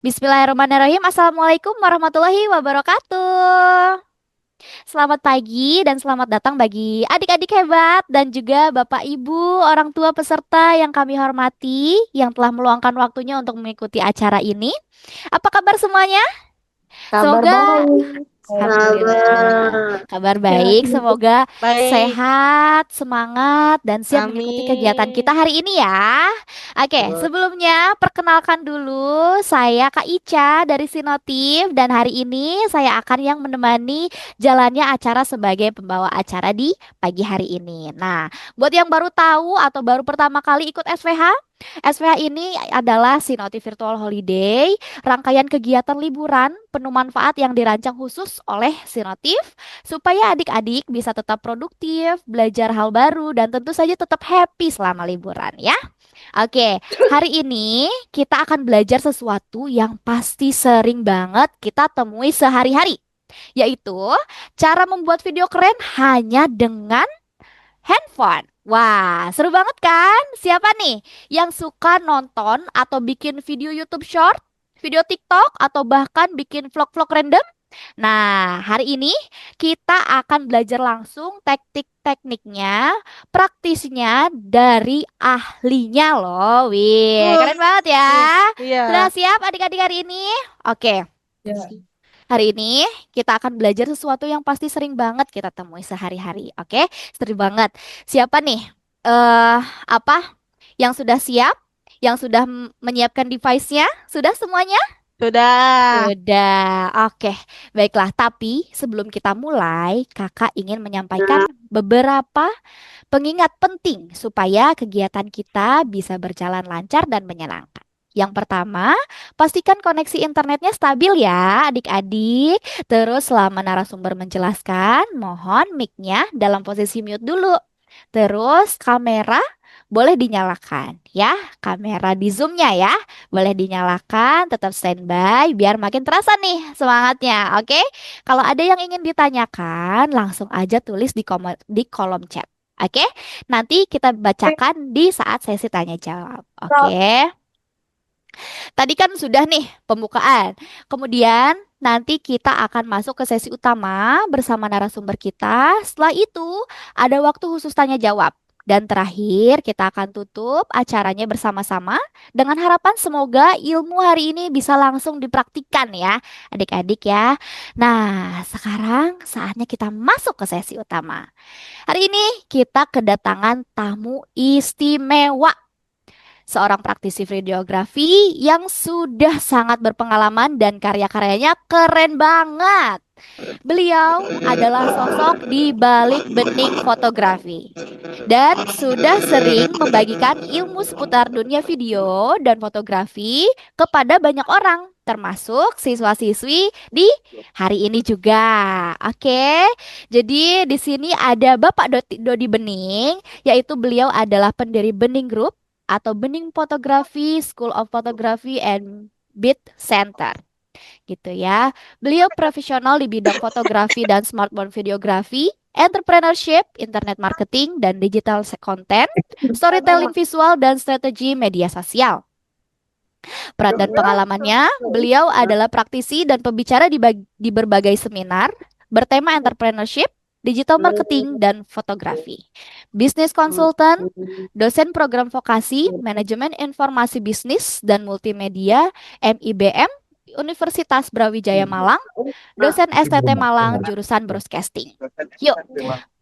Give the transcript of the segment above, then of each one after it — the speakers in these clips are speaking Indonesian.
Bismillahirrahmanirrahim. Assalamualaikum warahmatullahi wabarakatuh. Selamat pagi dan selamat datang bagi adik-adik hebat dan juga Bapak Ibu, orang tua peserta yang kami hormati yang telah meluangkan waktunya untuk mengikuti acara ini. Apa kabar semuanya? Kabar Semoga baik. Alhamdulillah, Kabar. kabar Ya, baik. Semoga baik. sehat, semangat, dan siap mengikuti kegiatan kita Amin. hari ini ya. Oke, Betul. sebelumnya perkenalkan dulu, saya Kak Ica dari Sinotif, dan hari ini saya akan yang menemani jalannya acara sebagai pembawa acara di pagi hari ini. Nah, buat yang baru tahu atau baru pertama kali ikut SVH, SVH ini adalah Sinotif Virtual Holiday, rangkaian kegiatan liburan penuh manfaat yang dirancang khusus oleh Sinotif supaya adik-adik bisa tetap produktif, belajar hal baru, dan tentu saja tetap happy selama liburan ya. Oke, hari ini kita akan belajar sesuatu yang pasti sering banget kita temui sehari-hari, yaitu cara membuat video keren hanya dengan handphone. Wah, seru banget kan? Siapa nih yang suka nonton atau bikin video YouTube Short, video TikTok, atau bahkan bikin vlog-vlog random? Nah, hari ini kita akan belajar langsung teknik-tekniknya, praktisnya dari ahlinya loh. Wih, Oh, keren banget ya. Sudah iya. siap adik-adik hari ini? Oke. Ya. Hari ini kita akan belajar sesuatu yang pasti sering banget kita temui sehari-hari. Oke, sering banget. Siapa nih? Apa? Yang sudah siap? Yang sudah menyiapkan device-nya? Sudah semuanya? Sudah. Sudah. Oke, baiklah. Tapi sebelum kita mulai, Kakak ingin menyampaikan beberapa pengingat penting supaya kegiatan kita bisa berjalan lancar dan menyenangkan. Yang pertama, pastikan koneksi internetnya stabil ya, adik-adik. Terus selama narasumber menjelaskan, mohon mic-nya dalam posisi mute dulu. Terus kamera boleh dinyalakan ya, kamera di zoom-nya ya, boleh dinyalakan, tetap standby biar makin terasa nih semangatnya. Oke, kalau ada yang ingin ditanyakan, langsung aja tulis di kolom chat. Oke, nanti kita bacakan di saat sesi tanya jawab. Oke, tadi kan sudah nih pembukaan. Kemudian nanti kita akan masuk ke sesi utama bersama narasumber kita. Setelah itu ada waktu khusus tanya jawab. Dan terakhir kita akan tutup acaranya bersama-sama dengan harapan semoga ilmu hari ini bisa langsung dipraktikkan ya adik-adik ya. Nah, sekarang saatnya kita masuk ke sesi utama. Hari ini kita kedatangan tamu istimewa, seorang praktisi videografi yang sudah sangat berpengalaman dan karya-karyanya keren banget. Beliau adalah sosok di balik bening fotografi dan sudah sering membagikan ilmu seputar dunia video dan fotografi kepada banyak orang, termasuk siswa-siswi di hari ini juga. Oke, jadi di sini ada Bapak Dodi Bening, yaitu beliau adalah pendiri Bening Group atau Bening Photography School of Photography and Beat Center gitu ya. Beliau profesional di bidang fotografi dan smartphone videografi, entrepreneurship, internet marketing dan digital content, storytelling visual dan strategi media sosial. Peran dan pengalamannya, beliau adalah praktisi dan pembicara di berbagai seminar bertema entrepreneurship, digital marketing, dan fotografi. Business consultant, dosen program vokasi, manajemen informasi bisnis dan multimedia, MIBM, Universitas Brawijaya Malang, dosen STT Malang, jurusan broadcasting. Yuk,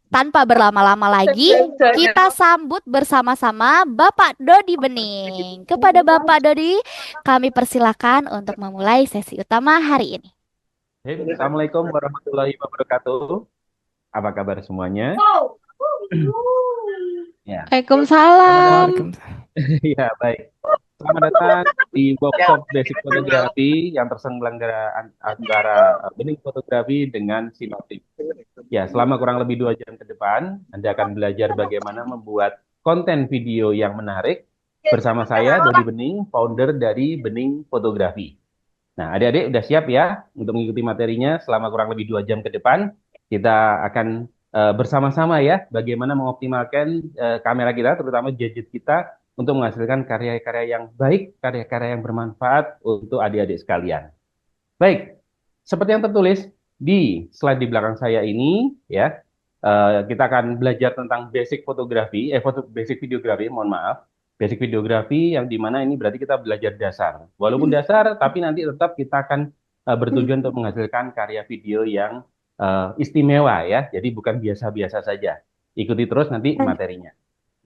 tanpa berlama-lama lagi, kita sambut bersama-sama Bapak Dodi Bening. Kepada Bapak Dodi, kami persilakan untuk memulai sesi utama hari ini. Assalamualaikum warahmatullahi wabarakatuh. Apa kabar semuanya? Ya, selamat Waalaikumsalam. ya baik. Selamat datang di workshop basic fotografi yang terselenggara antara Bening Fotografi dengan Sinotif. Ya, selama kurang lebih 2 jam ke depan, Anda akan belajar bagaimana membuat konten video yang menarik bersama saya, Dodi Bening, founder dari Bening Fotografi. Nah, adik-adik udah siap ya untuk mengikuti materinya selama kurang lebih 2 jam ke depan. Kita akan bersama-sama ya bagaimana mengoptimalkan kamera kita, terutama gadget kita untuk menghasilkan karya-karya yang baik, karya-karya yang bermanfaat untuk adik-adik sekalian. Baik, seperti yang tertulis di slide di belakang saya ini, ya, kita akan belajar tentang basic fotografi, basic videografi, mohon maaf, basic videografi yang dimana ini berarti kita belajar dasar. Walaupun dasar, tapi nanti tetap kita akan bertujuan untuk menghasilkan karya video yang istimewa, ya. Jadi bukan biasa-biasa saja. Ikuti terus nanti materinya.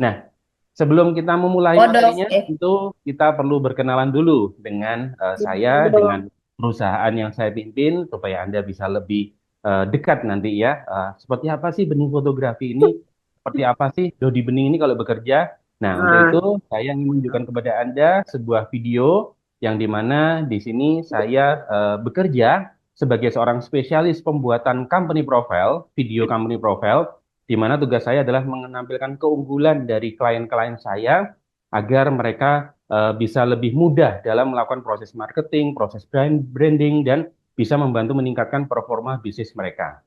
Nah, sebelum kita memulai materinya, tentu kita perlu berkenalan dulu dengan saya, dengan perusahaan yang saya pimpin, supaya Anda bisa lebih dekat nanti ya. Seperti apa sih benih fotografi ini? Seperti apa sih Dodi Bening ini kalau bekerja? Nah, untuk itu saya ingin menunjukkan kepada Anda sebuah video yang dimana di sini saya bekerja sebagai seorang spesialis pembuatan company profile, video company profile, di mana tugas saya adalah menampilkan keunggulan dari klien-klien saya agar mereka bisa lebih mudah dalam melakukan proses marketing, proses branding, dan bisa membantu meningkatkan performa bisnis mereka.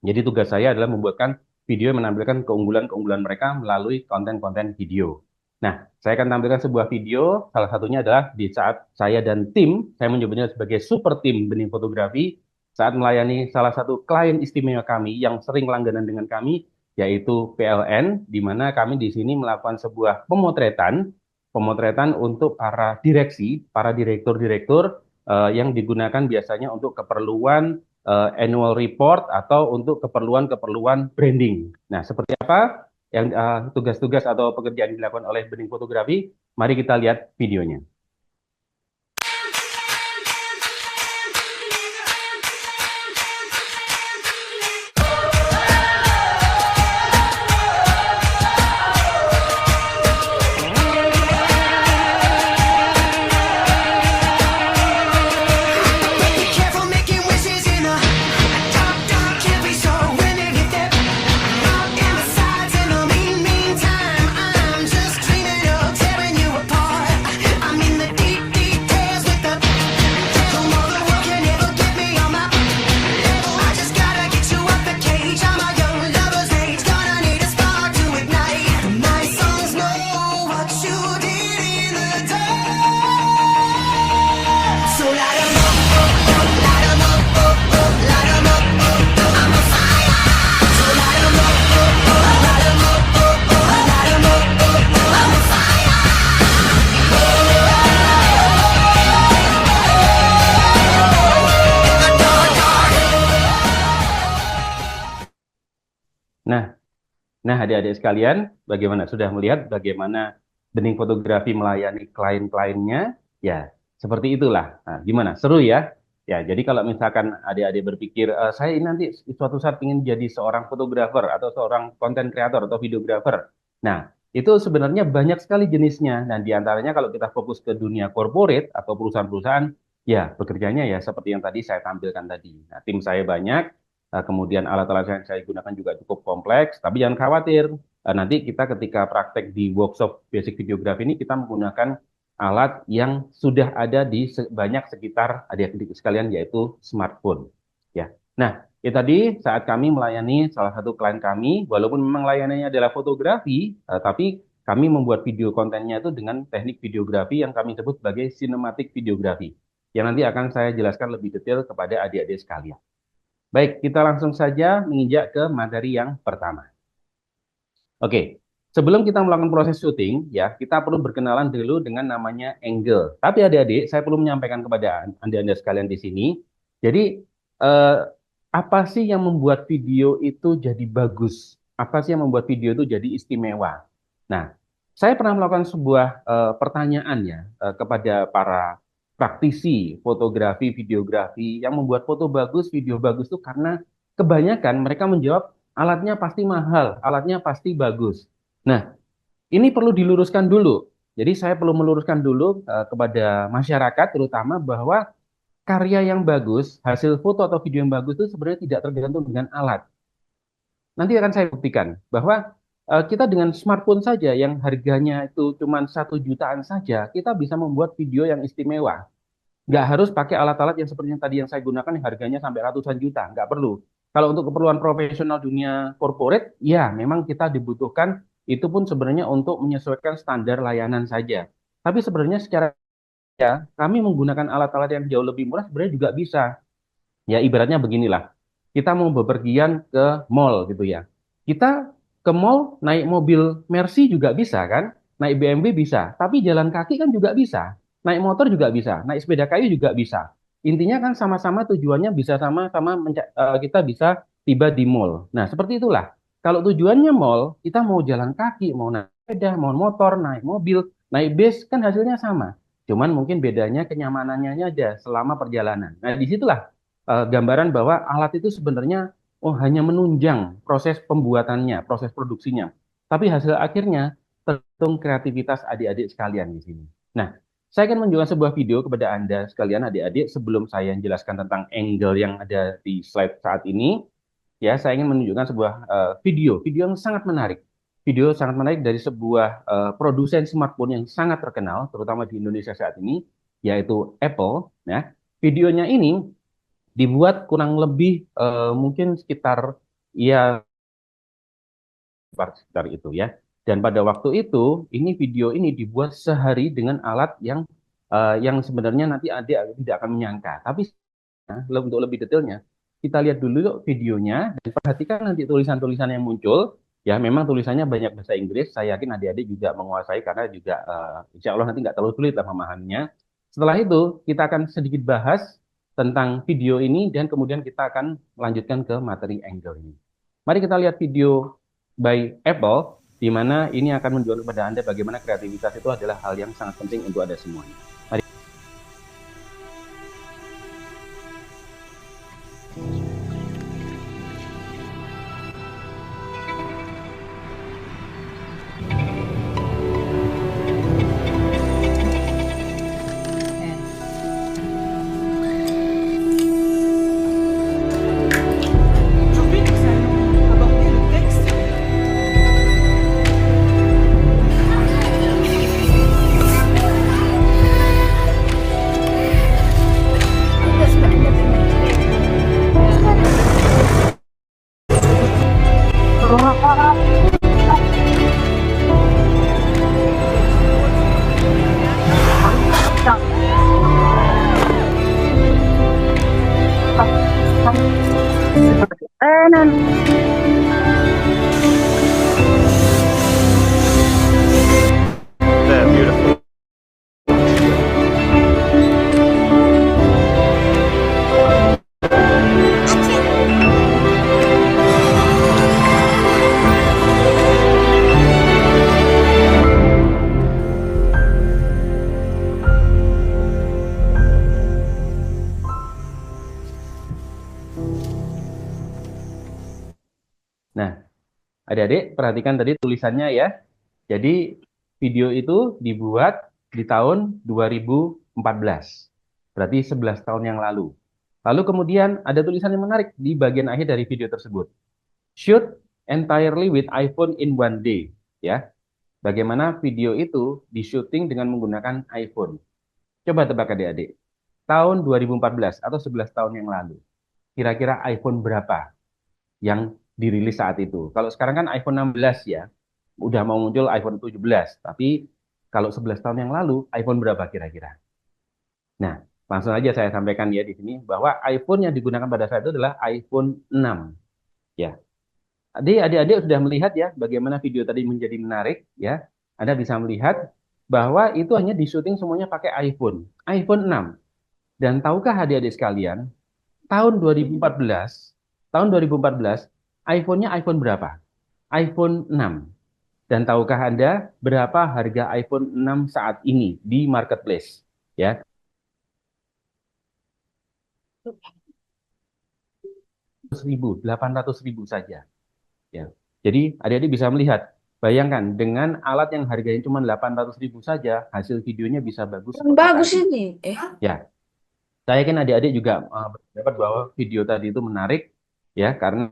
Jadi tugas saya adalah membuatkan video yang menampilkan keunggulan-keunggulan mereka melalui konten-konten video. Nah, saya akan tampilkan sebuah video, salah satunya adalah di saat saya dan tim, saya menyebutnya sebagai super tim benih fotografi, saat melayani salah satu klien istimewa kami yang sering langganan dengan kami, yaitu PLN, di mana kami di sini melakukan sebuah pemotretan untuk para direksi, para direktur-direktur yang digunakan biasanya untuk keperluan annual report atau untuk keperluan-keperluan branding. Nah, seperti apa yang tugas-tugas atau pekerjaan yang dilakukan oleh benih fotografi? Mari kita lihat videonya. Nah, adik-adik sekalian, bagaimana? Sudah melihat bagaimana benih fotografi melayani klien-kliennya? Ya, seperti itulah. Nah, gimana? Seru ya? Ya, jadi kalau misalkan adik-adik berpikir, saya ini nanti suatu saat ingin jadi seorang fotografer atau seorang konten kreator atau videografer. Nah, itu sebenarnya banyak sekali jenisnya. Dan diantaranya kalau kita fokus ke dunia corporate atau perusahaan-perusahaan, ya bekerjanya ya seperti yang tadi saya tampilkan tadi. Nah, tim saya banyak. Kemudian alat-alat yang saya gunakan juga cukup kompleks, tapi jangan khawatir. Nanti kita ketika praktek di workshop basic videografi ini, kita menggunakan alat yang sudah ada di banyak sekitar adik-adik sekalian, yaitu smartphone. Ya. Nah, itu tadi saat kami melayani salah satu klien kami, walaupun memang layanannya adalah fotografi, tapi kami membuat video kontennya itu dengan teknik videografi yang kami sebut sebagai cinematic videografi, yang nanti akan saya jelaskan lebih detail kepada adik-adik sekalian. Baik, kita langsung saja menginjak ke materi yang pertama. Oke, sebelum kita melakukan proses syuting, ya, kita perlu berkenalan dulu dengan namanya angle. Tapi adik-adik, saya perlu menyampaikan kepada Anda sekalian di sini. Jadi, apa sih yang membuat video itu jadi bagus? Apa sih yang membuat video itu jadi istimewa? Nah, saya pernah melakukan sebuah pertanyaan ya kepada para praktisi fotografi, videografi yang membuat foto bagus, video bagus itu karena kebanyakan mereka menjawab alatnya pasti mahal, alatnya pasti bagus. Nah, ini perlu diluruskan dulu. Jadi saya perlu meluruskan dulu kepada masyarakat terutama bahwa karya yang bagus, hasil foto atau video yang bagus itu sebenarnya tidak tergantung dengan alat. Nanti akan saya buktikan bahwa kita dengan smartphone saja yang harganya itu cuma 1 jutaan saja, kita bisa membuat video yang istimewa. Nggak harus pakai alat-alat yang seperti yang tadi yang saya gunakan yang harganya sampai ratusan juta, nggak perlu. Kalau untuk keperluan profesional dunia corporate, ya memang kita dibutuhkan itu pun sebenarnya untuk menyesuaikan standar layanan saja. Tapi sebenarnya secara ya, kami menggunakan alat-alat yang jauh lebih murah sebenarnya juga bisa. Ya, ibaratnya beginilah. Kita mau bepergian ke mall gitu ya. Kita ke mall naik mobil Mercy juga bisa kan? Naik BMW bisa. Tapi jalan kaki kan juga bisa. Naik motor juga bisa. Naik sepeda kayu juga bisa. Intinya kan sama-sama tujuannya bisa sama-sama kita bisa tiba di mall. Nah, seperti itulah. Kalau tujuannya mall, kita mau jalan kaki, mau naik sepeda, mau motor, naik mobil, naik bis, kan hasilnya sama. Cuman mungkin bedanya kenyamanannya aja selama perjalanan. Nah, disitulah gambaran bahwa alat itu sebenarnya hanya menunjang proses pembuatannya, proses produksinya. Tapi hasil akhirnya tergantung kreativitas adik-adik sekalian di sini. Nah, saya akan menunjukkan sebuah video kepada Anda sekalian adik-adik sebelum saya menjelaskan tentang angle yang ada di slide saat ini. Ya, saya ingin menunjukkan sebuah video yang sangat menarik. Video sangat menarik dari sebuah produsen smartphone yang sangat terkenal, terutama di Indonesia saat ini, yaitu Apple. Ya, videonya ini dibuat kurang lebih mungkin sekitar ya sekitar itu ya. Dan pada waktu itu ini video ini dibuat sehari dengan alat yang sebenarnya nanti adik tidak akan menyangka. Tapi untuk lebih detailnya kita lihat dulu yuk videonya dan perhatikan nanti tulisan-tulisan yang muncul. Ya, memang tulisannya banyak bahasa Inggris. Saya yakin adik-adik juga menguasai karena juga insya Allah nanti nggak terlalu sulit lah memahaminya. Setelah itu kita akan sedikit bahas tentang video ini dan kemudian kita akan melanjutkan ke materi angle ini. Mari kita lihat video by Apple, di mana ini akan menunjukkan kepada Anda bagaimana kreativitas itu adalah hal yang sangat penting untuk Anda semuanya. Mari. Aujourd'hui, nous allons aborder le texte. There, beautiful. Nah, adik-adik perhatikan tadi tulisannya ya. Jadi video itu dibuat di tahun 2014. Berarti 11 tahun yang lalu. Lalu kemudian ada tulisan yang menarik di bagian akhir dari video tersebut. Shoot entirely with iPhone in one day. Ya, bagaimana video itu di-shooting dengan menggunakan iPhone. Coba tebak adik-adik. Tahun 2014 atau 11 tahun yang lalu. Kira-kira iPhone berapa yang dirilis saat itu? Kalau sekarang kan iPhone 16 ya. Udah mau muncul iPhone 17. Tapi kalau 11 tahun yang lalu, iPhone berapa kira-kira? Nah, langsung aja saya sampaikan ya di sini bahwa iPhone yang digunakan pada saat itu adalah iPhone 6. Ya. Adik-adik sudah melihat ya bagaimana video tadi menjadi menarik ya. Anda bisa melihat bahwa itu hanya di syuting semuanya pakai iPhone 6. Dan tahukah adik-adik sekalian, tahun 2014, iPhone-nya iPhone berapa? iPhone 6. Dan tahukah Anda berapa harga iPhone 6 saat ini di marketplace? Ya, 800.000 saja. Ya. Jadi adik-adik bisa melihat, bayangkan dengan alat yang harganya cuma 800.000 saja, hasil videonya bisa bagus Yang seperti bagus tadi. ini. Ya, saya yakin adik-adik juga berpendapat bahwa video tadi itu menarik, ya, karena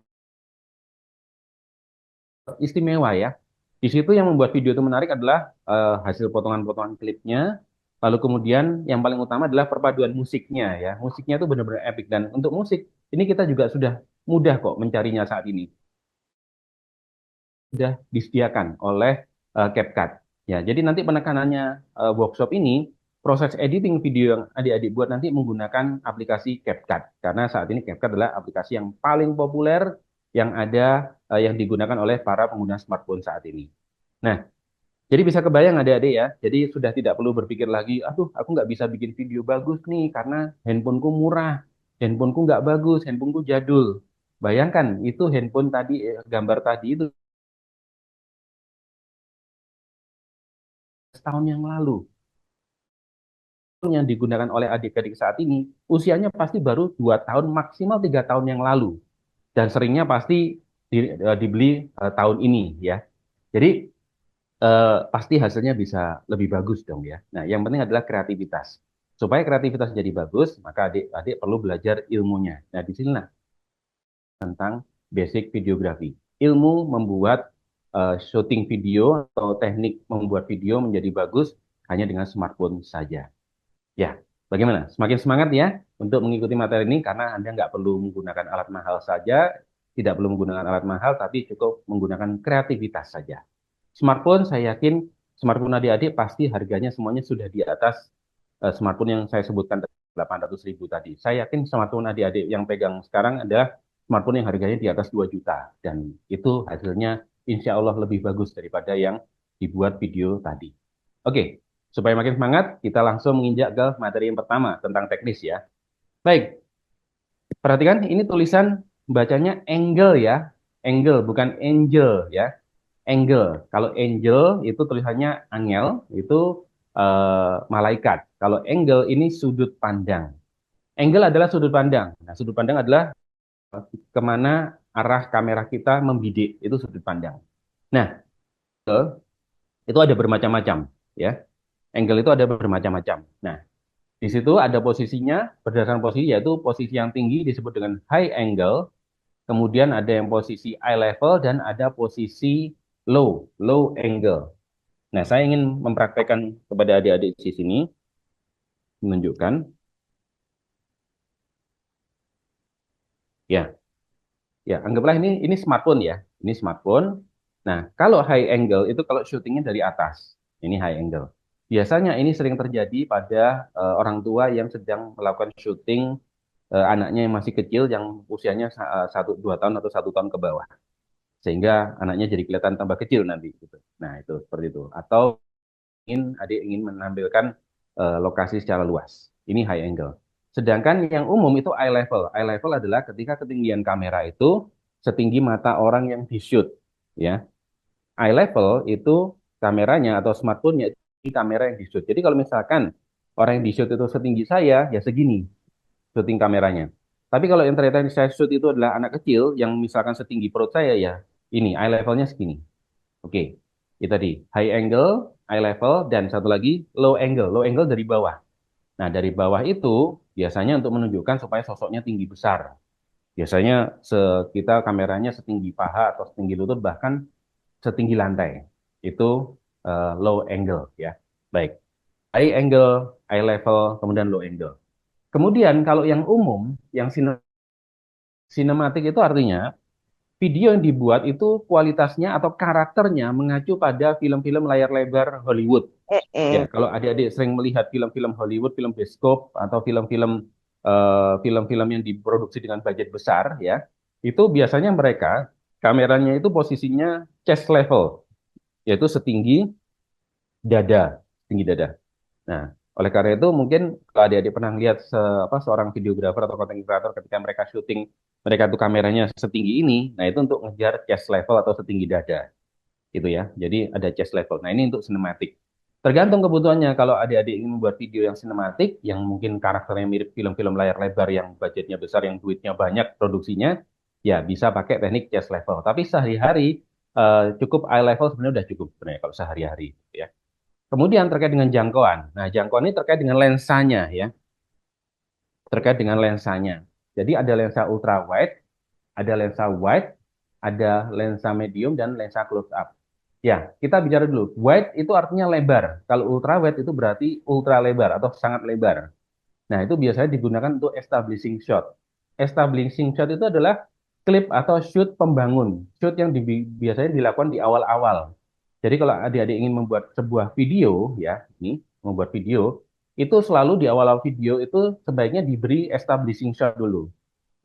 istimewa ya. Di situ yang membuat video itu menarik adalah hasil potongan-potongan klipnya, lalu kemudian yang paling utama adalah perpaduan musiknya ya. Musiknya itu benar-benar epic dan untuk musik ini kita juga sudah mudah kok mencarinya saat ini. sudah disediakan oleh CapCut. Ya, jadi nanti penekanannya workshop ini, proses editing video yang adik-adik buat nanti menggunakan aplikasi CapCut. Karena saat ini CapCut adalah aplikasi yang paling populer yang ada yang digunakan oleh para pengguna smartphone saat ini. Nah, jadi bisa kebayang adik-adik ya, jadi sudah tidak perlu berpikir lagi, aduh aku nggak bisa bikin video bagus nih karena handphoneku murah, handphoneku nggak bagus, handphoneku jadul. Bayangkan itu handphone tadi, gambar tadi itu setahun yang lalu. Yang digunakan oleh adik-adik saat ini, usianya pasti baru 2 tahun, maksimal 3 tahun yang lalu. Dan seringnya pasti dibeli tahun ini ya. Jadi pasti hasilnya bisa lebih bagus dong ya. Nah, yang penting adalah kreativitas. Supaya kreativitas jadi bagus, maka adik-adik perlu belajar ilmunya. Nah, di sinilah tentang basic videografi. Ilmu membuat syuting video atau teknik membuat video menjadi bagus hanya dengan smartphone saja. Ya, bagaimana? Semakin semangat ya untuk mengikuti materi ini karena Anda nggak perlu menggunakan alat mahal saja, tidak perlu menggunakan alat mahal, tapi cukup menggunakan kreativitas saja. Smartphone, saya yakin smartphone adik-adik pasti harganya semuanya sudah di atas smartphone yang saya sebutkan 800.000 tadi. Saya yakin smartphone adik-adik yang pegang sekarang adalah smartphone yang harganya di atas 2 juta. Dan itu hasilnya insya Allah lebih bagus daripada yang dibuat video tadi. Oke, supaya makin semangat, kita langsung menginjak ke materi yang pertama tentang teknis ya. Baik, perhatikan ini tulisan bacanya angle ya. Angle, bukan angel ya. Angle. Kalau angel itu tulisannya angel, itu malaikat. Kalau angle ini sudut pandang. Angle adalah sudut pandang. Nah, sudut pandang adalah kemana arah kamera kita membidik, itu sudut pandang. Nah, itu ada bermacam-macam ya. Angle itu ada bermacam-macam. Nah, di situ ada posisinya, berdasarkan posisi, yaitu posisi yang tinggi disebut dengan high angle, kemudian ada yang posisi eye level, dan ada posisi low angle. Nah, saya ingin mempraktekkan kepada adik-adik di sini, menunjukkan. Ya, ya, anggaplah ini smartphone ya, ini smartphone. Nah, kalau high angle itu kalau syutingnya dari atas, ini high angle. Biasanya ini sering terjadi pada orang tua yang sedang melakukan syuting anaknya yang masih kecil, yang usianya 1-2 tahun atau 1 tahun ke bawah, sehingga anaknya jadi kelihatan tambah kecil nanti gitu. Nah, itu seperti itu. Atau adik ingin menampilkan lokasi secara luas, ini high angle. Sedangkan yang umum itu eye level. Eye level adalah ketika ketinggian kamera itu setinggi mata orang yang di shoot ya. Eye level itu kameranya atau smartphone-nya di kamera yang di shoot. Jadi kalau misalkan orang yang di shoot itu setinggi saya, ya segini syuting kameranya. Tapi kalau yang ternyata yang saya shoot itu adalah anak kecil yang misalkan setinggi perut saya, ya ini eye levelnya segini. Oke, itu tadi high angle, eye level, dan satu lagi low angle. Low angle dari bawah. Nah, dari bawah itu biasanya untuk menunjukkan supaya sosoknya tinggi besar. Biasanya kita kameranya setinggi paha atau setinggi lutut, bahkan setinggi lantai. Itu low angle ya. Baik. High angle, eye level, kemudian low angle. Kemudian kalau yang umum, yang sinematik itu artinya video yang dibuat itu kualitasnya atau karakternya mengacu pada film-film layar lebar Hollywood. Ya, kalau adik-adik sering melihat film-film Hollywood, film bioskop atau film-film yang diproduksi dengan budget besar, ya, itu biasanya mereka kameranya itu posisinya chest level, yaitu setinggi dada. Nah, oleh karena itu mungkin kalau adik-adik pernah lihat seorang videografer atau content creator ketika mereka syuting, mereka tuh kameranya setinggi ini, nah itu untuk ngejar chest level atau setinggi dada. Gitu ya. Jadi ada chest level. Nah, ini untuk sinematik. Tergantung kebutuhannya. Kalau adik-adik ingin membuat video yang sinematik, yang mungkin karakternya mirip film-film layar lebar yang budgetnya besar, yang duitnya banyak produksinya, ya bisa pakai teknik chest level. Tapi sehari-hari cukup eye level sebenarnya udah cukup sebenarnya kalau sehari-hari ya. Kemudian terkait dengan jangkauan. Nah, jangkauan ini terkait dengan lensanya ya. Terkait dengan lensanya. Jadi ada lensa ultra wide, ada lensa wide, ada lensa medium, dan lensa close up. Ya, kita bicara dulu. Wide itu artinya lebar. Kalau ultra wide itu berarti ultra lebar atau sangat lebar. Nah, itu biasanya digunakan untuk establishing shot. Establishing shot itu adalah klip atau shoot pembangun. Shoot yang biasanya dilakukan di awal-awal. Jadi kalau adik-adik ingin membuat sebuah video, ya, ini membuat video, itu selalu di awal-awal video itu sebaiknya diberi establishing shot dulu.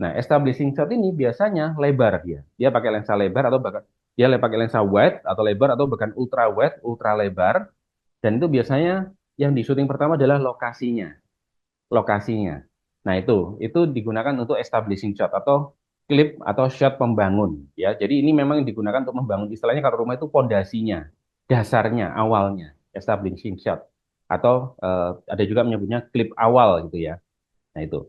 Nah, establishing shot ini biasanya lebar dia. Dia pakai lensa lebar atau bahkan dia pakai lensa wide atau lebar atau bahkan ultra wide, ultra lebar. Dan itu biasanya yang di syuting pertama adalah lokasinya. Lokasinya. Nah, itu digunakan untuk establishing shot atau klip atau shot pembangun. Ya, jadi ini memang digunakan untuk membangun. Istilahnya kalau rumah itu pondasinya, dasarnya, awalnya, establishing shot. Atau ada juga menyebutnya klip awal gitu ya. Nah, itu.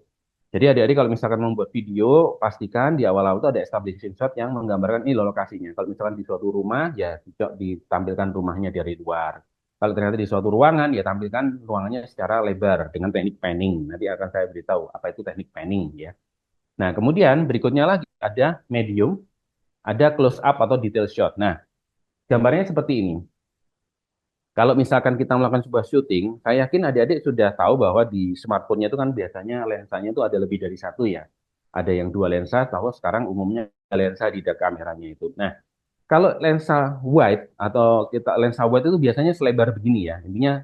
Jadi adik-adik kalau misalkan membuat video, pastikan di awal-awal itu ada establishing shot yang menggambarkan ini loh lokasinya. Kalau misalkan di suatu rumah, ya ditampilkan rumahnya dari luar. Kalau ternyata di suatu ruangan, ya tampilkan ruangannya secara lebar dengan teknik panning. Nanti akan saya beritahu apa itu teknik panning ya. Nah, kemudian berikutnya lagi ada medium, ada close up atau detail shot. Nah, gambarnya seperti ini. Kalau misalkan kita melakukan sebuah syuting, saya yakin adik-adik sudah tahu bahwa di smartphone-nya itu kan biasanya lensanya itu ada lebih dari satu ya. Ada yang dua lensa, tahu sekarang umumnya lensa di kameranya itu. Nah, kalau lensa wide atau kita lensa wide itu biasanya selebar begini ya. Intinya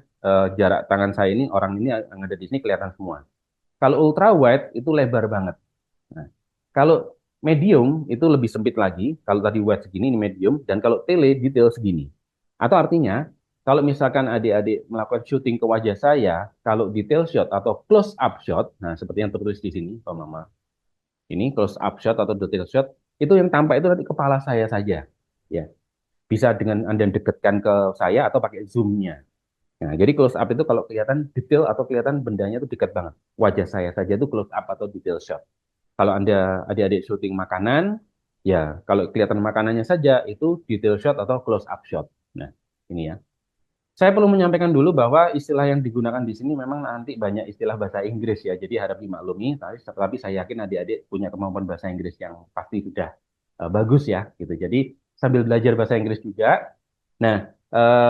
jarak tangan saya ini, orang ini yang ada di sini kelihatan semua. Kalau ultra wide itu lebar banget. Nah, kalau medium itu lebih sempit lagi. Kalau tadi wide segini, ini medium. Dan kalau tele detail segini. Atau artinya, kalau misalkan adik-adik melakukan syuting ke wajah saya, kalau detail shot atau close up shot, nah seperti yang tertulis di sini, Pak Mama. Ini close up shot atau detail shot, itu yang tampak itu nanti kepala saya saja. Ya, bisa dengan Anda dekatkan ke saya atau pakai zoom-nya. Nah, jadi close up itu kalau kelihatan detail atau kelihatan bendanya itu dekat banget. Wajah saya saja itu close up atau detail shot. Kalau Anda adik-adik syuting makanan, ya kalau kelihatan makanannya saja itu detail shot atau close up shot. Nah, ini ya. Saya perlu menyampaikan dulu bahwa istilah yang digunakan di sini memang nanti banyak istilah bahasa Inggris ya. Jadi harap dimaklumi, tapi saya yakin adik-adik punya kemampuan bahasa Inggris yang pasti sudah bagus ya gitu. Jadi sambil belajar bahasa Inggris juga. Nah,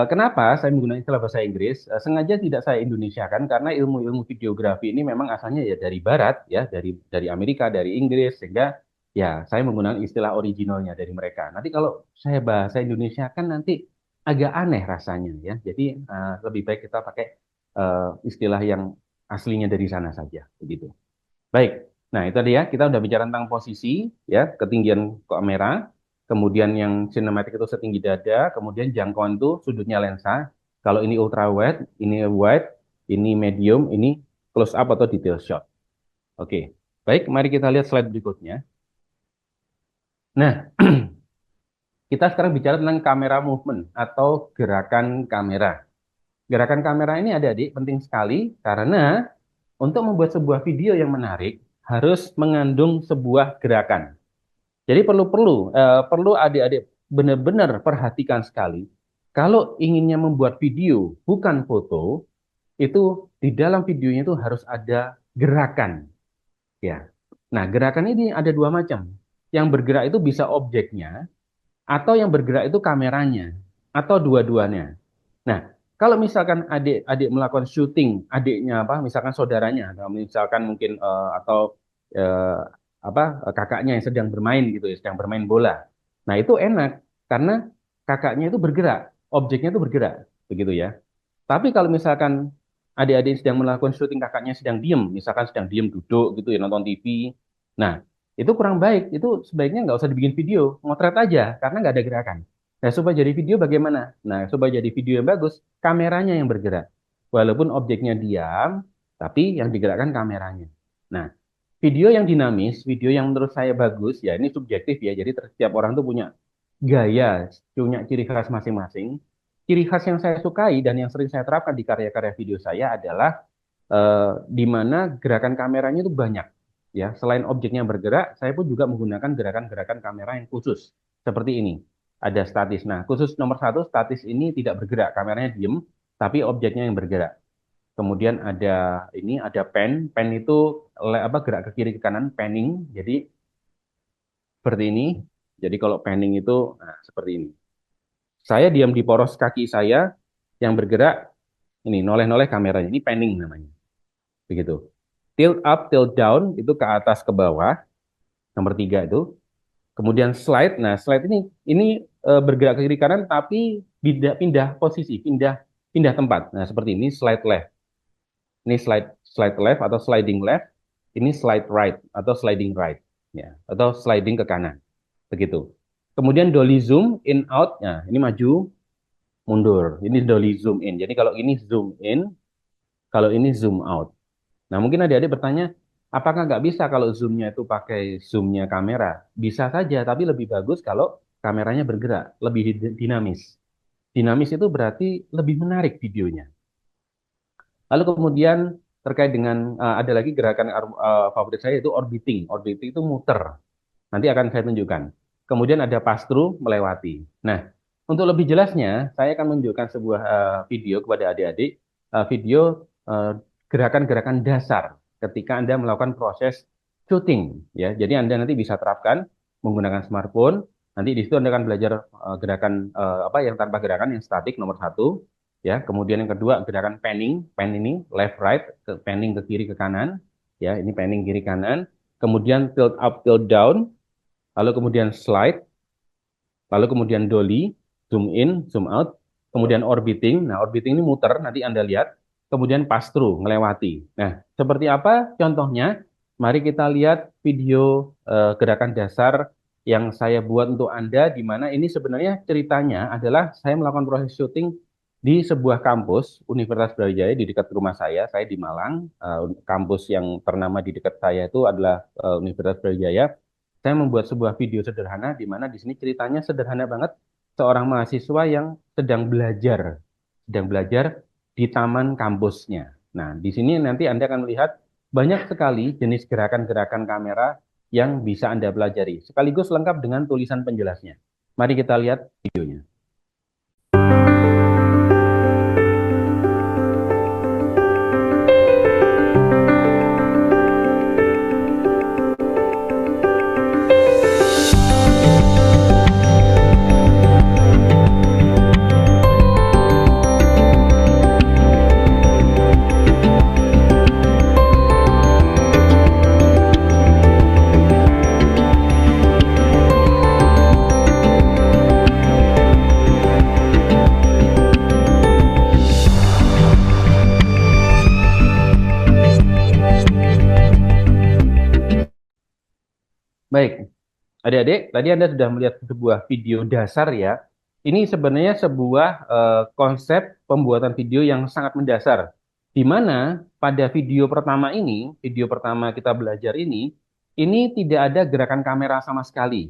kenapa saya menggunakan istilah bahasa Inggris? Sengaja tidak saya Indonesiakan karena ilmu-ilmu videografi ini memang asalnya ya dari Barat ya, dari Amerika, dari Inggris, sehingga ya saya menggunakan istilah originalnya dari mereka. Nanti kalau saya bahasa Indonesia kan nanti agak aneh rasanya ya. Jadi lebih baik kita pakai istilah yang aslinya dari sana saja, begitu. Baik. Nah, itu dia kita udah bicara tentang posisi ya, ketinggian kamera, kemudian yang sinematik itu setinggi dada, kemudian jangkauan itu sudutnya lensa. Kalau ini ultra wide, ini wide, ini medium, ini close up atau detail shot. Oke. Baik, mari kita lihat slide berikutnya. Nah, kita sekarang bicara tentang kamera movement atau gerakan kamera. Gerakan kamera ini adik-adik penting sekali karena untuk membuat sebuah video yang menarik harus mengandung sebuah gerakan. Jadi perlu adik-adik benar-benar perhatikan sekali. Kalau inginnya membuat video bukan foto, itu di dalam videonya itu harus ada gerakan. Ya. Nah, gerakan ini ada dua macam. Yang bergerak itu bisa objeknya, atau yang bergerak itu kameranya, atau dua-duanya. Nah, kalau misalkan adik-adik melakukan syuting, adiknya apa, misalkan saudaranya, atau misalkan mungkin atau eh, kakaknya yang sedang bermain gitu ya, sedang bermain bola. Nah, itu enak karena kakaknya itu bergerak, objeknya itu bergerak, begitu ya. Tapi kalau misalkan adik-adik sedang melakukan syuting, kakaknya sedang diem, misalkan sedang diem duduk gitu ya nonton TV. Nah, itu kurang baik. Itu sebaiknya nggak usah dibikin video, motret aja karena nggak ada gerakan. Nah, supaya jadi video bagaimana? Nah, supaya jadi video yang bagus, kameranya yang bergerak. Walaupun objeknya diam, tapi yang digerakkan kameranya. Nah, video yang dinamis, video yang menurut saya bagus, ya ini subjektif ya. Jadi setiap orang tuh punya gaya, punya ciri khas masing-masing. Ciri khas yang saya sukai dan yang sering saya terapkan di karya-karya video saya adalah di mana gerakan kameranya itu banyak. Ya, selain objeknya bergerak, saya pun juga menggunakan gerakan-gerakan kamera yang khusus seperti ini. Ada statis. Nah, khusus nomor satu, statis ini tidak bergerak, kameranya diem, tapi objeknya yang bergerak. Kemudian ada pen itu gerak ke kiri ke kanan, panning. Jadi seperti ini. Jadi kalau panning itu seperti ini. Saya diam di poros kaki saya yang bergerak, ini noleh-noleh kameranya. Ini panning namanya. Begitu. Tilt up, tilt down, itu ke atas, ke bawah. Nomor 3 itu. Kemudian slide. Nah, slide ini bergerak ke kiri kanan tapi pindah posisi, pindah tempat. Nah, seperti ini slide left. Ini slide left atau sliding left. Ini slide right atau sliding right, ya, atau sliding ke kanan. Begitu. Kemudian dolly zoom in out. Nah, ini maju mundur. Ini dolly zoom in. Jadi kalau ini zoom in, kalau ini zoom out. Nah, mungkin adik-adik bertanya, apakah nggak bisa kalau zoomnya itu pakai zoomnya kamera? Bisa saja, tapi lebih bagus kalau kameranya bergerak, lebih dinamis. Dinamis itu berarti lebih menarik videonya. Lalu kemudian terkait dengan ada lagi gerakan favorit saya yaitu orbiting. Orbiting itu muter. Nanti akan saya tunjukkan. Kemudian ada pass through melewati. Nah, untuk lebih jelasnya, saya akan menunjukkan sebuah video kepada adik-adik, video gerakan-gerakan dasar ketika Anda melakukan proses shooting, ya. Jadi Anda nanti bisa terapkan menggunakan smartphone. Nanti di situ Anda akan belajar gerakan apa yang tanpa gerakan yang statik nomor 1, ya. Kemudian yang kedua gerakan panning, pan ini left right, panning ke kiri ke kanan, ya. Ini panning kiri kanan. Kemudian tilt up, tilt down, lalu kemudian slide, lalu kemudian dolly, zoom in, zoom out, kemudian orbiting. Nah, orbiting ini muter, nanti Anda lihat. Kemudian pass through, melewati. Nah, seperti apa contohnya? Mari kita lihat video gerakan dasar yang saya buat untuk Anda, di mana ini sebenarnya ceritanya adalah saya melakukan proses syuting di sebuah kampus Universitas Brawijaya di dekat rumah saya di Malang. Kampus yang ternama di dekat saya itu adalah Universitas Brawijaya. Saya membuat sebuah video sederhana di mana di sini ceritanya sederhana banget, seorang mahasiswa yang sedang belajar di taman kampusnya. Nah, di sini nanti Anda akan melihat banyak sekali jenis gerakan-gerakan kamera yang bisa Anda pelajari, sekaligus lengkap dengan tulisan penjelasnya. Mari kita lihat videonya. Baik, adik-adik, tadi Anda sudah melihat sebuah video dasar ya. Ini sebenarnya sebuah konsep pembuatan video yang sangat mendasar. Di mana pada video pertama kita belajar ini tidak ada gerakan kamera sama sekali.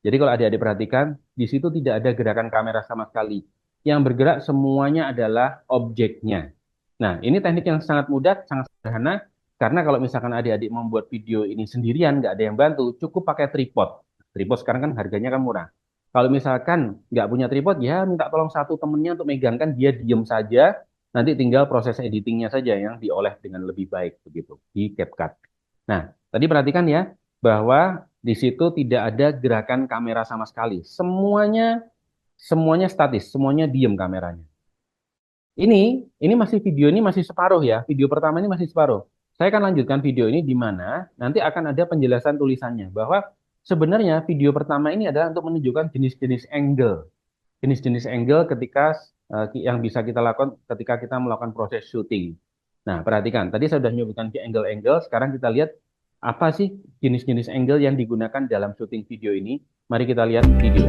Jadi kalau adik-adik perhatikan, di situ tidak ada gerakan kamera sama sekali. Yang bergerak semuanya adalah objeknya. Nah, ini teknik yang sangat mudah, sangat sederhana. Karena kalau misalkan adik-adik membuat video ini sendirian, nggak ada yang bantu, cukup pakai tripod. Tripod sekarang kan harganya kan murah. Kalau misalkan nggak punya tripod, ya minta tolong satu temennya untuk megangkan, dia diem saja, nanti tinggal proses editingnya saja yang diolah dengan lebih baik begitu di CapCut. Nah, tadi perhatikan ya, bahwa di situ tidak ada gerakan kamera sama sekali. Semuanya statis, semuanya diem kameranya. Ini masih separuh ya. Video pertama ini masih separuh. Saya akan lanjutkan video ini di mana nanti akan ada penjelasan tulisannya bahwa sebenarnya video pertama ini adalah untuk menunjukkan jenis-jenis angle. Jenis-jenis angle ketika yang bisa kita lakukan ketika kita melakukan proses syuting. Nah, perhatikan, tadi saya sudah menyebutkan angle-angle, sekarang kita lihat apa sih jenis-jenis angle yang digunakan dalam syuting video ini. Mari kita lihat video.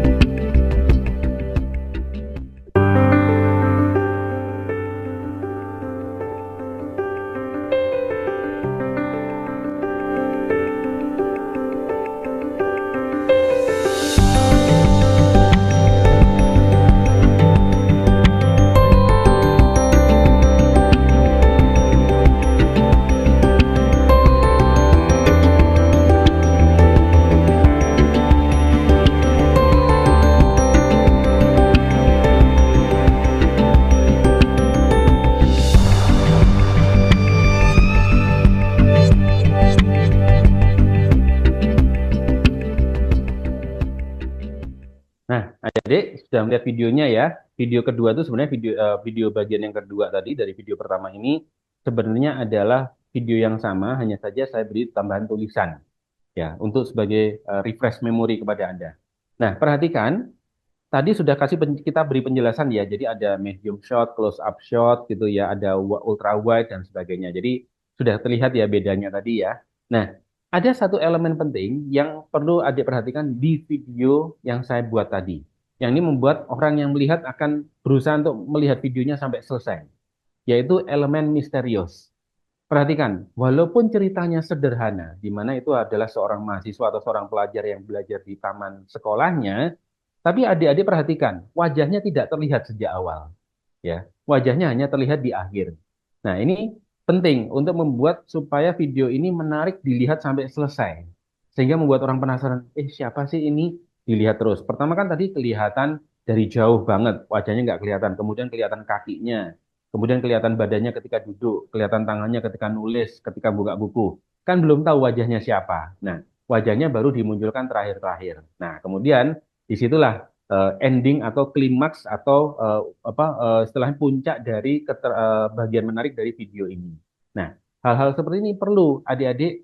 Adik sudah melihat videonya ya. Video kedua itu sebenarnya video bagian yang kedua tadi dari video pertama ini sebenarnya adalah video yang sama, hanya saja saya beri tambahan tulisan. ya, untuk sebagai refresh memori kepada Anda. Nah, perhatikan, tadi sudah kita beri penjelasan ya, jadi ada medium shot, close up shot gitu ya, ada ultra wide dan sebagainya. Jadi sudah terlihat ya bedanya tadi ya. Nah, ada satu elemen penting yang perlu adik perhatikan di video yang saya buat tadi. Yang ini membuat orang yang melihat akan berusaha untuk melihat videonya sampai selesai, yaitu elemen misterius. Perhatikan, walaupun ceritanya sederhana, di mana itu adalah seorang mahasiswa atau seorang pelajar yang belajar di taman sekolahnya, tapi adik-adik perhatikan, wajahnya tidak terlihat sejak awal. Ya, wajahnya hanya terlihat di akhir. Nah, ini penting untuk membuat supaya video ini menarik dilihat sampai selesai. Sehingga membuat orang penasaran, siapa sih ini? Dilihat terus. Pertama kan tadi kelihatan dari jauh banget, wajahnya nggak kelihatan. Kemudian kelihatan kakinya. Kemudian kelihatan badannya ketika duduk, kelihatan tangannya ketika nulis, ketika buka buku. Kan belum tahu wajahnya siapa. Nah, wajahnya baru dimunculkan terakhir-terakhir. Nah, kemudian disitulah ending atau klimaks atau istilahnya puncak dari bagian menarik dari video ini. Nah, hal-hal seperti ini perlu adik-adik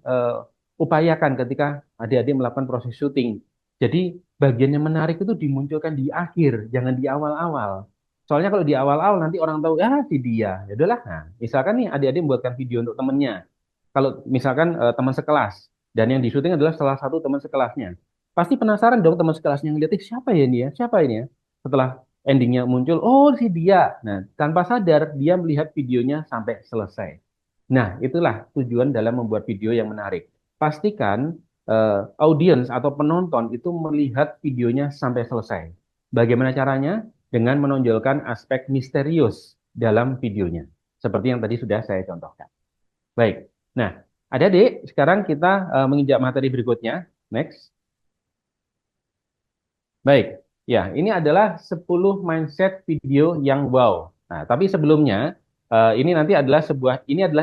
upayakan ketika adik-adik melakukan proses syuting. Jadi bagian yang menarik itu dimunculkan di akhir, jangan di awal-awal. Soalnya kalau di awal-awal nanti orang tahu, si dia. Ya udahlah. Nah, misalkan nih adik-adik membuatkan video untuk temennya. Kalau misalkan teman sekelas dan yang di-syuting adalah salah satu teman sekelasnya. Pasti penasaran dong teman sekelasnya ngeliat, siapa ya ini ya? Siapa ini ya? Setelah endingnya muncul, oh si dia. Nah, tanpa sadar dia melihat videonya sampai selesai. Nah, itulah tujuan dalam membuat video yang menarik. Pastikan audiens atau penonton itu melihat videonya sampai selesai. Bagaimana caranya? Dengan menonjolkan aspek misterius dalam videonya. Seperti yang tadi sudah saya contohkan. Baik, nah adik-adik, sekarang kita menginjak materi berikutnya. Next. Baik, ya ini adalah 10 mindset video yang wow. Nah, tapi sebelumnya, ini adalah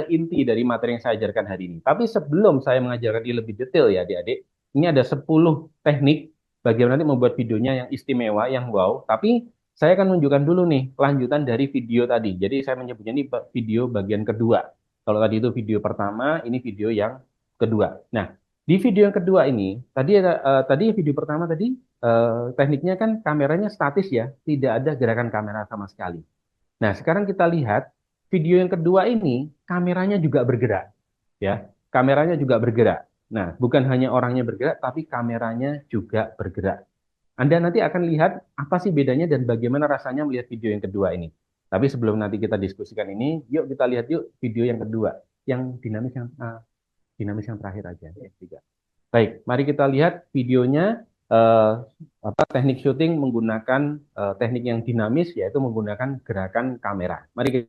inti dari materi yang saya ajarkan hari ini. Tapi sebelum saya mengajarkan ini lebih detail ya adik-adik, ini ada 10 teknik bagaimana nanti membuat videonya yang istimewa, yang wow. Tapi saya akan menunjukkan dulu nih lanjutan dari video tadi. Jadi saya menyebutnya ini video bagian kedua. Kalau tadi itu video pertama, ini video yang kedua. Nah, di video yang kedua ini, tadi video pertama tadi tekniknya kan kameranya statis ya, tidak ada gerakan kamera sama sekali. Nah, sekarang kita lihat video yang kedua ini kameranya juga bergerak, ya. Kameranya juga bergerak. Nah, bukan hanya orangnya bergerak, tapi kameranya juga bergerak. Anda nanti akan lihat apa sih bedanya dan bagaimana rasanya melihat video yang kedua ini. Tapi sebelum nanti kita diskusikan ini, yuk kita lihat yuk video yang kedua, yang dinamis yang terakhir aja. Baik, mari kita lihat videonya. Teknik syuting menggunakan teknik yang dinamis, yaitu menggunakan gerakan kamera. Mari kita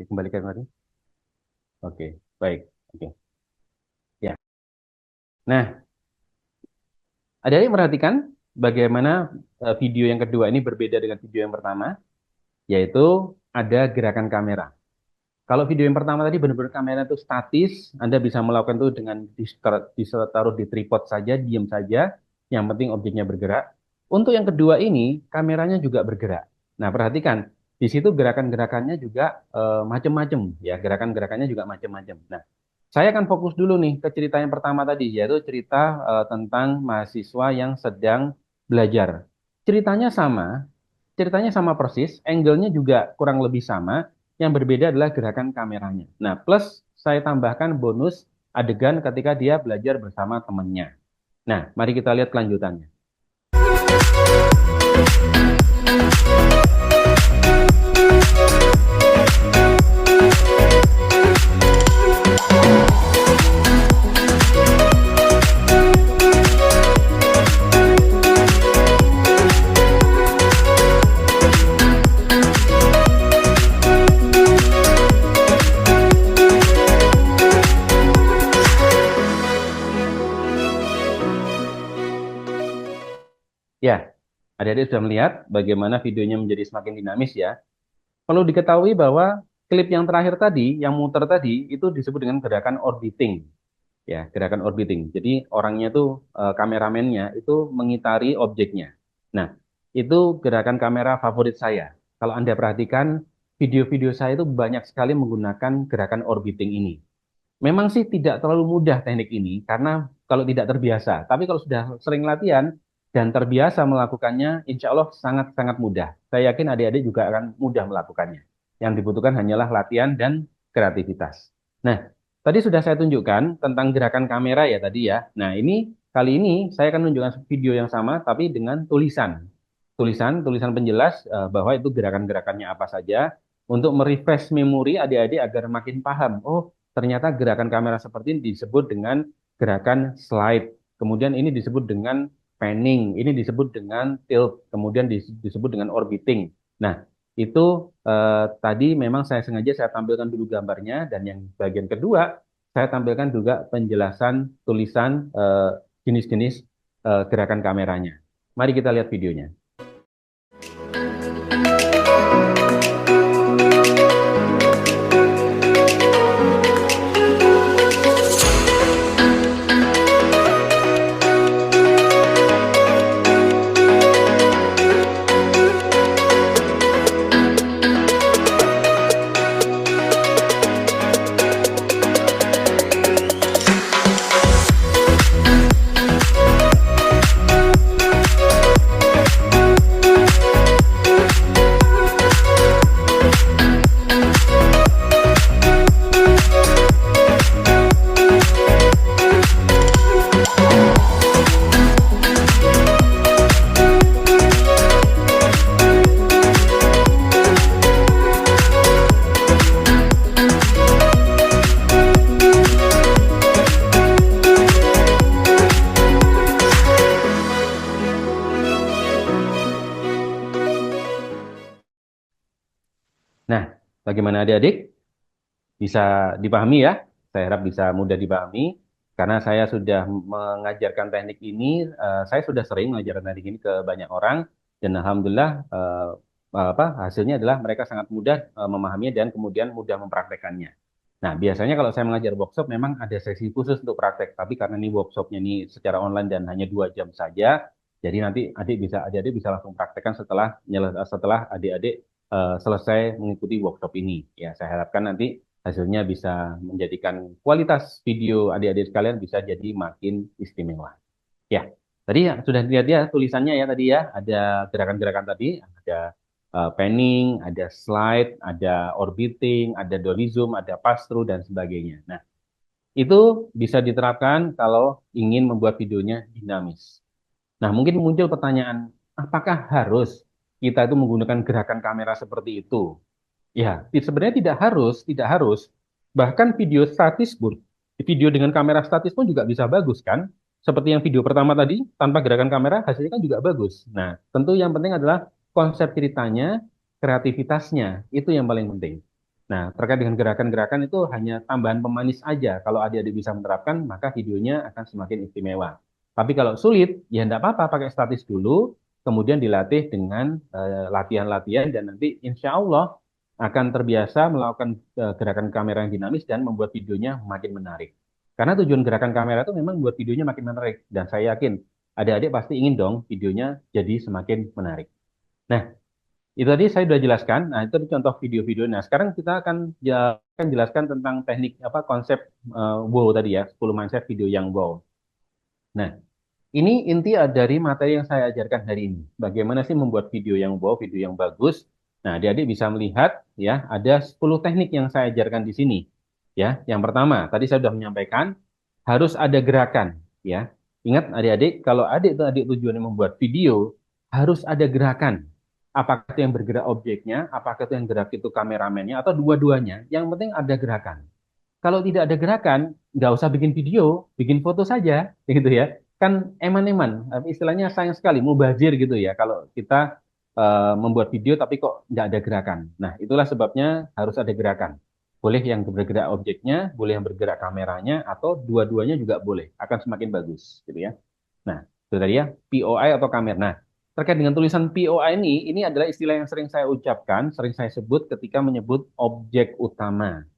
kembalikan tadi. Oke, baik. Oke. Ya. Nah, adik-adik perhatikan bagaimana video yang kedua ini berbeda dengan video yang pertama, yaitu ada gerakan kamera. Kalau video yang pertama tadi benar-benar kamera itu statis, Anda bisa melakukan itu dengan ditaruh di tripod saja, diam saja, yang penting objeknya bergerak. Untuk yang kedua ini, kameranya juga bergerak. Nah, perhatikan. Di situ gerakan-gerakannya juga macam-macam, ya, gerakan-gerakannya juga macam-macam. Nah, saya akan fokus dulu nih ke cerita yang pertama tadi, yaitu cerita tentang mahasiswa yang sedang belajar. Ceritanya sama persis, angle-nya juga kurang lebih sama, yang berbeda adalah gerakan kameranya. Nah, plus saya tambahkan bonus adegan ketika dia belajar bersama temannya. Nah, mari kita lihat kelanjutannya. Ya, adik-adik sudah melihat bagaimana videonya menjadi semakin dinamis ya. Perlu diketahui bahwa klip yang terakhir tadi, yang muter tadi, itu disebut dengan gerakan orbiting. Ya, gerakan orbiting. Jadi orangnya tuh, kameramennya itu mengitari objeknya. Nah, itu gerakan kamera favorit saya. Kalau Anda perhatikan, video-video saya itu banyak sekali menggunakan gerakan orbiting ini. Memang sih tidak terlalu mudah teknik ini karena kalau tidak terbiasa. Tapi kalau sudah sering latihan dan terbiasa melakukannya, insya Allah sangat-sangat mudah. Saya yakin adik-adik juga akan mudah melakukannya. Yang dibutuhkan hanyalah latihan dan kreativitas. Nah, tadi sudah saya tunjukkan tentang gerakan kamera ya tadi ya. Nah, kali ini saya akan menunjukkan video yang sama tapi dengan tulisan. Tulisan penjelas bahwa itu gerakan-gerakannya apa saja untuk merefresh memori adik-adik agar makin paham. Oh, ternyata gerakan kamera seperti ini disebut dengan gerakan slide. Kemudian ini disebut dengan panning, ini disebut dengan tilt, kemudian disebut dengan orbiting. Nah, itu tadi memang saya tampilkan dulu gambarnya dan yang bagian kedua saya tampilkan juga penjelasan tulisan jenis-jenis gerakan kameranya. Mari kita lihat videonya. Nah, bagaimana adik-adik? Bisa dipahami ya? Saya harap bisa mudah dipahami. Karena saya sudah mengajarkan teknik ini, saya sudah sering mengajarkan teknik ini ke banyak orang, dan alhamdulillah hasilnya adalah mereka sangat mudah memahaminya dan kemudian mudah mempraktekannya. Nah, biasanya kalau saya mengajar workshop memang ada sesi khusus untuk praktek, tapi karena ini workshopnya ini secara online dan hanya 2 jam saja, jadi nanti adik-adik bisa langsung praktekkan setelah adik-adik selesai mengikuti workshop ini. Ya, saya harapkan nanti hasilnya bisa menjadikan kualitas video adik-adik sekalian bisa jadi makin istimewa. Ya, tadi ya, sudah dilihat ya tulisannya ya tadi ya, ada gerakan-gerakan tadi, ada panning, ada slide, ada orbiting, ada dolly zoom, ada pass through dan sebagainya. Nah, itu bisa diterapkan kalau ingin membuat videonya dinamis. Nah, mungkin muncul pertanyaan, apakah harus kita itu menggunakan gerakan kamera seperti itu? Ya, sebenarnya tidak harus. Bahkan video dengan kamera statis pun juga bisa bagus kan? Seperti yang video pertama tadi, tanpa gerakan kamera hasilnya kan juga bagus. Nah, tentu yang penting adalah konsep ceritanya, kreativitasnya, itu yang paling penting. Nah, terkait dengan gerakan-gerakan itu hanya tambahan pemanis aja. Kalau adik-adik bisa menerapkan, maka videonya akan semakin istimewa. Tapi kalau sulit, ya enggak apa-apa, pakai statis dulu, kemudian dilatih dengan latihan-latihan, dan nanti insya Allah akan terbiasa melakukan gerakan kamera yang dinamis dan membuat videonya makin menarik. Karena tujuan gerakan kamera itu memang membuat videonya makin menarik. Dan saya yakin adik-adik pasti ingin dong videonya jadi semakin menarik. Nah, itu tadi saya sudah jelaskan. Nah, itu contoh video-video. Nah, sekarang kita akan jelaskan tentang teknik konsep wow tadi ya, 10 mindset video yang wow. Nah, ini inti dari materi yang saya ajarkan hari ini. Bagaimana sih membuat video yang wow, video yang bagus. Nah, adik-adik bisa melihat ya, ada 10 teknik yang saya ajarkan di sini. Ya, yang pertama, tadi saya sudah menyampaikan harus ada gerakan, ya. Ingat adik-adik, kalau adik tujuannya membuat video, harus ada gerakan. Apakah itu yang bergerak objeknya, apakah itu yang gerak itu kameramennya, atau dua-duanya. Yang penting ada gerakan. Kalau tidak ada gerakan, nggak usah bikin video, bikin foto saja, gitu ya. Kan eman-eman, istilahnya sayang sekali, mubazir gitu ya. Kalau kita membuat video tapi kok nggak ada gerakan. Nah, itulah sebabnya harus ada gerakan. Boleh yang bergerak objeknya, boleh yang bergerak kameranya, atau dua-duanya juga boleh. Akan semakin bagus, gitu ya. Nah, itu tadi ya, POI atau kamera. Nah, terkait dengan tulisan POI ini adalah istilah yang sering saya ucapkan, sering saya sebut ketika menyebut objek utama.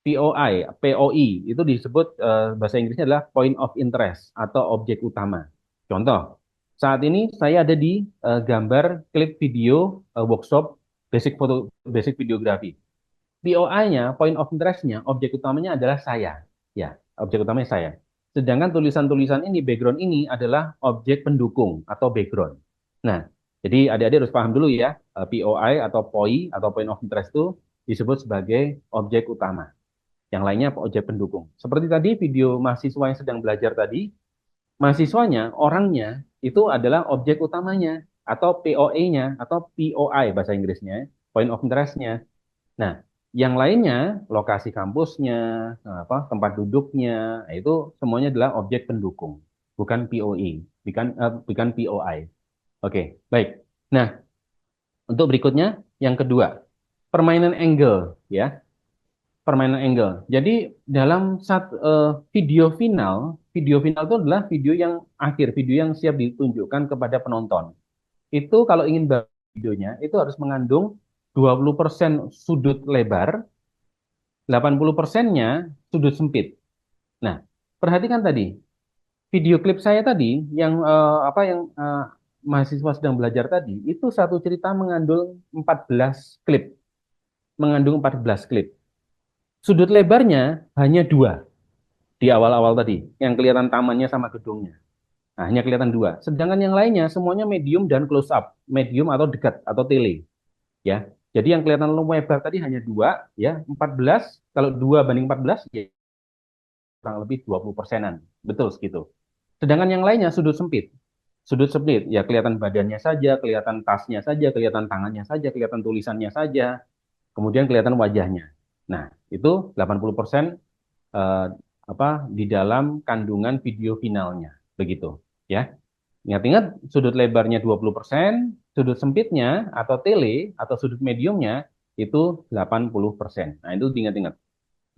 POI itu disebut bahasa Inggrisnya adalah point of interest atau objek utama. Contoh, saat ini saya ada di gambar klip video workshop basic videografi. POI-nya, point of interest-nya, objek utamanya adalah saya. Ya, objek utamanya saya. Sedangkan tulisan-tulisan ini, background ini adalah objek pendukung atau background. Nah, jadi adik-adik harus paham dulu ya, POI atau POI atau point of interest itu disebut sebagai objek utama. Yang lainnya objek pendukung. Seperti tadi video mahasiswa yang sedang belajar tadi, mahasiswanya, orangnya, itu adalah objek utamanya atau POE-nya atau POI bahasa Inggrisnya, point of interest-nya. Nah, yang lainnya, lokasi kampusnya, tempat duduknya, itu semuanya adalah objek pendukung, bukan POE, bukan POI. Oke, baik. Nah, untuk berikutnya, yang kedua, permainan angle, ya, permainan angle. Jadi dalam video final itu adalah video yang akhir, video yang siap ditunjukkan kepada penonton. Itu kalau ingin videonya, itu harus mengandung 20% sudut lebar, 80%-nya sudut sempit. Nah, perhatikan tadi, video klip saya tadi yang mahasiswa sedang belajar tadi, itu satu cerita mengandung 14 klip. Mengandung 14 klip. Sudut lebarnya hanya 2 di awal-awal tadi, yang kelihatan tamannya sama gedungnya. Nah, hanya kelihatan 2. Sedangkan yang lainnya semuanya medium dan close up, medium atau dekat atau tele. Ya. Jadi yang kelihatan lebar tadi hanya 2, ya, 14. Kalau 2 banding 14, ya kurang lebih 20%-an. Betul segitu. Sedangkan yang lainnya sudut sempit. Sudut sempit, ya kelihatan badannya saja, kelihatan tasnya saja, kelihatan tangannya saja, kelihatan tulisannya saja, kemudian kelihatan wajahnya. Nah, itu 80% di dalam kandungan video finalnya. Begitu, ya. Ingat-ingat sudut lebarnya 20%, sudut sempitnya atau tele atau sudut mediumnya itu 80%. Nah, itu diingat-ingat.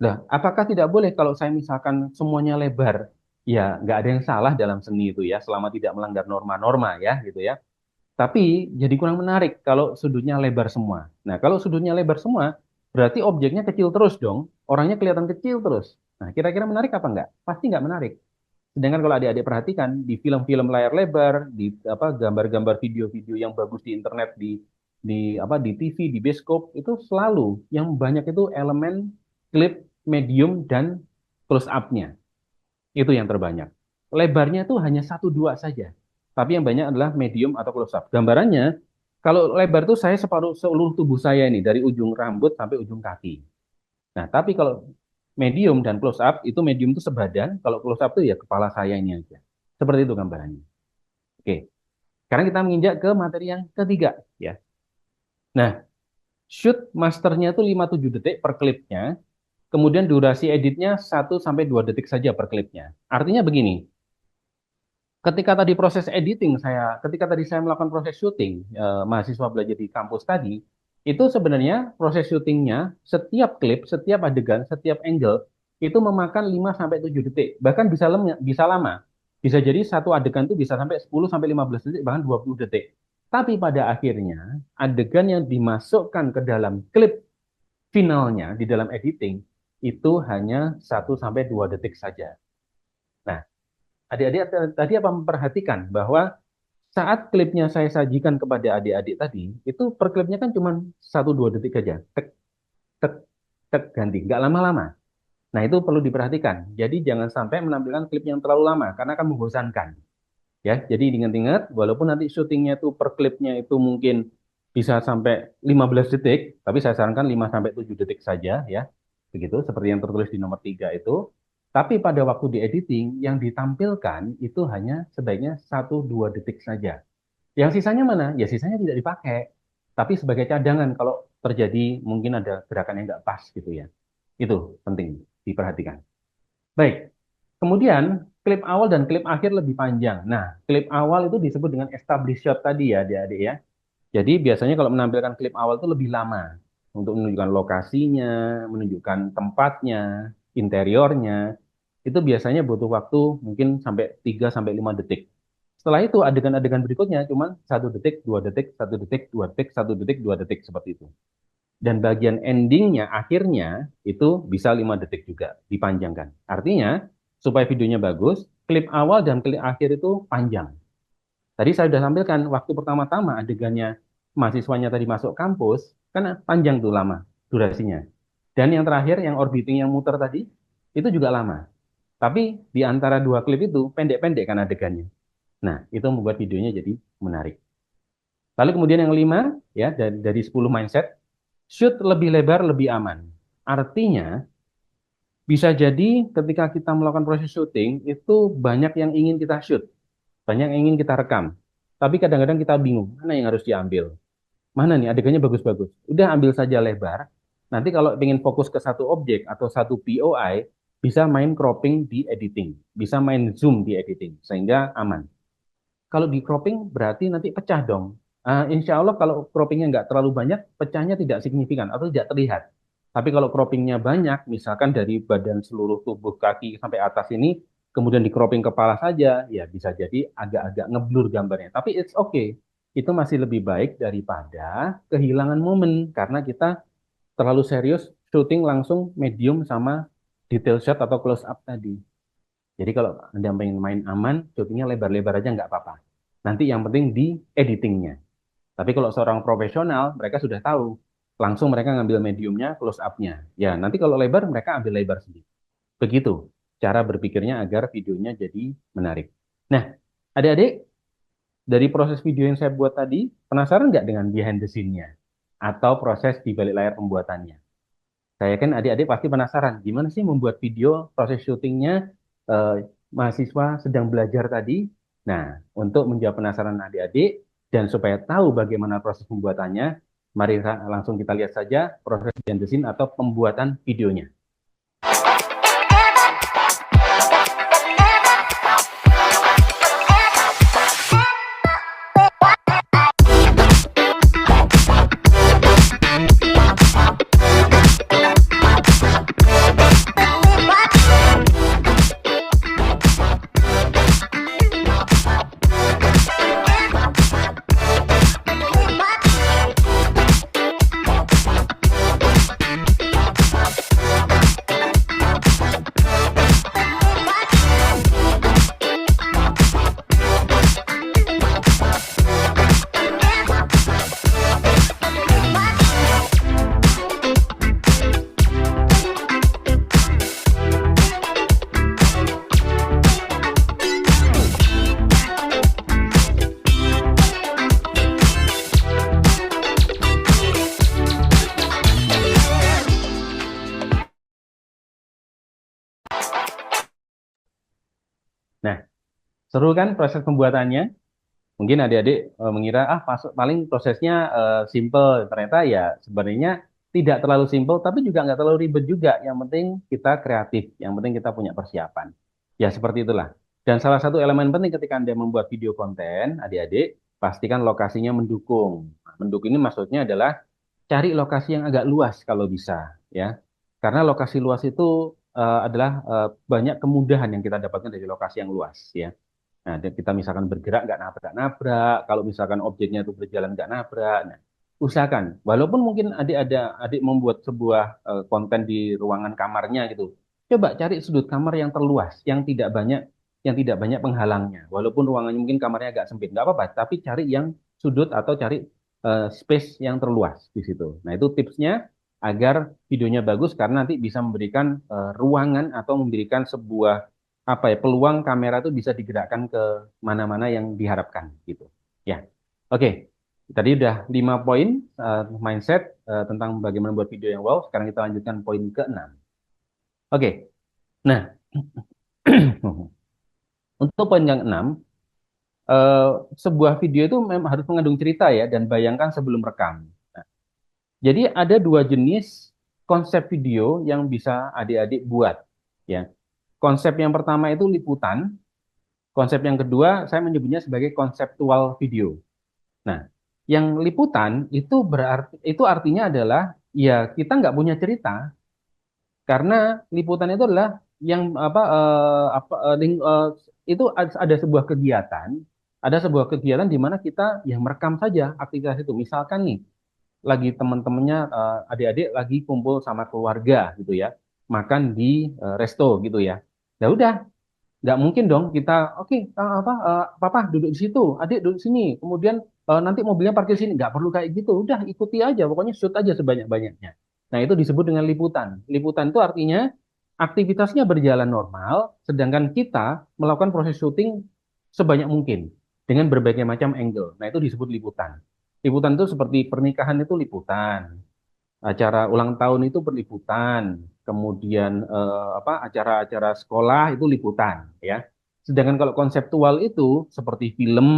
Nah, apakah tidak boleh kalau saya misalkan semuanya lebar? Ya, nggak ada yang salah dalam seni itu ya, selama tidak melanggar norma-norma ya, gitu ya. Tapi jadi kurang menarik kalau sudutnya lebar semua. Nah, kalau sudutnya lebar semua, berarti objeknya kecil terus dong. Orangnya kelihatan kecil terus. Nah, kira-kira menarik apa enggak? Pasti nggak menarik. Sedangkan kalau adik-adik perhatikan di film-film layar lebar, di gambar-gambar video-video yang bagus di internet, di TV, di bioskop, itu selalu yang banyak itu elemen klip, medium, dan close up-nya. Itu yang terbanyak. Lebarnya itu hanya 1-2 saja. Tapi yang banyak adalah medium atau close up. Gambarannya, kalau lebar itu saya seluruh tubuh saya ini, dari ujung rambut sampai ujung kaki. Nah, tapi kalau medium dan close up, itu medium itu sebadan, kalau close up itu ya kepala saya ini aja. Seperti itu gambarannya. Oke. Sekarang kita menginjak ke materi yang ketiga. Ya. Nah, shoot masternya itu 5-7 detik per klipnya, kemudian durasi editnya 1-2 detik saja per klipnya. Artinya begini, ketika tadi saya melakukan proses syuting, mahasiswa belajar di kampus tadi, itu sebenarnya proses syutingnya, setiap klip, setiap adegan, setiap angle, itu memakan 5-7 detik. Bahkan bisa lama. Bisa jadi satu adegan itu bisa sampai 10-15 detik, bahkan 20 detik. Tapi pada akhirnya, adegan yang dimasukkan ke dalam klip finalnya, di dalam editing, itu hanya 1-2 detik saja. Nah, adik-adik tadi apa memperhatikan bahwa saat klipnya saya sajikan kepada adik-adik tadi, itu per klipnya kan cuma 1-2 detik saja. Tek, tek, tek, ganti. Nggak lama-lama. Nah, itu perlu diperhatikan. Jadi jangan sampai menampilkan klip yang terlalu lama, karena akan membosankan. Ya, jadi ingat-ingat, walaupun nanti syutingnya itu per klipnya itu mungkin bisa sampai 15 detik, tapi saya sarankan 5-7 detik saja ya. Begitu, seperti yang tertulis di nomor 3 itu. Tapi pada waktu di editing, yang ditampilkan itu hanya sebaiknya 1-2 detik saja. Yang sisanya mana? Ya sisanya tidak dipakai. Tapi sebagai cadangan kalau terjadi mungkin ada gerakan yang nggak pas gitu ya. Itu penting diperhatikan. Baik, kemudian klip awal dan klip akhir lebih panjang. Nah, klip awal itu disebut dengan established shot tadi ya adik-adik ya. Jadi biasanya kalau menampilkan klip awal itu lebih lama untuk menunjukkan lokasinya, menunjukkan tempatnya, interiornya. Itu biasanya butuh waktu mungkin sampai 3-5 detik. Setelah itu adegan-adegan berikutnya cuma 1 detik, 2 detik, 1 detik, 2 detik, 1 detik, 2 detik seperti itu. Dan bagian endingnya, akhirnya itu bisa 5 detik juga dipanjangkan. Artinya supaya videonya bagus, klip awal dan klip akhir itu panjang. Tadi saya sudah tampilkan waktu pertama-tama adegannya mahasiswanya tadi masuk kampus, kan panjang tuh lama durasinya. Dan yang terakhir, yang orbiting yang muter tadi, itu juga lama. Tapi di antara dua klip itu pendek-pendek kan adegannya. Nah, itu membuat videonya jadi menarik. Lalu kemudian yang kelima, ya dari 10 mindset, shoot lebih lebar, lebih aman. Artinya, bisa jadi ketika kita melakukan proses syuting, itu banyak yang ingin kita shoot, banyak yang ingin kita rekam. Tapi kadang-kadang kita bingung, mana yang harus diambil? Mana nih adegannya bagus-bagus? Udah ambil saja lebar. Nanti kalau ingin fokus ke satu objek atau satu POI, bisa main cropping di editing, bisa main zoom di editing, sehingga aman. Kalau di cropping berarti nanti pecah dong. Insya Allah kalau croppingnya nggak terlalu banyak, pecahnya tidak signifikan atau tidak terlihat. Tapi kalau croppingnya banyak, misalkan dari badan seluruh tubuh kaki sampai atas ini, kemudian di cropping kepala saja, ya bisa jadi agak-agak ngeblur gambarnya. Tapi it's okay. Itu masih lebih baik daripada kehilangan momen karena kita terlalu serius shooting langsung medium sama detail shot atau close up tadi. Jadi kalau Anda pengen main aman, syutingnya lebar-lebar aja nggak apa-apa. Nanti yang penting di editingnya. Tapi kalau seorang profesional, mereka sudah tahu. Langsung mereka ngambil mediumnya, close up-nya. Ya, nanti kalau lebar, mereka ambil lebar sendiri. Begitu cara berpikirnya agar videonya jadi menarik. Nah, adik-adik, dari proses video yang saya buat tadi, penasaran nggak dengan behind the scene-nya? Atau proses di balik layar pembuatannya? Saya yakin adik-adik pasti penasaran, gimana sih membuat video, proses syutingnya, eh, mahasiswa sedang belajar tadi. Nah, untuk menjawab penasaran adik-adik, dan supaya tahu bagaimana proses pembuatannya, mari langsung kita lihat saja proses behind the scene atau pembuatan videonya. Nah, seru kan proses pembuatannya? Mungkin adik-adik mengira, paling prosesnya simple. Ternyata ya sebenarnya tidak terlalu simple, tapi juga nggak terlalu ribet juga. Yang penting kita kreatif, yang penting kita punya persiapan. Ya seperti itulah. Dan salah satu elemen penting ketika Anda membuat video konten, adik-adik, pastikan lokasinya mendukung. Nah, mendukung ini maksudnya adalah cari lokasi yang agak luas kalau bisa, ya. Karena lokasi luas itu adalah banyak kemudahan yang kita dapatkan dari lokasi yang luas, ya. Nah, dan kita misalkan bergerak nggak nabrak-nabrak, kalau misalkan objeknya itu berjalan nggak nabrak. Nah, usahakan, walaupun mungkin adik membuat sebuah konten di ruangan kamarnya gitu, coba cari sudut kamar yang terluas, yang tidak banyak penghalangnya. Walaupun ruangannya mungkin kamarnya agak sempit, nggak apa-apa, tapi cari yang sudut atau cari space yang terluas di situ. Nah, itu tipsnya agar videonya bagus karena nanti bisa memberikan ruangan atau memberikan sebuah peluang kamera itu bisa digerakkan ke mana-mana yang diharapkan gitu. Ya. Oke. Tadi udah 5 poin mindset tentang bagaimana buat video yang wow. Sekarang kita lanjutkan poin ke-6. Oke. Nah, untuk poin yang 6, sebuah video itu memang harus mengandung cerita ya dan bayangkan sebelum rekam. Nah, jadi ada 2 jenis konsep video yang bisa adik-adik buat ya. Konsep yang pertama itu liputan, konsep yang kedua saya menyebutnya sebagai konseptual video. Nah, yang liputan itu artinya adalah ya kita nggak punya cerita karena liputan itu adalah yang itu ada sebuah kegiatan ada sebuah kegiatan di mana kita ya merekam saja aktivitas itu. Misalkan nih, lagi teman-temannya adik-adik lagi kumpul sama keluarga gitu ya, makan di resto gitu ya. Ya udah, nggak mungkin dong kita oke papa duduk di situ, adik duduk sini, kemudian nanti mobilnya parkir sini. Nggak perlu kayak gitu, udah ikuti aja, pokoknya shoot aja sebanyak-banyaknya. Nah, itu disebut dengan liputan. Liputan itu artinya aktivitasnya berjalan normal, sedangkan kita melakukan proses syuting sebanyak mungkin dengan berbagai macam angle. Nah, itu disebut liputan. Liputan itu seperti pernikahan itu liputan, acara ulang tahun itu berliputan, kemudian acara-acara sekolah itu liputan, ya. Sedangkan kalau konseptual itu seperti film,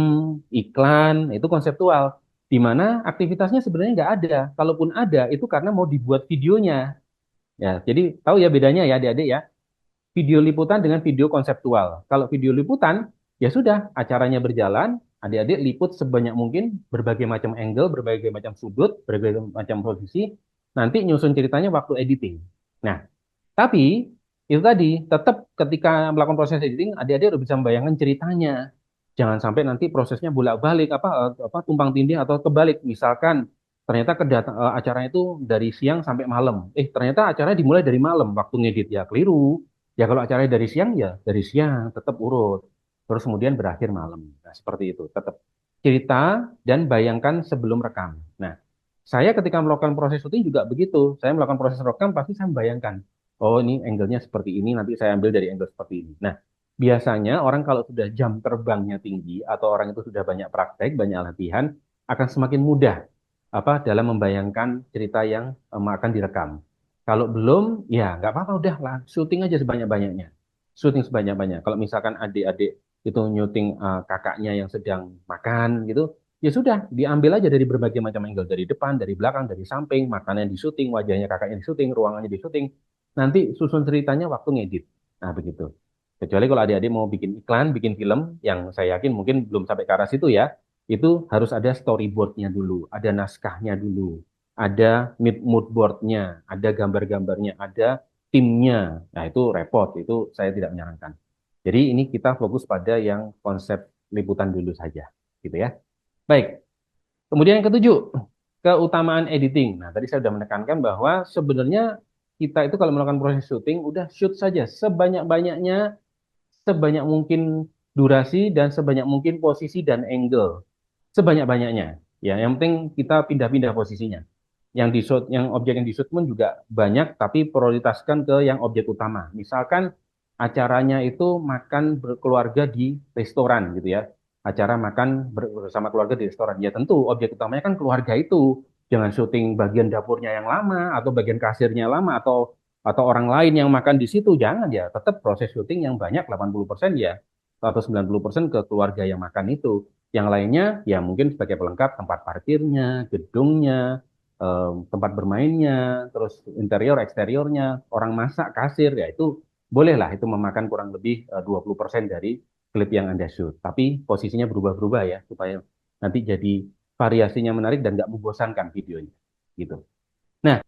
iklan, itu konseptual, di mana aktivitasnya sebenarnya nggak ada. Kalaupun ada, itu karena mau dibuat videonya. Ya, jadi tahu ya bedanya ya adik-adik ya. Video liputan dengan video konseptual. Kalau video liputan, ya sudah, acaranya berjalan, adik-adik liput sebanyak mungkin, berbagai macam angle, berbagai macam sudut, berbagai macam posisi, nanti nyusun ceritanya waktu editing. Nah, tapi itu tadi, tetap ketika melakukan proses editing, adik-adik harus bisa membayangkan ceritanya. Jangan sampai nanti prosesnya bolak-balik, tumpang tindih atau kebalik. Misalkan ternyata acaranya itu dari siang sampai malam. Ternyata acaranya dimulai dari malam, waktu ngedit ya keliru. Ya kalau acaranya dari siang ya dari siang tetap urut. Terus kemudian berakhir malam. Nah, seperti itu. Tetap cerita dan bayangkan sebelum rekam. Nah, saya ketika melakukan proses syuting juga begitu. Saya melakukan proses rekam pasti saya membayangkan. Oh, ini angle-nya seperti ini, nanti saya ambil dari angle seperti ini. Nah, biasanya orang kalau sudah jam terbangnya tinggi atau orang itu sudah banyak praktek, banyak latihan, akan semakin mudah dalam membayangkan cerita yang akan direkam. Kalau belum, ya nggak apa-apa, udah lah, syuting aja sebanyak-banyaknya. Syuting sebanyak-banyak. Kalau misalkan adik-adik itu nyuting kakaknya yang sedang makan gitu, ya sudah, diambil aja dari berbagai macam angle, dari depan, dari belakang, dari samping, makannya di syuting, wajahnya kakaknya di syuting, ruangannya di syuting. Nanti susun ceritanya waktu ngedit. Nah, begitu. Kecuali kalau adik-adik mau bikin iklan, bikin film, yang saya yakin mungkin belum sampai ke arah situ ya, itu harus ada storyboardnya dulu, ada naskahnya dulu, ada mood boardnya, ada gambar-gambarnya, ada timnya. Nah, itu repot, itu saya tidak menyarankan. Jadi ini kita fokus pada yang konsep liputan dulu saja, gitu ya. Baik, kemudian yang ketujuh, keutamaan editing. Nah, tadi saya sudah menekankan bahwa sebenarnya kita itu kalau melakukan proses syuting, udah shoot saja sebanyak-banyaknya, sebanyak mungkin durasi dan sebanyak mungkin posisi dan angle, sebanyak-banyaknya. Ya, yang penting kita pindah-pindah posisinya. Yang di shoot, yang objek yang di shoot pun juga banyak, tapi prioritaskan ke yang objek utama. Misalkan acaranya itu makan berkeluarga di restoran gitu ya. Acara makan bersama keluarga di restoran. Ya tentu objek utamanya kan keluarga itu. Jangan syuting bagian dapurnya yang lama atau bagian kasirnya lama atau orang lain yang makan di situ. Jangan ya, tetap proses syuting yang banyak 80% ya atau 90% ke keluarga yang makan itu. Yang lainnya ya mungkin sebagai pelengkap tempat parkirnya, gedungnya, tempat bermainnya, terus interior, eksteriornya, orang masak, kasir, ya itu bolehlah itu memakan kurang lebih 20% dari klip yang Anda shoot. Tapi posisinya berubah-berubah ya, supaya nanti jadi variasinya menarik dan nggak membosankan videonya. Gitu. Nah,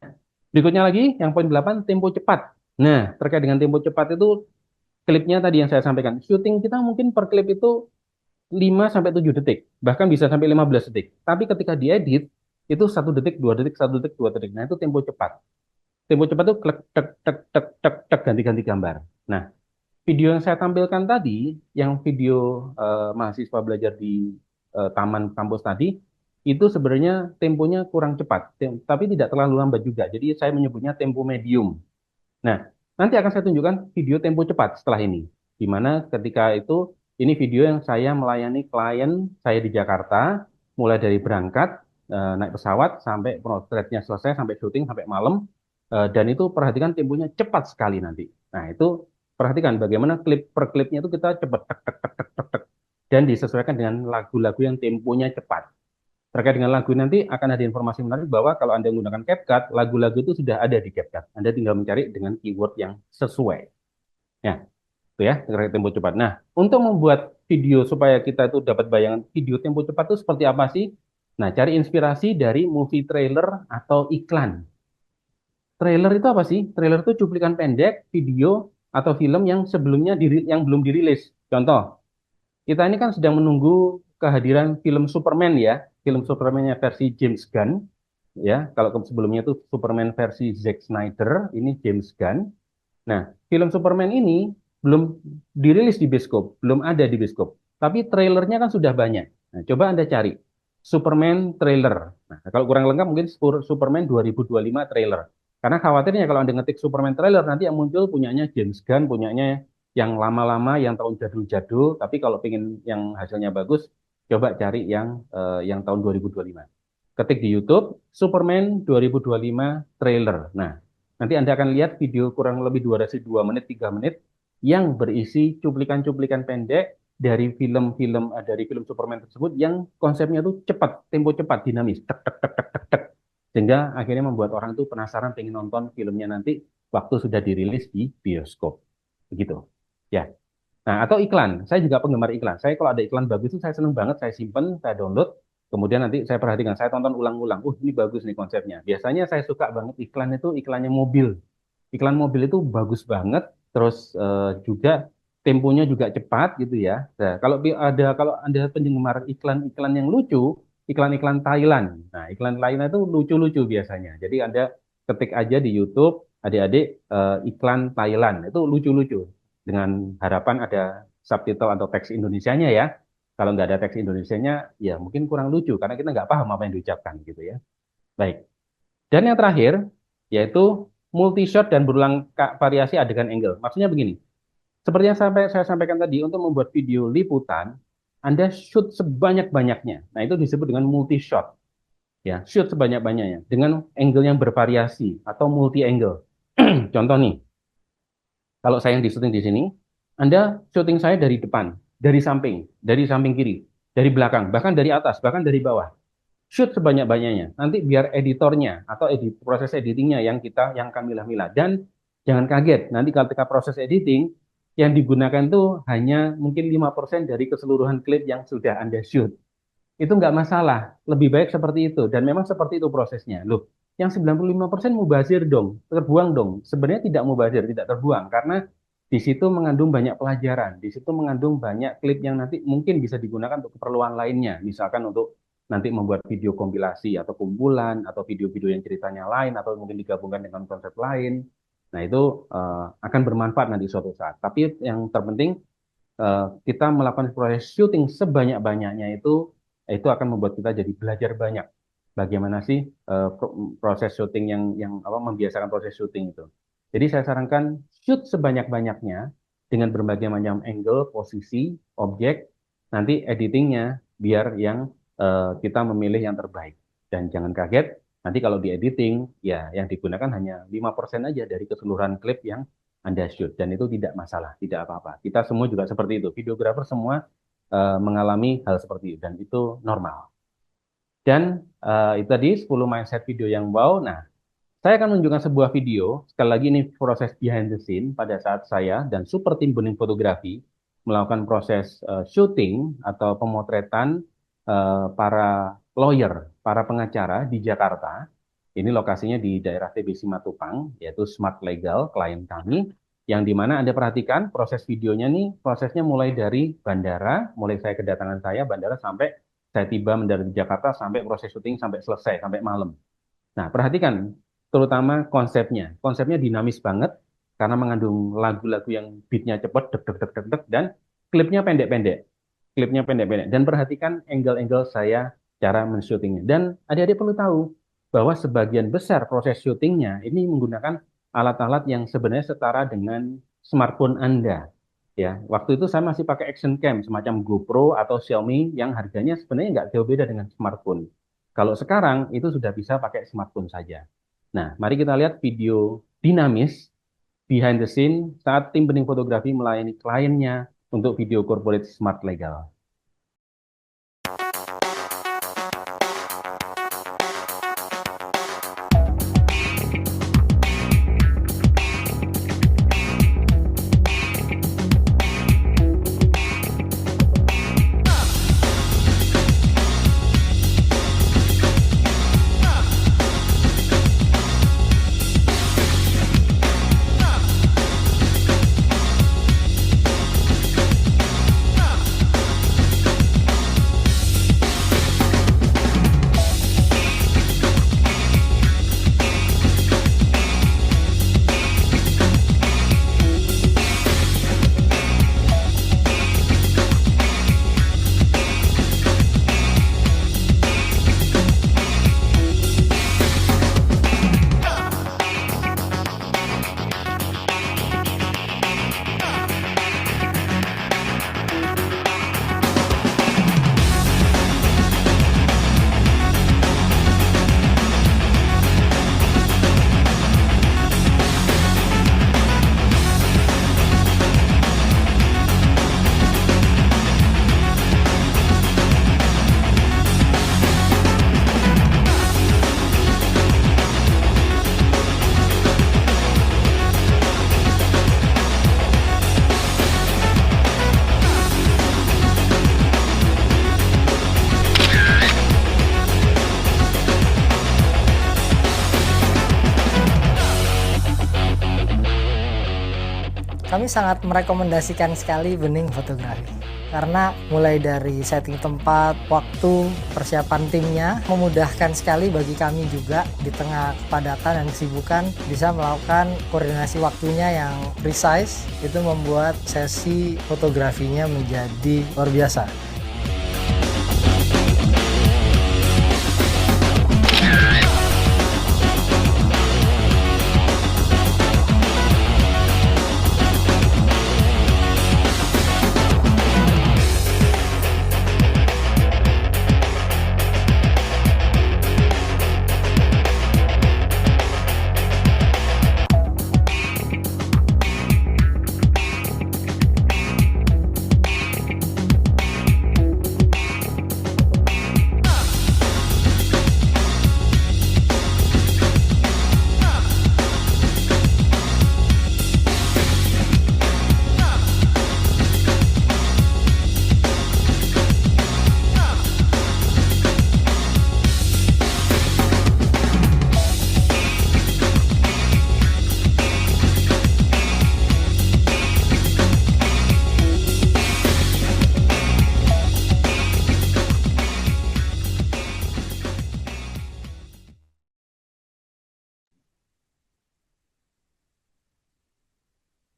berikutnya lagi, yang poin 8, tempo cepat. Nah, terkait dengan tempo cepat itu, klipnya tadi yang saya sampaikan, syuting kita mungkin per klip itu 5 sampai 7 detik, bahkan bisa sampai 15 detik. Tapi ketika diedit, itu 1 detik, 2 detik, 1 detik, 2 detik. Nah, itu tempo cepat. Tempo cepat itu klek, tek, tek, tek, tek, tek, ganti-ganti gambar. Nah, video yang saya tampilkan tadi, yang video mahasiswa belajar di taman kampus tadi, itu sebenarnya temponya kurang cepat, tapi tidak terlalu lambat juga. Jadi saya menyebutnya tempo medium. Nah, nanti akan saya tunjukkan video tempo cepat setelah ini. Di mana ketika itu, ini video yang saya melayani klien saya di Jakarta, mulai dari berangkat, naik pesawat, sampai potretnya selesai, sampai syuting, sampai malam. Dan itu perhatikan temponya cepat sekali nanti. Nah, itu perhatikan bagaimana klip per klipnya itu kita cepat, tek, tek, tek, tek, tek, tek. Dan disesuaikan dengan lagu-lagu yang temponya cepat. Terkait dengan lagu nanti akan ada informasi menarik bahwa kalau Anda menggunakan CapCut, lagu-lagu itu sudah ada di CapCut. Anda tinggal mencari dengan keyword yang sesuai. Ya, itu ya, terkait tempo cepat. Nah, untuk membuat video supaya kita itu dapat bayangan video tempo cepat itu seperti apa sih? Nah, cari inspirasi dari movie trailer atau iklan. Trailer itu apa sih? Trailer itu cuplikan pendek, video, atau film yang sebelumnya yang belum dirilis. Contoh, kita ini kan sedang menunggu kehadiran film Superman ya, film Superman-nya versi James Gunn ya. Kalau sebelumnya itu Superman versi Zack Snyder, ini James Gunn. Nah, film Superman ini belum dirilis di bioskop, belum ada di bioskop. Tapi trailernya kan sudah banyak. Nah, coba Anda cari Superman trailer. Nah, kalau kurang lengkap mungkin Superman 2025 trailer. Karena khawatirnya kalau Anda ngetik Superman trailer, nanti yang muncul punyanya James Gunn, punyanya yang lama-lama, yang tahun jadul-jadul. Tapi kalau pengen yang hasilnya bagus, coba cari yang tahun 2025. Ketik di YouTube, Superman 2025 trailer. Nah, nanti Anda akan lihat video kurang lebih durasi 2 menit, 3 menit yang berisi cuplikan-cuplikan pendek dari film Superman tersebut yang konsepnya tuh cepat, tempo cepat, dinamis, tek tek tek tek tek tek. Sehingga akhirnya membuat orang tuh penasaran pengen nonton filmnya nanti waktu sudah dirilis di bioskop. Begitu. Ya. Nah, atau iklan. Saya juga penggemar iklan. Saya kalau ada iklan bagus itu saya seneng banget, saya simpen, saya download. Kemudian nanti saya perhatikan, saya tonton ulang-ulang. Ini bagus nih konsepnya. Biasanya saya suka banget iklan itu iklannya mobil. Iklan mobil itu bagus banget, terus juga temponya juga cepat gitu ya. Nah, kalau Anda penggemar iklan-iklan yang lucu, iklan-iklan Thailand. Nah, iklan Thailand itu lucu-lucu biasanya. Jadi Anda ketik aja di YouTube, adik-adik iklan Thailand itu lucu-lucu. Dengan harapan ada subtitle atau teks Indonesianya ya. Kalau nggak ada teks Indonesianya, ya mungkin kurang lucu karena kita nggak paham apa yang diucapkan gitu ya. Baik. Dan yang terakhir yaitu multi shot dan berulang variasi adegan angle. Maksudnya begini. Seperti yang saya sampaikan tadi, untuk membuat video liputan, Anda shoot sebanyak-banyaknya. Nah, itu disebut dengan multi shot. Ya, shoot sebanyak-banyaknya dengan angle yang bervariasi atau multi angle. Contoh nih. Kalau saya yang di syuting di sini, Anda syuting saya dari depan, dari samping kiri, dari belakang, bahkan dari atas, bahkan dari bawah. Shoot sebanyak-banyaknya. Nanti biar editornya atau proses editingnya yang kami milah-milah. Dan jangan kaget, nanti ketika proses editing, yang digunakan itu hanya mungkin 5% dari keseluruhan klip yang sudah Anda shoot. Itu nggak masalah, lebih baik seperti itu. Dan memang seperti itu prosesnya. Loh, yang 95% mubazir dong, terbuang dong. Sebenarnya tidak mubazir, tidak terbuang. Karena di situ mengandung banyak pelajaran. Di situ mengandung banyak klip yang nanti mungkin bisa digunakan untuk keperluan lainnya. Misalkan untuk nanti membuat video kompilasi atau kumpulan, atau video-video yang ceritanya lain, atau mungkin digabungkan dengan konsep lain. Nah, itu akan bermanfaat nanti suatu saat. Tapi yang terpenting, kita melakukan proses syuting sebanyak-banyaknya itu akan membuat kita jadi belajar banyak. Bagaimana sih proses syuting yang membiasakan proses syuting itu. Jadi saya sarankan shoot sebanyak-banyaknya dengan berbagai macam angle, posisi, objek, nanti editingnya biar yang kita memilih yang terbaik. Dan jangan kaget, nanti kalau di editing, ya yang digunakan hanya 5% aja dari keseluruhan klip yang Anda shoot. Dan itu tidak masalah, tidak apa-apa. Kita semua juga seperti itu. Videografer semua mengalami hal seperti itu. Dan itu normal. Dan itu tadi 10 mindset video yang wow. Nah, saya akan menunjukkan sebuah video. Sekali lagi ini proses behind the scene pada saat saya dan super tim Bening Fotografi melakukan proses syuting atau pemotretan para lawyer, para pengacara di Jakarta. Ini lokasinya di daerah TBC Matupang, yaitu Smart Legal, klien kami. Yang dimana Anda perhatikan proses videonya nih, prosesnya mulai dari bandara, mulai saya kedatangan bandara sampai saya tiba mendarat di Jakarta, sampai proses syuting sampai selesai, sampai malam. Nah, perhatikan terutama konsepnya. Konsepnya dinamis banget karena mengandung lagu-lagu yang beatnya cepat, deg deg deg deg deg, dan klipnya pendek-pendek. Dan perhatikan angle-angle saya cara men-syutingnya. Dan adik-adik perlu tahu bahwa sebagian besar proses syutingnya ini menggunakan alat-alat yang sebenarnya setara dengan smartphone Anda. Ya, waktu itu saya masih pakai action cam semacam GoPro atau Xiaomi yang harganya sebenarnya nggak jauh beda dengan smartphone. Kalau sekarang itu sudah bisa pakai smartphone saja. Nah, mari kita lihat video dinamis behind the scene saat tim Bening Fotografi melayani kliennya untuk video corporate Smart Legal. Kami sangat merekomendasikan sekali Bening Fotografi karena mulai dari setting tempat, waktu, persiapan timnya memudahkan sekali bagi kami juga di tengah kepadatan dan kesibukan bisa melakukan koordinasi waktunya yang precise. Itu membuat sesi fotografinya menjadi luar biasa.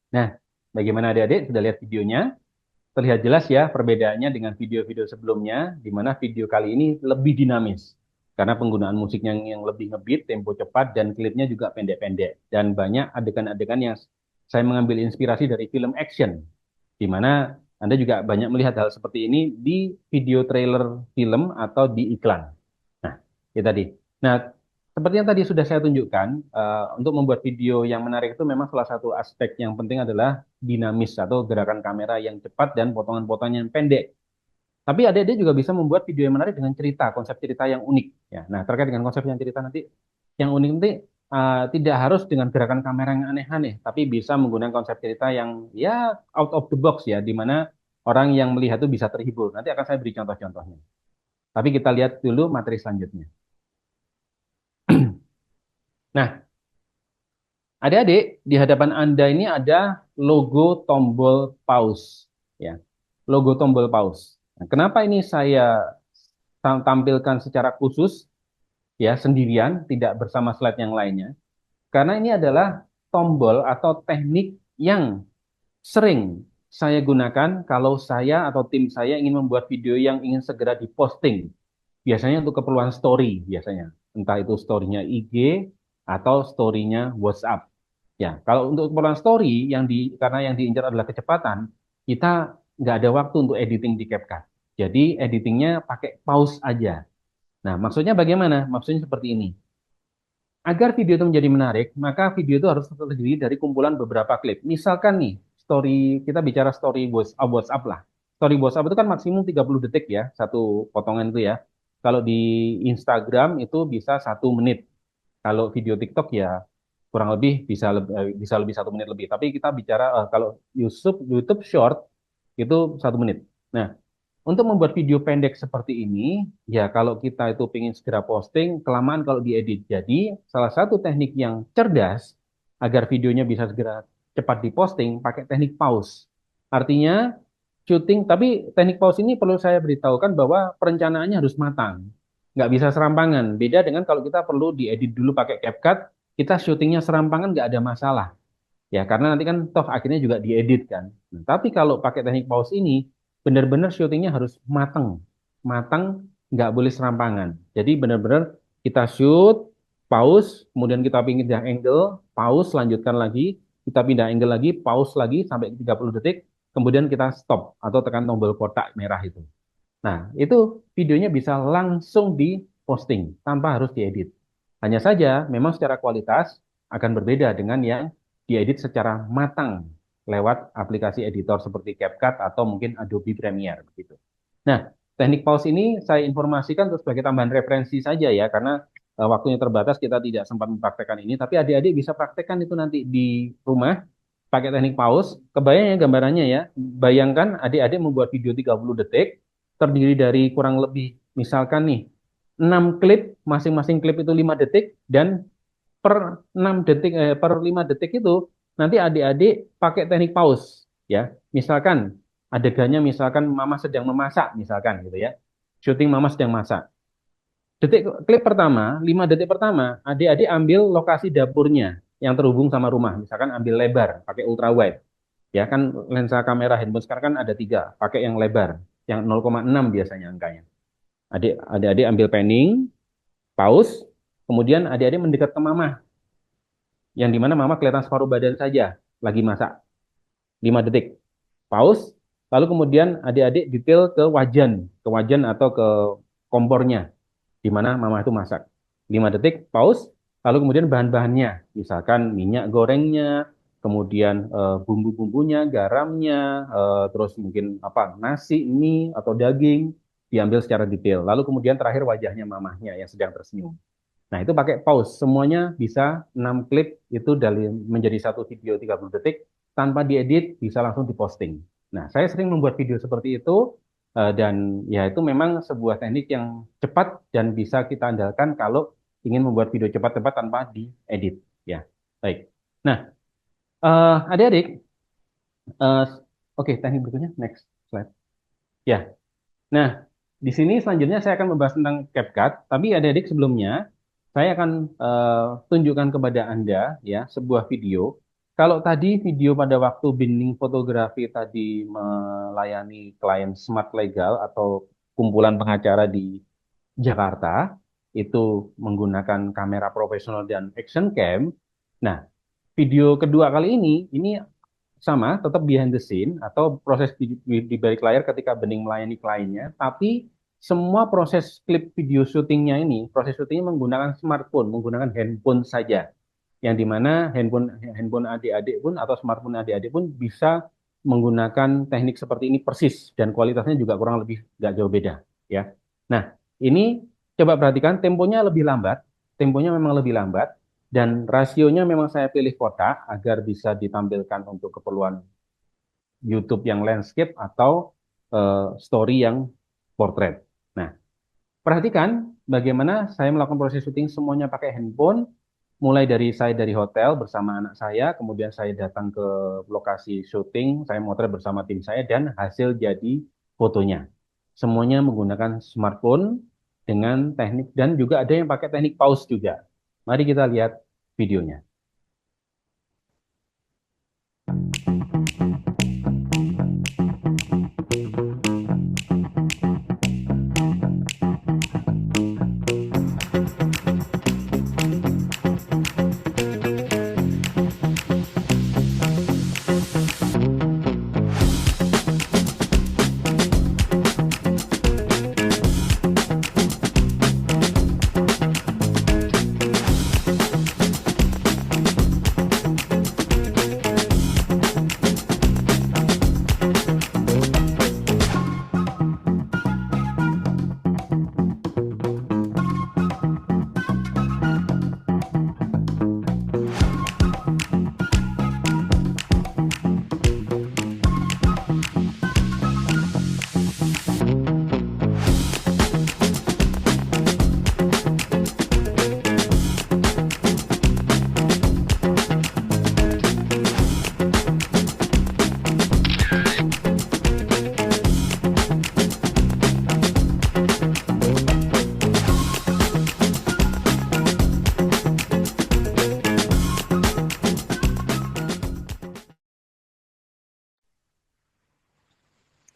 Nah, bagaimana adik-adik? Sudah lihat videonya? Terlihat jelas ya perbedaannya dengan video-video sebelumnya, di mana video kali ini lebih dinamis. Karena penggunaan musiknya yang lebih ngebeat, tempo cepat, dan klipnya juga pendek-pendek. Dan banyak adegan-adegan yang saya mengambil inspirasi dari film action, di mana Anda juga banyak melihat hal seperti ini di video trailer film atau di iklan. Nah, itu tadi. Nah, seperti yang tadi sudah saya tunjukkan, untuk membuat video yang menarik itu memang salah satu aspek yang penting adalah dinamis atau gerakan kamera yang cepat dan potongan-potongan yang pendek. Tapi adik-adik juga bisa membuat video yang menarik dengan cerita, konsep cerita yang unik. Ya, nah terkait dengan konsep yang cerita nanti, yang unik nanti tidak harus dengan gerakan kamera yang aneh-aneh, tapi bisa menggunakan konsep cerita yang ya out of the box ya, di mana orang yang melihat itu bisa terhibur. Nanti akan saya beri contoh-contohnya. Tapi kita lihat dulu materi selanjutnya. Nah, adik-adik, di hadapan Anda ini ada logo tombol pause. Ya, logo tombol pause. Nah, kenapa ini saya tampilkan secara khusus, ya sendirian, tidak bersama slide yang lainnya? Karena ini adalah tombol atau teknik yang sering saya gunakan kalau saya atau tim saya ingin membuat video yang ingin segera diposting. Biasanya untuk keperluan story, biasanya. Entah itu story-nya IG atau story-nya WhatsApp. Ya, kalau untuk keperluan story karena yang diincar adalah kecepatan, kita nggak ada waktu untuk editing di CapCut. Jadi editingnya pakai pause aja. Nah, maksudnya bagaimana? Maksudnya seperti ini. Agar video itu menjadi menarik, maka video itu harus terdiri dari kumpulan beberapa klip. Misalkan nih, kita bicara story WhatsApp lah. Story WhatsApp itu kan maksimum 30 detik ya, satu potongan itu ya. Kalau di Instagram itu bisa 1 menit. Kalau video TikTok ya kurang lebih bisa lebih 1 menit lebih. Tapi kita bicara kalau YouTube Short itu 1 menit. Nah, untuk membuat video pendek seperti ini, ya kalau kita itu ingin segera posting, kelamaan kalau diedit. Jadi, salah satu teknik yang cerdas agar videonya bisa segera cepat diposting, pakai teknik pause. Artinya, syuting, tapi teknik pause ini perlu saya beritahukan bahwa perencanaannya harus matang. Nggak bisa serampangan. Beda dengan kalau kita perlu diedit dulu pakai CapCut, kita syutingnya serampangan nggak ada masalah. Ya, karena nanti kan toh akhirnya juga diedit kan. Nah, tapi kalau pakai teknik pause ini, benar-benar syutingnya harus matang. Matang, nggak boleh serampangan. Jadi benar-benar kita shoot, pause, kemudian kita pindah angle, pause, lanjutkan lagi, kita pindah angle lagi, pause lagi sampai 30 detik, kemudian kita stop atau tekan tombol kotak merah itu. Nah, itu videonya bisa langsung diposting tanpa harus diedit. Hanya saja, memang secara kualitas akan berbeda dengan yang diedit secara matang lewat aplikasi editor seperti CapCut atau mungkin Adobe Premiere begitu. Nah, teknik pause ini saya informasikan terus sebagai tambahan referensi saja ya, karena waktunya terbatas kita tidak sempat mempraktekkan ini, tapi adik-adik bisa praktekkan itu nanti di rumah pakai teknik pause. Kebayang ya gambarannya ya. Bayangkan adik-adik membuat video 30 detik terdiri dari kurang lebih misalkan nih 6 klip, masing-masing klip itu 5 detik dan per 6 detik per 5 detik itu nanti adik-adik pakai teknik pause ya. Misalkan adegannya misalkan mama sedang memasak misalkan gitu ya. Syuting mama sedang masak. Klip pertama, 5 detik pertama, adik-adik ambil lokasi dapurnya yang terhubung sama rumah. Misalkan ambil lebar, pakai ultra wide. Ya kan lensa kamera handphone sekarang kan ada 3, pakai yang lebar, yang 0,6 biasanya angkanya. Adik-adik ambil panning, pause, kemudian adik-adik mendekat ke mama, yang dimana mama kelihatan separuh badan saja, lagi masak. 5 detik, pause, lalu kemudian adik-adik detail ke wajan atau ke kompornya, di mana mama itu masak. 5 detik, pause, lalu kemudian bahan-bahannya, misalkan minyak gorengnya, kemudian bumbu-bumbunya, garamnya, terus mungkin apa nasi, mie atau daging diambil secara detail. Lalu kemudian terakhir wajahnya mamahnya yang sedang tersenyum. Nah, itu pakai pause. Semuanya bisa 6 klip itu dari menjadi satu video 30 detik tanpa diedit, bisa langsung diposting. Nah, saya sering membuat video seperti itu dan ya itu memang sebuah teknik yang cepat dan bisa kita andalkan kalau ingin membuat video cepat-cepat tanpa diedit. Ya, baik. Nah, adik-adik, oke, teknik berikutnya, next slide. Ya, nah di sini selanjutnya saya akan membahas tentang CapCut, tapi adik-adik sebelumnya saya akan tunjukkan kepada Anda ya sebuah video. Kalau tadi video pada waktu Binding Fotografi tadi melayani klien Smart Legal atau kumpulan pengacara di Jakarta, itu menggunakan kamera profesional dan action cam. Nah, video kedua kali ini sama, tetap behind the scene atau proses di balik layar ketika Bening melayani kliennya, tapi semua proses klip video syutingnya ini, proses syutingnya menggunakan smartphone, menggunakan handphone saja, yang dimana handphone adik-adik pun atau smartphone adik-adik pun bisa menggunakan teknik seperti ini persis dan kualitasnya juga kurang lebih nggak jauh beda, ya. Nah, ini coba perhatikan temponya memang lebih lambat. Dan rasionya memang saya pilih kotak agar bisa ditampilkan untuk keperluan YouTube yang landscape atau story yang portrait. Nah, perhatikan bagaimana saya melakukan proses syuting semuanya pakai handphone, mulai dari saya dari hotel bersama anak saya, kemudian saya datang ke lokasi syuting, saya motret bersama tim saya, dan hasil jadi fotonya. Semuanya menggunakan smartphone dengan teknik, dan juga ada yang pakai teknik pause juga. Mari kita lihat videonya.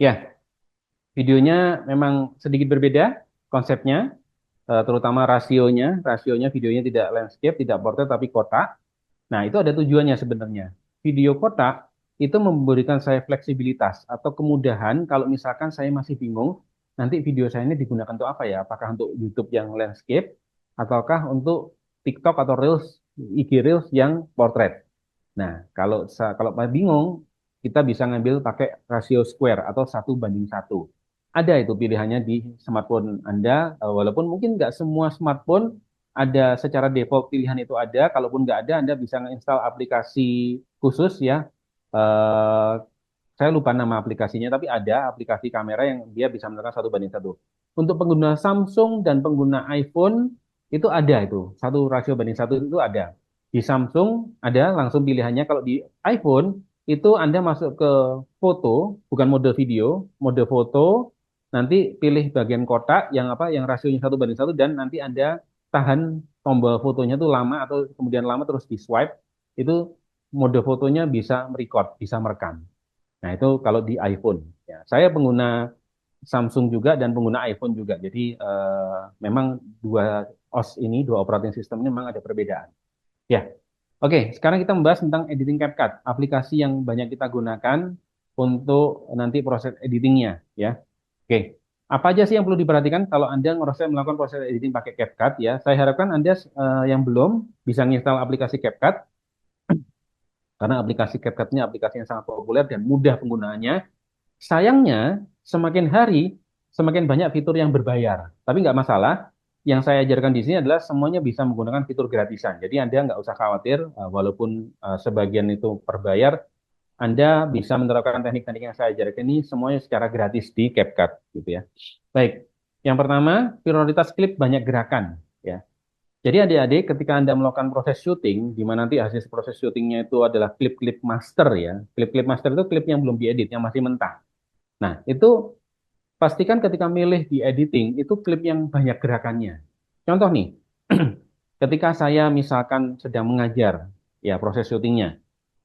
Ya, videonya memang sedikit berbeda konsepnya, terutama rasionya videonya tidak landscape, tidak portrait tapi kotak. Nah, itu ada tujuannya sebenarnya. Video kotak itu memberikan saya fleksibilitas atau kemudahan kalau misalkan saya masih bingung, nanti video saya ini digunakan untuk apa ya? Apakah untuk YouTube yang landscape, ataukah untuk TikTok atau Reels, IG Reels yang portrait. Nah, kalau bingung, kita bisa ngambil pakai rasio square atau 1:1. Ada itu pilihannya di smartphone Anda, walaupun mungkin nggak semua smartphone ada secara default pilihan itu ada. Kalaupun nggak ada, Anda bisa menginstal aplikasi khusus ya. Eh, saya lupa nama aplikasinya, tapi ada aplikasi kamera yang dia bisa menekan 1:1. Untuk pengguna Samsung dan pengguna iPhone itu ada itu 1:1 itu ada. Di Samsung ada langsung pilihannya. Kalau di iPhone itu Anda masuk ke foto, bukan mode video, mode foto, nanti pilih bagian kotak yang apa, yang rasionya 1:1, dan nanti Anda tahan tombol fotonya tuh lama atau kemudian lama terus di swipe, itu mode fotonya bisa merecord, bisa merekam. Nah, itu kalau di iPhone. Ya, saya pengguna Samsung juga dan pengguna iPhone juga. Jadi memang dua OS ini, dua operating system ini memang ada perbedaan. Ya, oke. Sekarang kita membahas tentang editing CapCut, aplikasi yang banyak kita gunakan untuk nanti proses editingnya. Ya, oke. Apa aja sih yang perlu diperhatikan kalau Anda melakukan proses editing pakai CapCut? Ya, saya harapkan Anda yang belum bisa menginstal aplikasi CapCut karena aplikasi CapCut ini aplikasi yang sangat populer dan mudah penggunaannya. Sayangnya, semakin hari, semakin banyak fitur yang berbayar. Tapi nggak masalah. Yang saya ajarkan di sini adalah semuanya bisa menggunakan fitur gratisan. Jadi Anda nggak usah khawatir, walaupun sebagian itu berbayar, Anda bisa menerapkan teknik-teknik yang saya ajarkan ini semuanya secara gratis di CapCut, gitu ya. Baik, yang pertama, prioritas klip banyak gerakan. Ya. Jadi adik-adik, ketika Anda melakukan proses syuting, di mana nanti hasil proses syutingnya itu adalah klip-klip master ya. Klip-klip master itu klip yang belum diedit, yang masih mentah. Nah, itu pastikan ketika milih di editing, itu klip yang banyak gerakannya. Contoh nih, ketika saya misalkan sedang mengajar, ya proses syutingnya.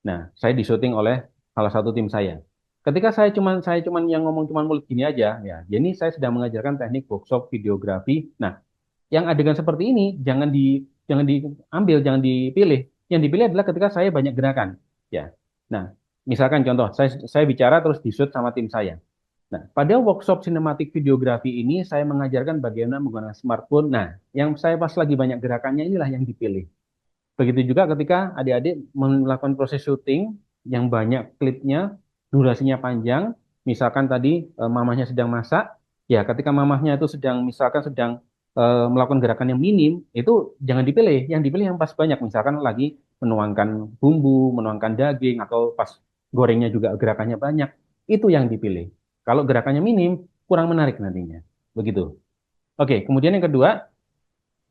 Nah, saya disyuting oleh salah satu tim saya. Ketika saya cuman yang ngomong cuman mulut gini aja, ya. Jadi saya sedang mengajarkan teknik workshop videografi. Nah, yang adegan seperti ini jangan diambil, jangan dipilih. Yang dipilih adalah ketika saya banyak gerakan, ya. Nah, misalkan contoh, saya bicara terus di-shoot sama tim saya. Nah, pada workshop sinematik videografi ini saya mengajarkan bagaimana menggunakan smartphone. Nah, yang saya pas lagi banyak gerakannya inilah yang dipilih. Begitu juga ketika adik-adik melakukan proses syuting yang banyak klipnya, durasinya panjang, misalkan tadi mamahnya sedang masak, ya ketika mamahnya itu sedang melakukan gerakan yang minim, itu jangan dipilih. Yang dipilih yang pas banyak, misalkan lagi menuangkan bumbu, menuangkan daging, atau pas gorengnya juga gerakannya banyak, itu yang dipilih. Kalau gerakannya minim, kurang menarik nantinya. Begitu. Oke, kemudian yang kedua,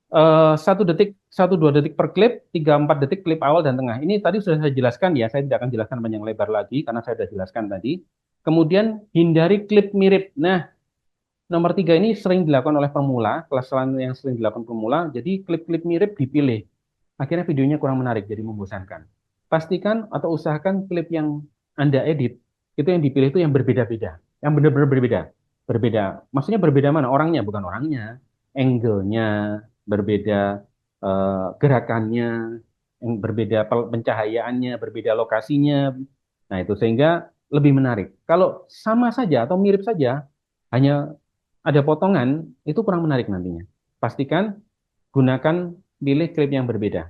1 detik, 1-2 detik per klip, 3-4 detik klip awal dan tengah. Ini tadi sudah saya jelaskan ya, saya tidak akan jelaskan panjang lebar lagi karena saya sudah jelaskan tadi. Kemudian hindari klip mirip. Nah, nomor 3 ini sering dilakukan oleh pemula, kelas yang sering dilakukan pemula. Jadi klip-klip mirip dipilih. Akhirnya videonya kurang menarik, jadi membosankan. Pastikan atau usahakan klip yang Anda edit, itu yang dipilih itu yang berbeda-beda. Yang benar-benar berbeda. Berbeda. Maksudnya berbeda mana? Orangnya, bukan orangnya. Angle-nya berbeda, gerakannya, yang berbeda pencahayaannya, berbeda lokasinya. Nah, itu sehingga lebih menarik. Kalau sama saja atau mirip saja, hanya ada potongan, itu kurang menarik nantinya. Pastikan gunakan pilih klip yang berbeda.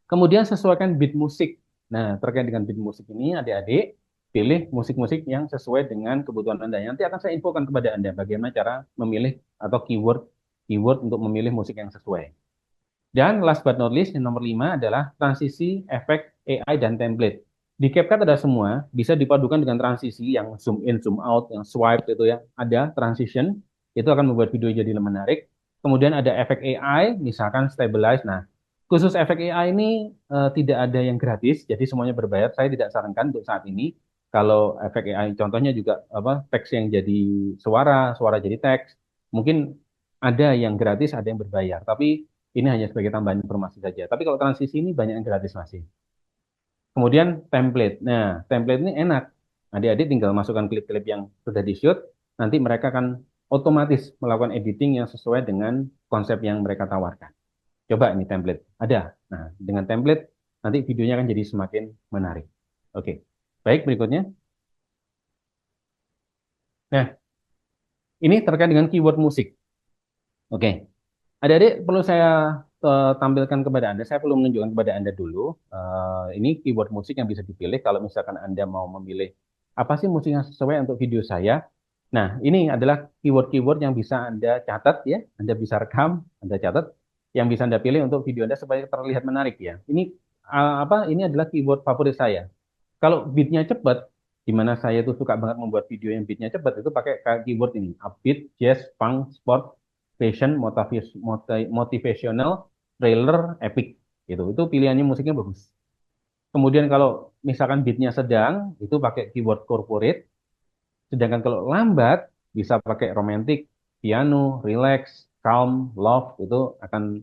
Kemudian sesuaikan beat musik. Nah, terkait dengan beat musik ini, adik-adik pilih musik-musik yang sesuai dengan kebutuhan Anda. Nanti akan saya infokan kepada Anda bagaimana cara memilih atau keyword untuk memilih musik yang sesuai. Dan last but not least, yang nomor 5 adalah transisi, efek, AI, dan template. Di CapCut ada semua, bisa dipadukan dengan transisi yang zoom in, zoom out, yang swipe itu ya. Ada transition, itu akan membuat video jadi lebih menarik. Kemudian ada efek AI, misalkan stabilize. Nah, khusus efek AI ini tidak ada yang gratis, jadi semuanya berbayar. Saya tidak sarankan untuk saat ini. Kalau efek AI, contohnya juga teks yang jadi suara, suara jadi teks. Mungkin ada yang gratis, ada yang berbayar. Tapi ini hanya sebagai tambahan informasi saja. Tapi kalau transisi ini banyak yang gratis masih. Kemudian template. Nah, template ini enak. Adik-adik tinggal masukkan klip-klip yang sudah di-shoot. Nanti mereka akan otomatis melakukan editing yang sesuai dengan konsep yang mereka tawarkan. Coba ini template. Ada. Nah, dengan template nanti videonya akan jadi semakin menarik. Oke. Baik, berikutnya. Nah, ini terkait dengan keyword musik. Oke. Adik-adik perlu saya tampilkan kepada Anda, saya perlu menunjukkan kepada Anda dulu, ini keyword musik yang bisa dipilih kalau misalkan Anda mau memilih apa sih musik yang sesuai untuk video saya. Nah, ini adalah keyword-keyword yang bisa Anda catat ya, Anda bisa rekam, Anda catat, yang bisa Anda pilih untuk video Anda supaya terlihat menarik ya. Ini ini adalah keyword favorit saya. Kalau beatnya cepat, di mana saya tuh suka banget membuat video yang beatnya cepat, itu pakai keyword ini, upbeat, jazz, punk, sport, fashion, motivational, thriller, epic. Itu pilihannya musiknya bagus. Kemudian kalau misalkan beatnya sedang, itu pakai keyboard corporate. Sedangkan kalau lambat, bisa pakai romantic, piano, relax, calm, love, itu akan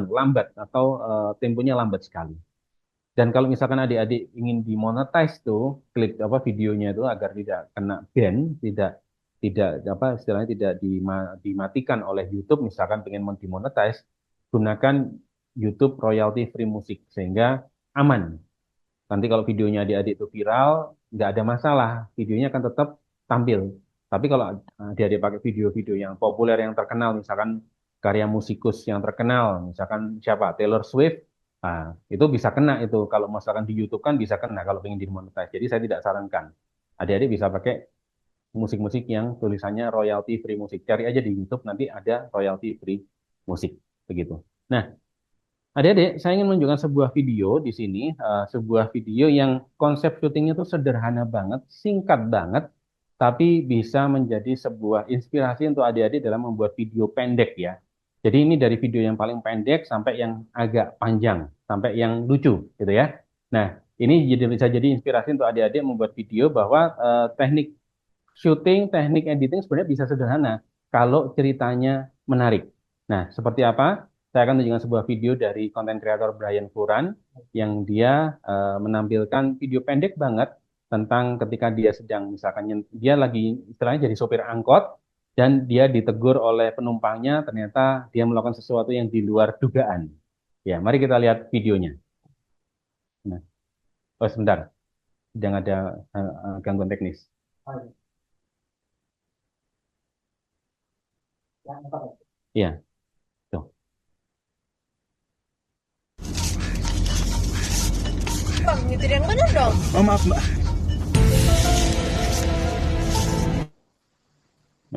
lambat atau temponya lambat sekali. Dan kalau misalkan adik-adik ingin dimonetize tuh videonya itu agar tidak kena ban, istilahnya tidak dimatikan oleh YouTube, misalkan pengen dimonetize, gunakan YouTube royalty free music sehingga aman. Nanti kalau videonya adik-adik itu viral, nggak ada masalah, videonya akan tetap tampil. Tapi kalau adik-adik pakai video-video yang populer, yang terkenal, misalkan karya musikus yang terkenal, misalkan siapa, Taylor Swift, nah, itu bisa kena itu. Kalau misalkan di YouTube kan bisa kena kalau ingin dimonetize. Jadi saya tidak sarankan. Adik-adik bisa pakai musik-musik yang tulisannya royalty free music. Cari aja di YouTube, nanti ada royalty free musik. Begitu. Nah, adik-adik, saya ingin menunjukkan sebuah video di sini, sebuah video yang konsep syutingnya itu sederhana banget, singkat banget, tapi bisa menjadi sebuah inspirasi untuk adik-adik dalam membuat video pendek ya. Jadi ini dari video yang paling pendek sampai yang agak panjang, sampai yang lucu gitu ya. Nah, ini bisa jadi inspirasi untuk adik-adik membuat video bahwa teknik syuting, teknik editing sebenarnya bisa sederhana kalau ceritanya menarik. Nah, seperti apa? Saya akan tunjukkan sebuah video dari konten kreator Brian Furan yang dia menampilkan video pendek banget tentang ketika dia sedang misalkan dia lagi istilahnya jadi sopir angkot dan dia ditegur oleh penumpangnya, ternyata dia melakukan sesuatu yang di luar dugaan. Ya, mari kita lihat videonya. Nah, sebentar, sedang ada gangguan teknis. Iya. Bang, nyetir yang benar dong. Oh maaf mbak.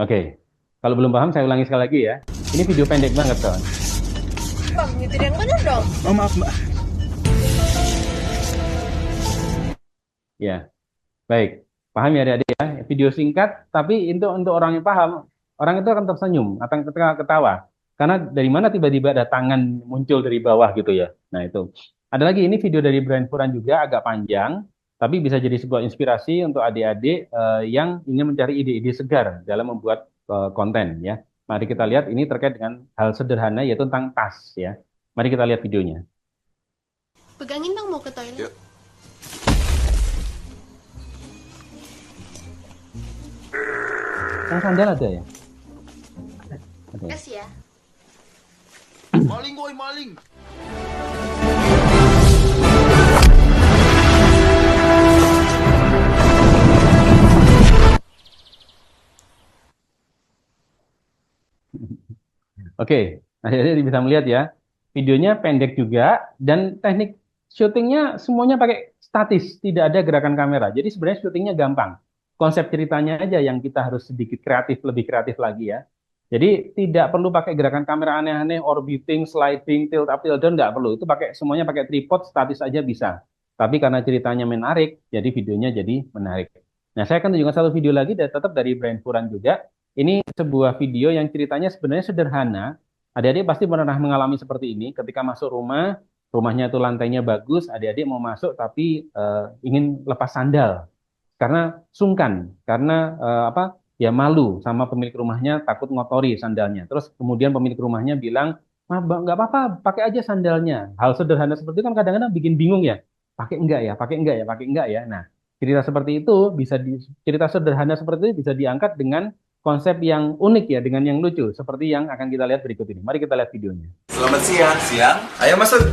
Oke, kalau belum paham saya ulangi sekali lagi ya. Ini video pendek banget kawan. Bang, nyetir yang benar dong. Oh maaf mbak. Ya, baik. Paham ya adik-adik ya? Video singkat, tapi untuk orang yang paham, orang itu akan tersenyum, akan ketawa. Karena dari mana tiba-tiba ada tangan muncul dari bawah gitu ya. Nah itu. Ada lagi ini video dari Brian Furan juga agak panjang, tapi bisa jadi sebuah inspirasi untuk adik-adik yang ingin mencari ide-ide segar dalam membuat konten ya. Mari kita lihat ini terkait dengan hal sederhana yaitu tentang tas ya. Mari kita lihat videonya. Pegangin dong, mau ke toilet. Yuk. Sandal ada ya? Ada. Kasih ya. Maling boy, maling. Oke, adik-adik bisa melihat ya, videonya pendek juga dan teknik syutingnya semuanya pakai statis, tidak ada gerakan kamera. Jadi sebenarnya syutingnya gampang. Konsep ceritanya aja yang kita harus sedikit kreatif, lebih kreatif lagi ya. Jadi tidak perlu pakai gerakan kamera aneh-aneh, orbiting, sliding, tilt up, tilt down, nggak perlu. Itu semuanya pakai tripod, statis aja bisa. Tapi karena ceritanya menarik, jadi videonya jadi menarik. Nah, saya akan tunjukkan satu video lagi, tetap dari Brian Furan juga. Ini sebuah video yang ceritanya sebenarnya sederhana. Adik-adik pasti pernah mengalami seperti ini. Ketika masuk rumah, rumahnya itu lantainya bagus, adik-adik mau masuk tapi ingin lepas sandal. Karena sungkan, karena ya malu sama pemilik rumahnya, takut ngotori sandalnya. Terus kemudian pemilik rumahnya bilang, nggak apa-apa, pakai aja sandalnya. Hal sederhana seperti itu kan kadang-kadang bikin bingung ya. Pakai enggak ya, pakai enggak ya, pakai enggak ya. Nah, cerita seperti itu cerita sederhana seperti itu bisa diangkat dengan konsep yang unik ya, dengan yang lucu, seperti yang akan kita lihat berikut ini. Mari kita lihat videonya. Selamat siang. Siang. Ayo masuk.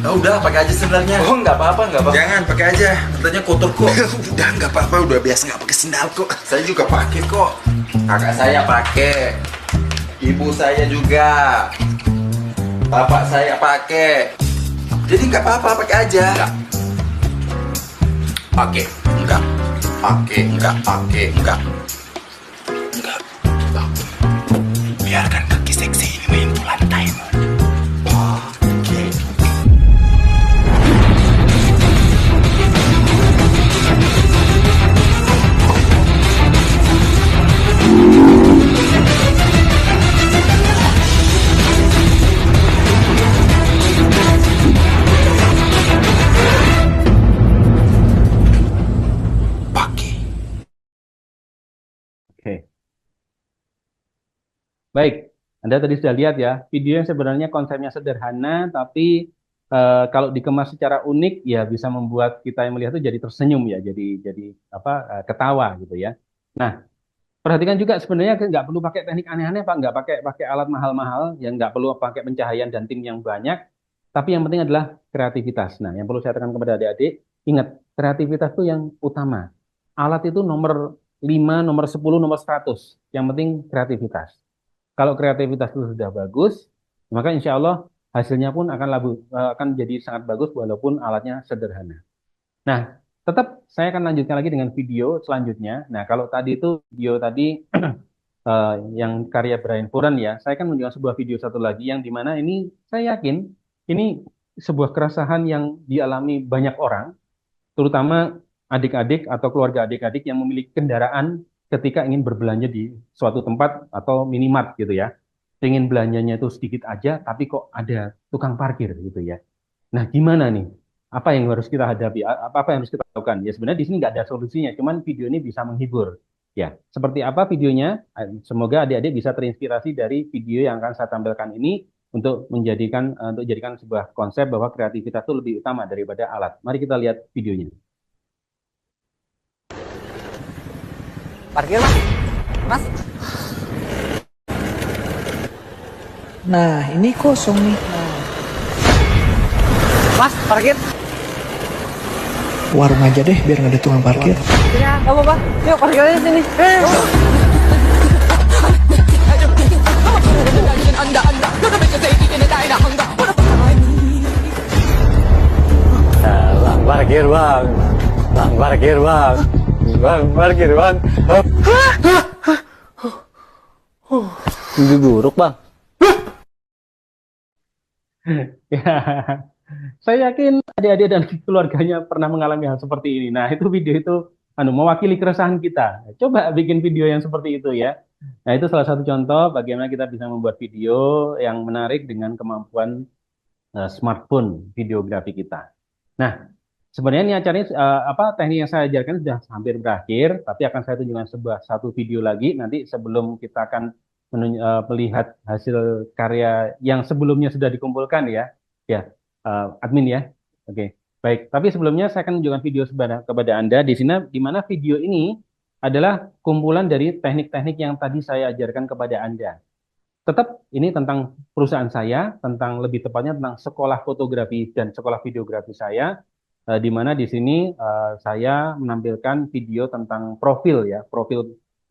Oh, udah pakai aja sendalnya. Oh, nggak apa-apa, nggak apa-apa. Jangan pakai aja. Katanya kotor kok. Udah nggak apa-apa, udah biasa nggak pakai sendal kok. Saya juga pakai kok. Kakak saya pakai. Ibu saya juga. Bapak saya pakai. Jadi nggak apa-apa, pakai aja. Enggak. Pakai. Enggak. Pakai. Enggak. Pakai. Enggak. Enggak. Biarkan kaki seksi ini main lantai. Baik, Anda tadi sudah lihat ya, video yang sebenarnya konsepnya sederhana, tapi kalau dikemas secara unik, ya bisa membuat kita yang melihat itu jadi tersenyum ya, jadi apa ketawa gitu ya. Nah, perhatikan juga sebenarnya nggak perlu pakai teknik aneh-aneh, Pak, nggak pakai alat mahal-mahal, yang nggak perlu pakai pencahayaan dan tim yang banyak, tapi yang penting adalah kreativitas. Nah, yang perlu saya tekankan kepada adik-adik, ingat, kreativitas itu yang utama. Alat itu nomor 5, nomor 10, nomor 100. Yang penting kreativitas. Kalau kreativitas itu sudah bagus, maka insya Allah hasilnya pun akan jadi sangat bagus walaupun alatnya sederhana. Nah, tetap saya akan lanjutkan lagi dengan video selanjutnya. Nah, kalau tadi itu video tadi yang karya Brian Puran ya, saya akan menunjukkan sebuah video satu lagi yang dimana ini saya yakin ini sebuah keresahan yang dialami banyak orang, terutama adik-adik atau keluarga adik-adik yang memiliki kendaraan ketika ingin berbelanja di suatu tempat atau minimart gitu ya. Ingin belanjanya itu sedikit aja, tapi kok ada tukang parkir gitu ya. Nah, gimana nih? Apa yang harus kita hadapi? Apa yang harus kita lakukan? Ya sebenarnya di sini nggak ada solusinya, cuman video ini bisa menghibur. Ya, seperti apa videonya? Semoga adik-adik bisa terinspirasi dari video yang akan saya tampilkan ini untuk jadikan sebuah konsep bahwa kreativitas itu lebih utama daripada alat. Mari kita lihat videonya. Parkir, Mas. Nah, ini kosong nih. Mas, parkir. Warung aja deh biar nggak ada tukang parkir. Ya, nggak apa-apa. Yuk, parkir aja sini. Bang parkir bang, bang parkir bang, bang parkir bang. Mimpi buruk bang. Ya, saya yakin adik-adik dan keluarganya pernah mengalami hal seperti ini. Nah, itu video itu mewakili keresahan kita. Coba bikin video yang seperti itu ya. Nah, itu salah satu contoh bagaimana kita bisa membuat video yang menarik dengan kemampuan smartphone videografi kita. Nah, sebenarnya ini acaranya teknik yang saya ajarkan sudah hampir berakhir, tapi akan saya tunjukkan satu video lagi nanti sebelum kita akan melihat hasil karya yang sebelumnya sudah dikumpulkan ya. Ya, admin ya. Oke. Baik, tapi sebelumnya saya akan menunjukkan video kepada Anda di sini, di mana video ini adalah kumpulan dari teknik-teknik yang tadi saya ajarkan kepada Anda. Tetap ini tentang perusahaan saya, tentang lebih tepatnya tentang sekolah fotografi dan sekolah videografi saya, di mana di sini saya menampilkan video tentang profil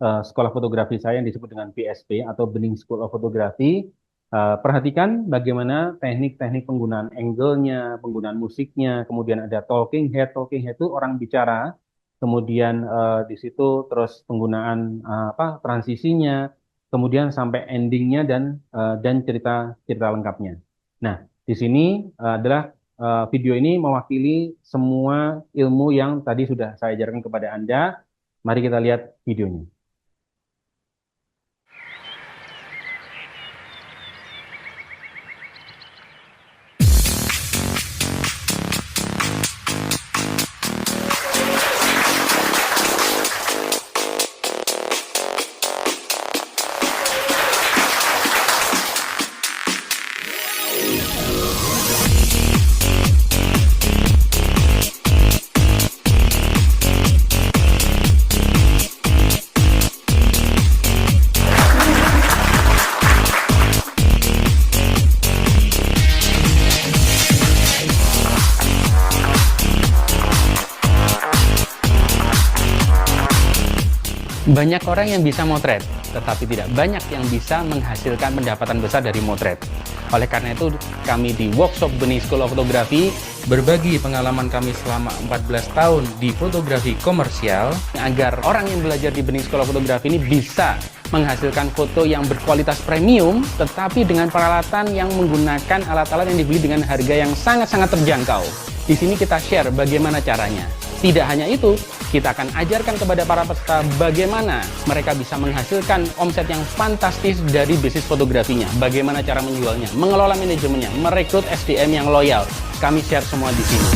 sekolah fotografi saya yang disebut dengan BSP atau Bening School of Photography. Perhatikan bagaimana teknik-teknik penggunaan angle-nya, penggunaan musiknya, kemudian ada talking head itu orang bicara, kemudian di situ terus penggunaan transisinya, kemudian sampai endingnya dan cerita lengkapnya. Nah, di sini adalah video ini mewakili semua ilmu yang tadi sudah saya ajarkan kepada Anda. Mari kita lihat videonya. Banyak orang yang bisa motret, tetapi tidak banyak yang bisa menghasilkan pendapatan besar dari motret. Oleh karena itu, kami di workshop Bening School of Photography berbagi pengalaman kami selama 14 tahun di fotografi komersial agar orang yang belajar di Bening School of Photography ini bisa menghasilkan foto yang berkualitas premium, tetapi dengan peralatan yang menggunakan alat-alat yang dibeli dengan harga yang sangat-sangat terjangkau. Di sini kita share bagaimana caranya. Tidak hanya itu, kita akan ajarkan kepada para peserta bagaimana mereka bisa menghasilkan omset yang fantastis dari bisnis fotografinya. Bagaimana cara menjualnya, mengelola manajemennya, merekrut SDM yang loyal. Kami share semua di sini.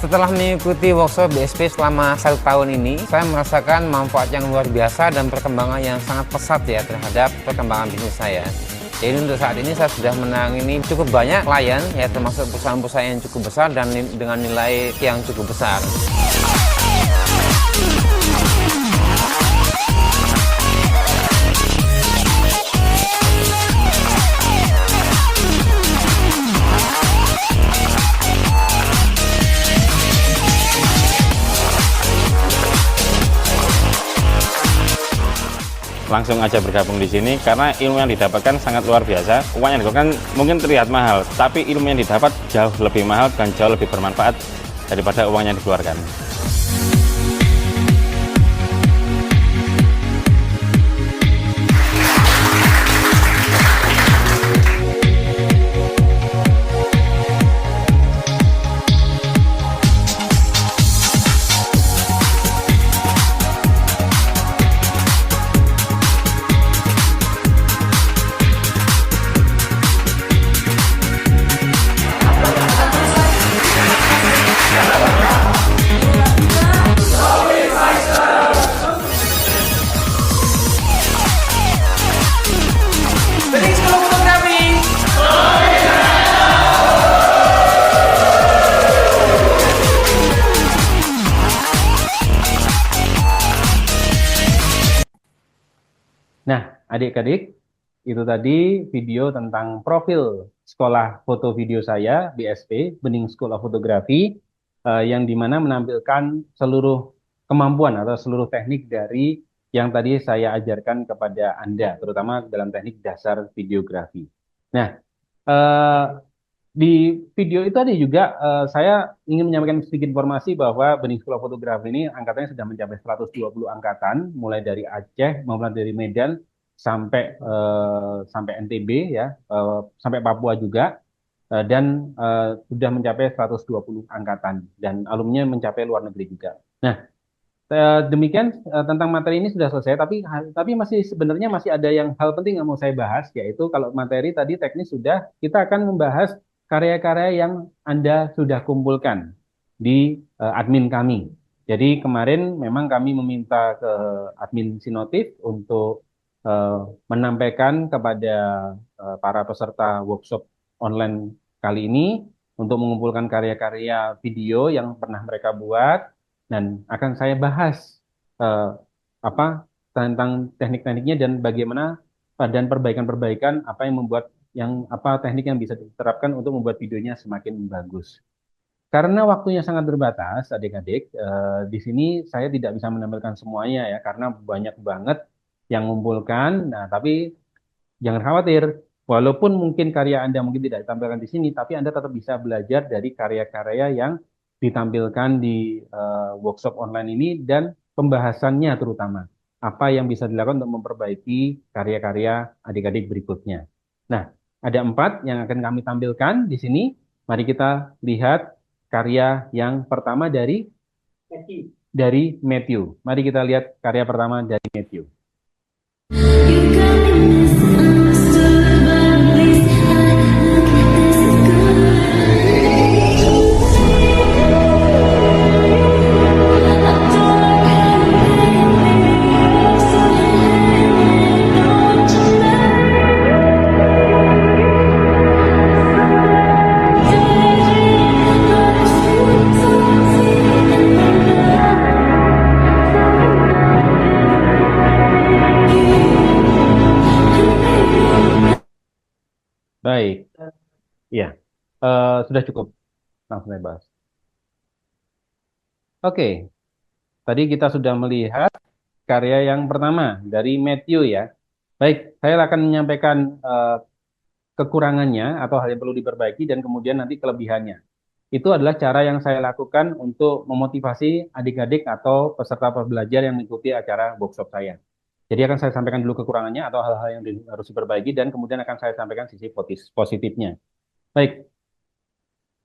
Setelah mengikuti workshop BSP selama 1 tahun ini, saya merasakan manfaat yang luar biasa dan perkembangan yang sangat pesat ya terhadap perkembangan bisnis saya. Jadi untuk saat ini saya sudah menangani cukup banyak klien ya, termasuk perusahaan-perusahaan yang cukup besar dan dengan nilai yang cukup besar. Langsung aja bergabung di sini karena ilmu yang didapatkan sangat luar biasa. Uang yang didapatkan mungkin terlihat mahal, tapi ilmu yang didapat jauh lebih mahal dan jauh lebih bermanfaat daripada uang yang dikeluarkan. Nah, adik-adik, itu tadi video tentang profil sekolah foto video saya, BSP, Bening School of Photography, yang dimana menampilkan seluruh kemampuan atau seluruh teknik dari yang tadi saya ajarkan kepada Anda, terutama dalam teknik dasar videografi. Nah, di video itu tadi juga saya ingin menyampaikan sedikit informasi bahwa Bening School of Photography ini angkatannya sudah mencapai 120 angkatan, mulai dari Aceh, mulai dari Medan, sampai NTB ya, sampai Papua juga, dan sudah mencapai 120 angkatan dan alumninya mencapai luar negeri juga. Nah, demikian tentang materi ini sudah selesai, tapi masih sebenarnya masih ada yang hal penting yang mau saya bahas, yaitu kalau materi tadi teknis sudah, kita akan membahas karya-karya yang Anda sudah kumpulkan di admin kami. Jadi kemarin memang kami meminta ke admin Sinotif untuk menampilkan kepada para peserta workshop online kali ini untuk mengumpulkan karya-karya video yang pernah mereka buat, dan akan saya bahas tentang teknik-tekniknya dan bagaimana dan perbaikan-perbaikan apa yang membuat teknik yang bisa diterapkan untuk membuat videonya semakin bagus. Karena waktunya sangat terbatas, adik-adik, di sini saya tidak bisa menampilkan semuanya ya, karena banyak banget yang mengumpulkan. Nah, tapi jangan khawatir, walaupun mungkin karya Anda mungkin tidak ditampilkan di sini, tapi Anda tetap bisa belajar dari karya-karya yang ditampilkan di workshop online ini dan pembahasannya terutama. Apa yang bisa dilakukan untuk memperbaiki karya-karya adik-adik berikutnya. Nah, ada 4 yang akan kami tampilkan di sini. Mari kita lihat karya yang pertama dari Matthew. Mari kita lihat karya pertama dari Matthew. Baik, ya, sudah cukup. Langsung saya bahas. Oke, tadi kita sudah melihat karya yang pertama dari Matthew ya. Baik, saya akan menyampaikan kekurangannya atau hal yang perlu diperbaiki dan kemudian nanti kelebihannya. Itu adalah cara yang saya lakukan untuk memotivasi adik-adik atau peserta pembelajar yang mengikuti acara workshop saya. Jadi akan saya sampaikan dulu kekurangannya atau hal-hal yang harus diperbaiki dan kemudian akan saya sampaikan sisi positifnya. Baik,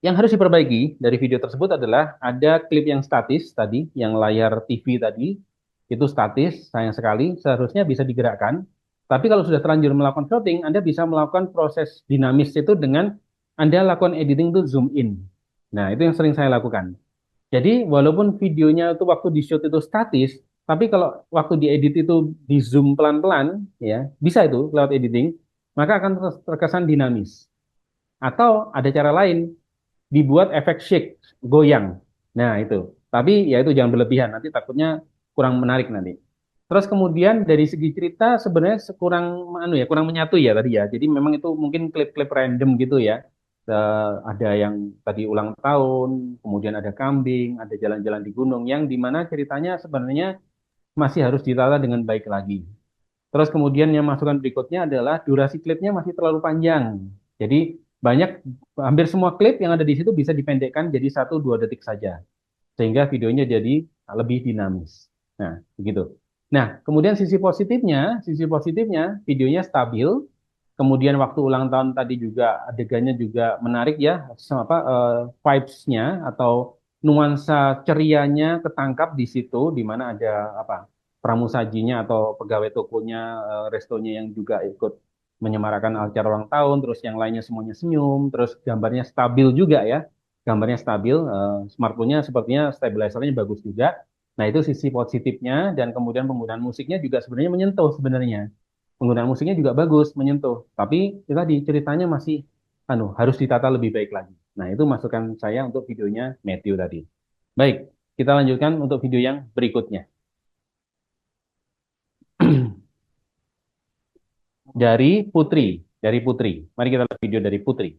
yang harus diperbaiki dari video tersebut adalah ada klip yang statis tadi, yang layar TV tadi, itu statis, sayang sekali, seharusnya bisa digerakkan. Tapi kalau sudah terlanjur melakukan shooting, Anda bisa melakukan proses dinamis itu dengan Anda lakukan editing itu zoom in. Nah, itu yang sering saya lakukan. Jadi walaupun videonya itu waktu di shoot itu statis, tapi kalau waktu diedit itu di zoom pelan-pelan, ya bisa itu lewat editing, maka akan terkesan dinamis. Atau ada cara lain, dibuat efek shake, goyang. Nah itu. Tapi ya itu jangan berlebihan, nanti takutnya kurang menarik nanti. Terus kemudian dari segi cerita sebenarnya kurang kurang menyatu ya tadi ya. Jadi memang itu mungkin klip-klip random gitu ya. Ada yang tadi ulang tahun, kemudian ada kambing, ada jalan-jalan di gunung yang dimana ceritanya sebenarnya masih harus ditata dengan baik lagi. Terus kemudian yang masukan berikutnya adalah durasi klipnya masih terlalu panjang. Jadi hampir semua klip yang ada di situ bisa dipendekkan jadi 1-2 detik saja. Sehingga videonya jadi lebih dinamis. Nah, begitu. Nah, kemudian sisi positifnya videonya stabil. Kemudian waktu ulang tahun tadi juga adegannya juga menarik ya, vibes-nya atau nuansa cerianya ketangkap di situ, di mana ada pramusajinya atau pegawai tokonya, restonya yang juga ikut menyemarakan acara ulang tahun, terus yang lainnya semuanya senyum, terus gambarnya stabil juga ya, gambarnya stabil, smartphone-nya sepertinya stabilizernya bagus juga. Nah itu sisi positifnya, dan kemudian penggunaan musiknya juga sebenarnya menyentuh sebenarnya. Penggunaan musiknya juga bagus, menyentuh. Tapi itu tadi ceritanya masih harus ditata lebih baik lagi. Nah, itu masukan saya untuk videonya Matthew tadi. Baik, kita lanjutkan untuk video yang berikutnya. Dari Putri. Mari kita lihat video dari Putri.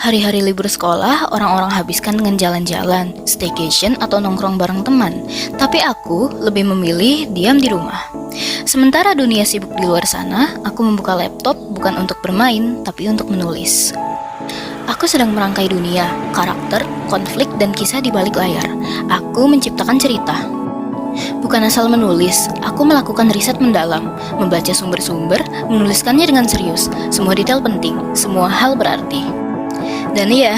Hari-hari libur sekolah, orang-orang habiskan dengan jalan-jalan, staycation, atau nongkrong bareng teman. Tapi aku lebih memilih diam di rumah. Sementara dunia sibuk di luar sana, aku membuka laptop bukan untuk bermain, tapi untuk menulis. Aku sedang merangkai dunia, karakter, konflik, dan kisah di balik layar. Aku menciptakan cerita. Bukan asal menulis, aku melakukan riset mendalam, membaca sumber-sumber, menuliskannya dengan serius. Semua detail penting, semua hal berarti. Dan iya,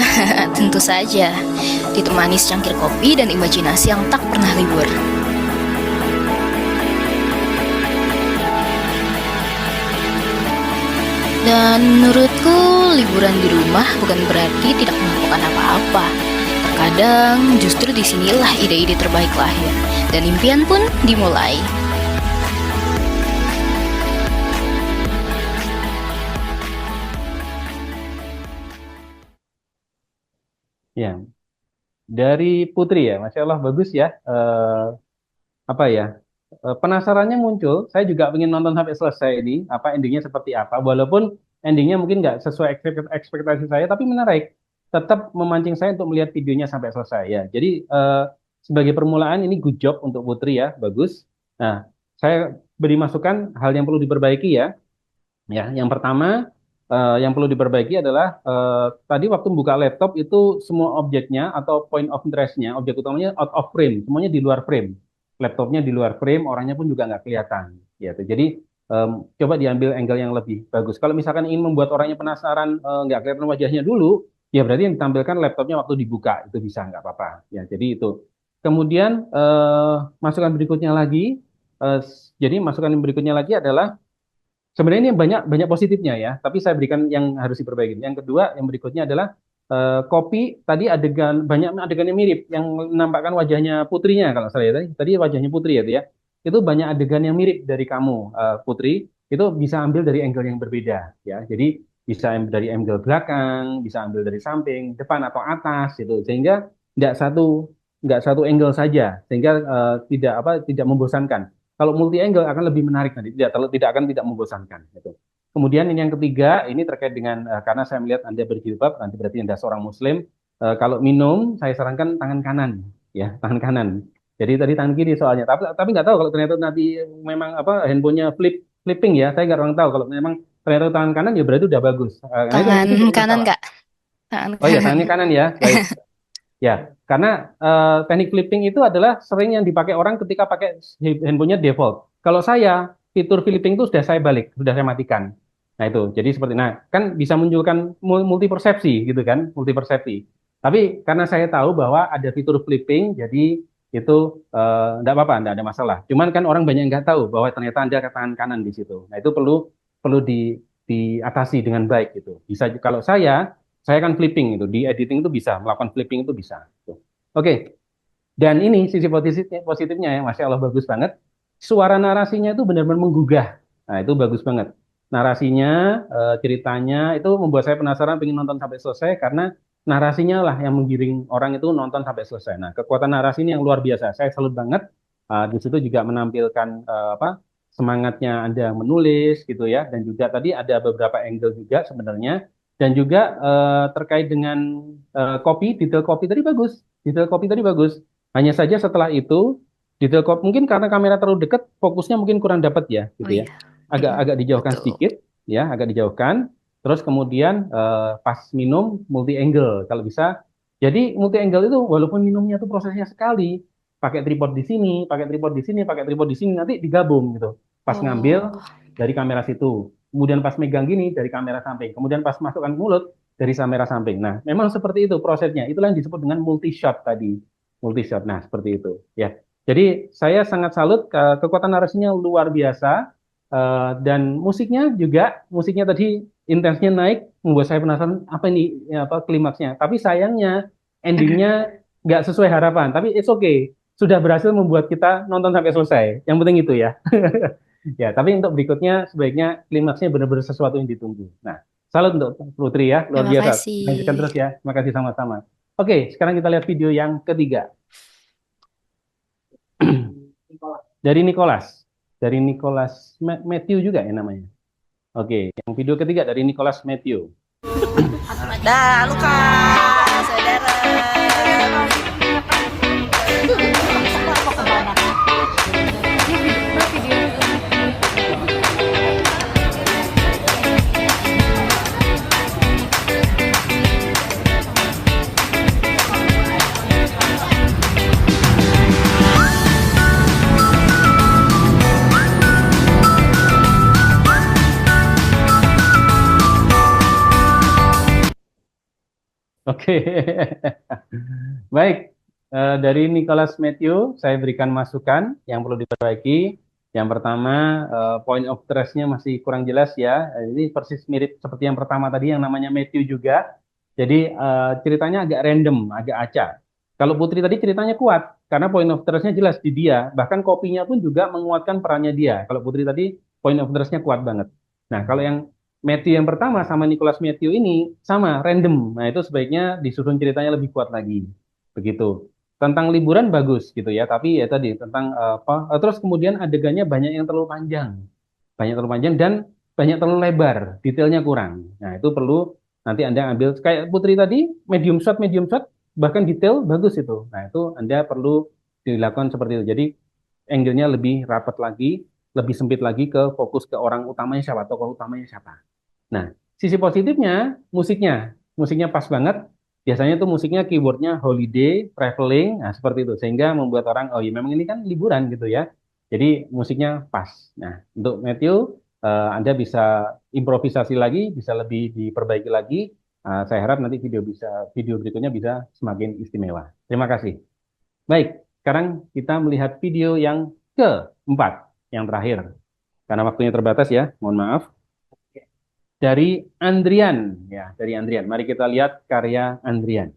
tentu saja, ditemani secangkir kopi dan imajinasi yang tak pernah libur. Dan menurutku, liburan di rumah bukan berarti tidak melakukan apa-apa. Terkadang justru disinilah ide-ide terbaik lahir, dan impian pun dimulai. Ya, dari Putri ya, Masya Allah bagus ya. Penasarannya muncul. Saya juga ingin nonton sampai selesai ini. Endingnya seperti apa? Walaupun endingnya mungkin nggak sesuai ekspektasi saya, tapi menarik. Tetap memancing saya untuk melihat videonya sampai selesai ya. Jadi sebagai permulaan ini good job untuk Putri ya, bagus. Nah, saya beri masukan hal yang perlu diperbaiki ya. Ya, yang pertama. Yang perlu diperbaiki adalah tadi waktu buka laptop itu semua objeknya atau point of interest-nya, objek utamanya out of frame, semuanya di luar frame. Laptopnya di luar frame, orangnya pun juga nggak kelihatan. Gitu. Jadi coba diambil angle yang lebih bagus. Kalau misalkan ingin membuat orangnya penasaran, nggak kelihatan wajahnya dulu, ya berarti yang ditampilkan laptopnya waktu dibuka, itu bisa nggak apa-apa. Ya, jadi itu. Kemudian masukan berikutnya lagi, adalah sebenarnya ini banyak positifnya ya, tapi saya berikan yang harus diperbaiki. Yang kedua, yang berikutnya adalah kopi tadi banyak adegan yang mirip, yang menampakkan wajahnya putrinya kalau saya tadi wajahnya Putri ya, itu banyak adegan yang mirip dari kamu Putri, itu bisa ambil dari angle yang berbeda ya. Jadi bisa ambil dari angle belakang, bisa ambil dari samping, depan atau atas gitu, sehingga nggak satu angle saja, sehingga tidak membosankan. Kalau multi angle akan lebih menarik nanti, tidak membosankan. Gitu. Kemudian ini yang ketiga, ini terkait dengan karena saya melihat Anda berjilbab, nanti berarti Anda seorang Muslim. Kalau minum, saya sarankan tangan kanan, ya tangan kanan. Jadi tadi tangan kiri soalnya, tapi nggak tahu kalau ternyata nanti memang handphonenya flipping ya, saya nggak orang tahu. Kalau memang ternyata tangan kanan ya berarti udah bagus. Tangan kanan Kak. Oh ya, tangannya kanan ya. Baik. Ya, karena teknik flipping itu adalah sering yang dipakai orang ketika pakai handphonenya default. Kalau saya, fitur flipping itu sudah saya matikan. Nah itu, jadi kan bisa munculkan multi persepsi gitu kan, multi persepsi. Tapi karena saya tahu bahwa ada fitur flipping, jadi itu enggak apa-apa, enggak ada masalah. Cuman kan orang banyak yang nggak tahu bahwa ternyata Anda tangan kanan di situ. Nah itu perlu diatasi dengan baik gitu. Bisa kalau saya kan flipping itu di editing itu bisa melakukan flipping itu bisa. Tuh. Oke, dan ini sisi positifnya ya, Masya Allah bagus banget. Suara narasinya itu benar-benar menggugah. Nah, itu bagus banget. Narasinya, ceritanya itu membuat saya penasaran pengen nonton sampai selesai karena narasinya lah yang menggiring orang itu nonton sampai selesai. Nah, kekuatan narasi ini yang luar biasa. Saya salut banget. Di situ juga menampilkan semangatnya Anda menulis gitu ya, dan juga tadi ada beberapa angle juga sebenarnya, dan juga terkait dengan detail kopi tadi bagus. Detail kopi tadi bagus. Hanya saja setelah itu detail kopi mungkin karena kamera terlalu dekat, fokusnya mungkin kurang dapat ya, gitu ya. Agak dijauhkan sedikit, ya, agak dijauhkan. Terus kemudian pas minum multi angle kalau bisa. Jadi multi angle itu walaupun minumnya itu prosesnya sekali, pakai tripod di sini, pakai tripod di sini, pakai tripod di sini, nanti digabung gitu. Pas ngambil dari kamera situ, kemudian pas megang gini dari kamera samping, kemudian pas masukkan ke mulut dari kamera samping. Nah, memang seperti itu prosesnya. Itulah yang disebut dengan multi shot tadi. Multi shot. Nah, seperti itu ya. Jadi saya sangat salut, kekuatan narasinya luar biasa, dan musiknya tadi intensnya naik, membuat saya penasaran apa ini ya, apa klimaksnya. Tapi sayangnya endingnya nggak sesuai harapan. Tapi it's okay, sudah berhasil membuat kita nonton sampai selesai. Yang penting itu ya. Ya, tapi untuk berikutnya sebaiknya klimaksnya benar-benar sesuatu yang ditunggu. Nah, salut untuk Putri ya, luar Terima biasa. kasih. Lanjutkan terus ya. Terima kasih sama-sama. Oke, sekarang kita lihat video yang ketiga. Dari Nicholas. Dari Nicholas Matthew juga ya namanya. Oke, yang video ketiga dari Nicholas Matthew. Dah, Lukas, saudara. Oke, baik. Dari Nicholas Matthew, saya berikan masukan yang perlu diperbaiki. Yang pertama, point of interest-nya masih kurang jelas ya. Ini persis mirip seperti yang pertama tadi, yang namanya Matthew juga. Jadi ceritanya agak random, agak acak. Kalau Putri tadi ceritanya kuat, karena point of interest-nya jelas di dia. Bahkan kopinya pun juga menguatkan perannya dia. Kalau Putri tadi point of interest-nya kuat banget. Nah, kalau yang Matthew yang pertama sama Nicholas Matthew ini sama random. Nah, itu sebaiknya disusun ceritanya lebih kuat lagi. Begitu. Tentang liburan bagus gitu ya, tapi ya tadi tentang terus kemudian adegannya banyak yang terlalu panjang. Banyak terlalu panjang dan banyak terlalu lebar, detailnya kurang. Nah, itu perlu nanti Anda ambil kayak Putri tadi, medium shot, bahkan detail bagus itu. Nah, itu Anda perlu dilakukan seperti itu. Jadi angle-nya lebih rapat lagi, lebih sempit lagi ke fokus ke orang utamanya siapa, tokoh utamanya siapa. Nah, sisi positifnya musiknya pas banget. Biasanya tuh musiknya keywordnya holiday, traveling, nah seperti itu. Sehingga membuat orang, oh iya memang ini kan liburan gitu ya. Jadi musiknya pas. Nah, untuk Matthew, Anda bisa improvisasi lagi, bisa lebih diperbaiki lagi. Saya harap nanti video berikutnya bisa semakin istimewa. Terima kasih. Baik, sekarang kita melihat video yang keempat, yang terakhir. Karena waktunya terbatas ya, mohon maaf. Dari Andrian, ya, dari Andrian. Mari kita lihat karya Andrian.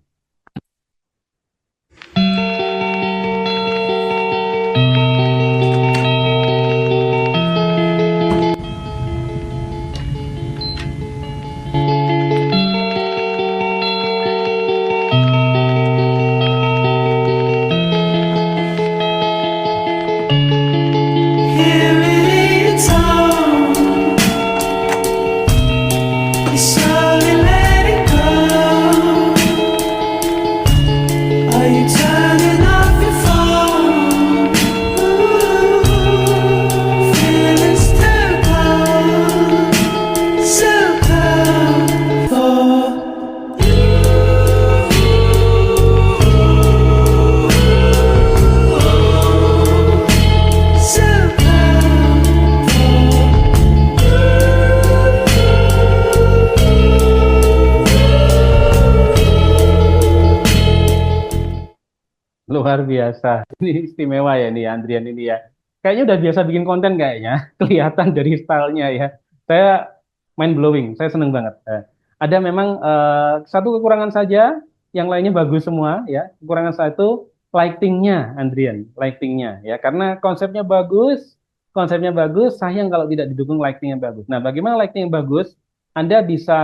Luar biasa. Ini istimewa ya nih Andrian ini ya. Kayaknya udah biasa bikin konten kayaknya. Kelihatan dari stylenya ya. Saya mind blowing. Saya seneng banget. Ada memang satu kekurangan saja yang lainnya bagus semua ya. Kekurangan satu lightingnya, Andrian, lightingnya ya. Karena konsepnya bagus, sayang kalau tidak didukung lighting yang bagus. Nah, bagaimana lighting yang bagus? Anda bisa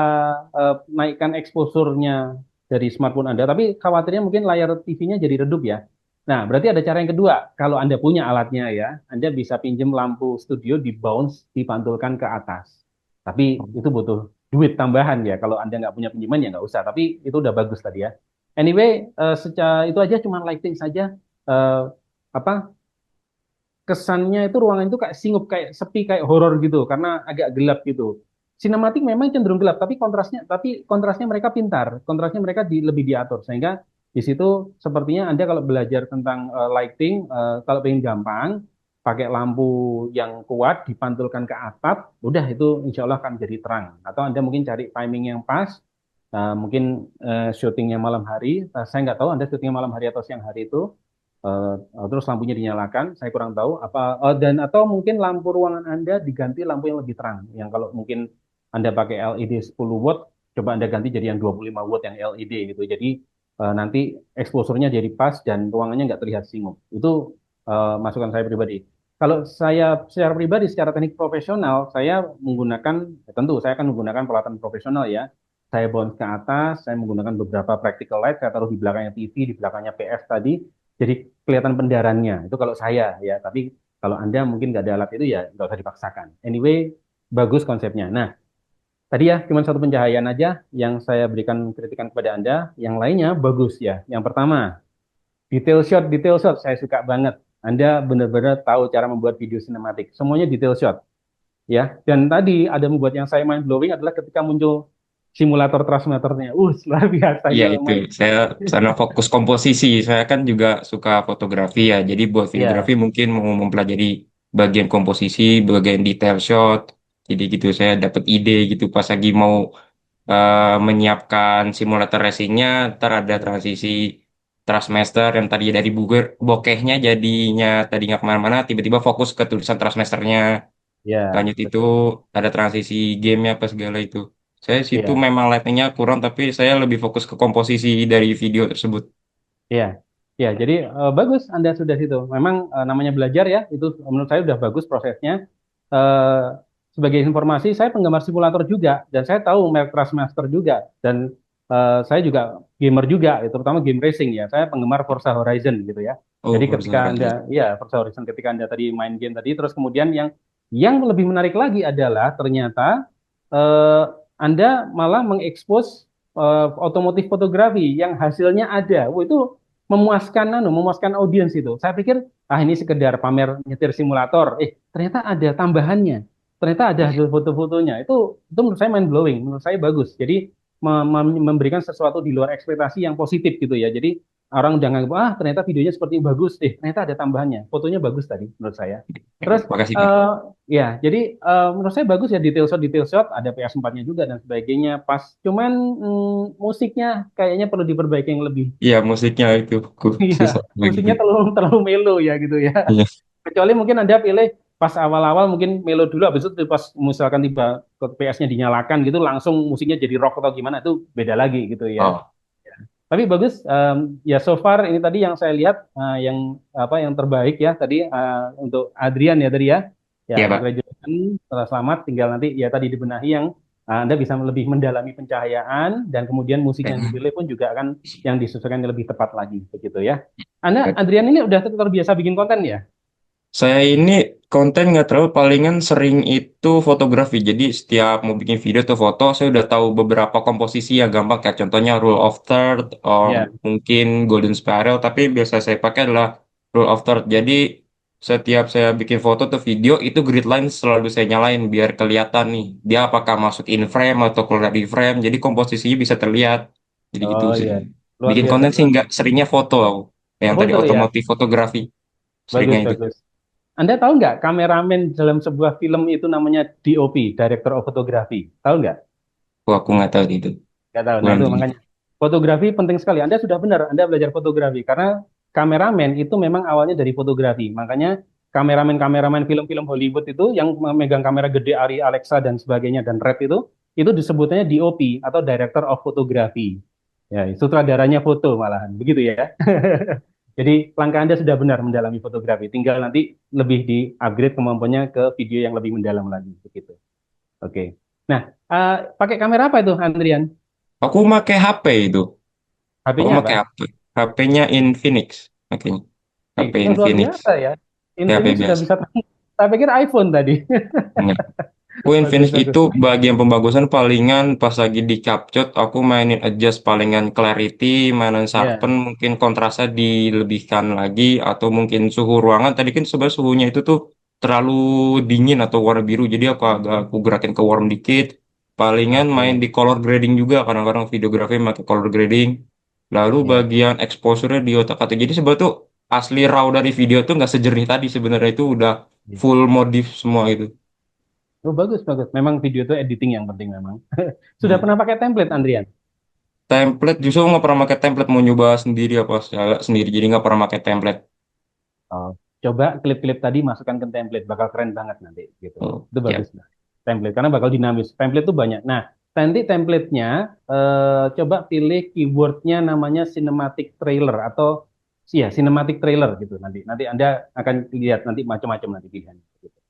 naikkan exposure-nya dari smartphone Anda, tapi khawatirnya mungkin layar TV-nya jadi redup ya. Nah, berarti ada cara yang kedua. Kalau Anda punya alatnya ya, Anda bisa pinjam lampu studio di bounce, dipantulkan ke atas. Tapi itu butuh duit tambahan ya. Kalau Anda nggak punya pinjaman ya nggak usah. Tapi itu udah bagus tadi ya. Anyway, secara itu aja cuma lighting saja. Eh, apa kesannya itu ruangan itu kayak singup, kayak sepi, kayak horor gitu karena agak gelap gitu. Sinematik memang cenderung gelap, tapi kontrasnya mereka pintar, kontrasnya mereka lebih diatur sehingga di situ sepertinya Anda kalau belajar tentang lighting, kalau pengen gampang, pakai lampu yang kuat dipantulkan ke atap, udah itu insya Allah akan jadi terang. Atau Anda mungkin cari timing yang pas, mungkin syutingnya malam hari, saya nggak tahu Anda syutingnya malam hari atau siang hari itu. Terus lampunya dinyalakan, saya kurang tahu apa dan atau mungkin lampu ruangan Anda diganti lampu yang lebih terang. Yang kalau mungkin Anda pakai LED 10 watt, coba Anda ganti jadi yang 25 watt yang LED gitu. Jadi nanti exposure-nya jadi pas dan ruangannya nggak terlihat singup. Itu masukan saya pribadi. Kalau saya secara pribadi, secara teknik profesional, saya menggunakan, tentu saya akan menggunakan peralatan profesional ya. Saya bounce ke atas, saya menggunakan beberapa practical light, saya taruh di belakangnya TV, di belakangnya PS tadi, jadi kelihatan pendarannya. Itu kalau saya ya, tapi kalau Anda mungkin nggak ada alat itu ya nggak usah dipaksakan. Anyway, bagus konsepnya. Nah, tadi ya cuma satu pencahayaan aja yang saya berikan kritikan kepada Anda. Yang lainnya bagus ya. Yang pertama, detail shot saya suka banget. Anda benar-benar tahu cara membuat video sinematik. Semuanya detail shot ya. Dan tadi ada membuat yang saya mind blowing adalah ketika muncul simulator transmeternya. Luar biasa. Iya itu, saya sana fokus komposisi. Saya kan juga suka fotografi ya. Jadi buat videografi mungkin mau mempelajari bagian komposisi, bagian detail shot. Jadi gitu saya dapat ide gitu pas lagi mau menyiapkan simulator racingnya. Ntar ada transisi Trustmaster yang tadi dari bokehnya jadinya tadi nggak kemana-mana. Tiba-tiba fokus ke tulisan Trustmasternya. Lanjut itu ada transisi gamenya apa segala itu. Saya situ memang lightingnya kurang, tapi saya lebih fokus ke komposisi dari video tersebut. Iya, ya. Jadi bagus Anda sudah situ. Memang namanya belajar ya, itu menurut saya udah bagus prosesnya. Eh, Sebagai informasi, saya penggemar simulator juga, dan saya tahu merek Trustmaster juga, dan saya juga gamer juga, terutama game racing ya. Saya penggemar Forza Horizon gitu ya. Jadi ketika Anda, ya Forza Horizon, ketika Anda tadi main game tadi, terus kemudian yang lebih menarik lagi adalah ternyata Anda malah mengekspos otomotif fotografi yang hasilnya ada. Itu memuaskan audiens itu. Saya pikir ini sekedar pamer nyetir simulator. Ternyata ada tambahannya. Ternyata ada hasil foto-fotonya. Itu menurut saya mind blowing. Menurut saya bagus. Jadi memberikan sesuatu di luar ekspektasi yang positif gitu ya. Jadi orang udah nganggap ternyata videonya seperti bagus, ternyata ada tambahannya, fotonya bagus tadi menurut saya. Terus ya, jadi menurut saya bagus ya, detail shot, ada PS4-nya juga dan sebagainya pas. Cuman musiknya kayaknya perlu diperbaiki yang lebih. Iya, musiknya itu. Iya, musiknya terlalu melo ya gitu ya. Kecuali mungkin Anda pilih pas awal-awal mungkin melo dulu, habis itu pas misalkan tiba ke PS-nya dinyalakan gitu langsung musiknya jadi rock atau gimana, itu beda lagi gitu ya. Tapi bagus ya, so far ini tadi yang saya lihat yang terbaik ya tadi untuk Adrian ya tadi ya. Graduation selamat, tinggal nanti ya tadi dibenahi yang Anda bisa lebih mendalami pencahayaan dan kemudian musik yang dipilih pun juga akan yang disesuaikan lebih tepat lagi begitu ya. Adrian ini udah terbiasa bikin konten ya? Saya ini konten nggak terlalu, palingan sering itu fotografi. Jadi setiap mau bikin video atau foto, saya udah tahu beberapa komposisi yang gampang. Kayak contohnya rule of third, mungkin golden spiral. Tapi biasa saya pakai adalah rule of third. Jadi setiap saya bikin foto atau video, itu grid line selalu saya nyalain biar kelihatan nih. Dia apakah masuk in frame atau keluar dari frame. Jadi komposisinya bisa terlihat. Jadi gitu sih. Bikin konten sih nggak seringnya foto. Yang tadi otomotif fotografi. Seringnya itu. Bagus. Anda tahu nggak kameramen dalam sebuah film itu namanya DOP, Director of Photography? Tahu nggak? Aku nggak tahu itu. Nggak tahu. Nah, itu makanya fotografi penting sekali. Anda sudah benar, Anda belajar fotografi karena kameramen itu memang awalnya dari fotografi. Makanya kameramen film-film Hollywood itu yang memegang kamera gede, Arri, Alexa dan sebagainya dan Red itu disebutnya DOP atau Director of Photography. Ya, sutradaranya foto malahan, begitu ya. Jadi langkah Anda sudah benar mendalami fotografi, tinggal nanti lebih di-upgrade kemampuannya ke video yang lebih mendalam lagi, begitu. Oke. Nah, pakai kamera apa itu, Andrian? Aku pakai HP itu. Aku HP-nya pakai apa? HP. HP-nya Infinix. Makanya. HP Luar Infinix. biasa ya. Ya, HP Infinix sudah biasa. bisa. Saya pikir iPhone tadi. Enggak. Aku Bagus, Infinix bagus. itu bagian pembagusan palingan pas lagi di capcut aku mainin adjust palingan clarity, mainin Ya, sharpen, mungkin kontrasnya dilebihkan lagi atau mungkin suhu ruangan. Tadi kan sebenarnya suhunya itu tuh terlalu dingin atau warna biru, jadi aku gerakin ke warm dikit. Palingan main oke. di color grading juga, kadang-kadang videografi pakai color grading. Lalu Ya, bagian exposure-nya di otak-atik. Jadi sebetulnya tuh asli raw dari video tuh nggak sejernih tadi, sebenarnya itu udah ya. full modif semua itu. Oh, bagus, bagus. Memang video itu editing yang penting memang. Sudah Hmm. pernah pakai template, Andrian? Template justru nggak pernah pakai template, mau nyoba sendiri apa segala sendiri, jadi nggak pernah pakai template. Oh, coba klip-klip tadi masukkan ke template, bakal keren banget nanti gitu. Oh, Itu ya. bagus. Nah, template karena bakal dinamis. Template itu banyak. Nah, nanti template-nya coba pilih keywordnya namanya cinematic trailer atau ya cinematic trailer gitu nanti. Nanti Anda akan lihat nanti macam-macam nanti pilihannya gitu.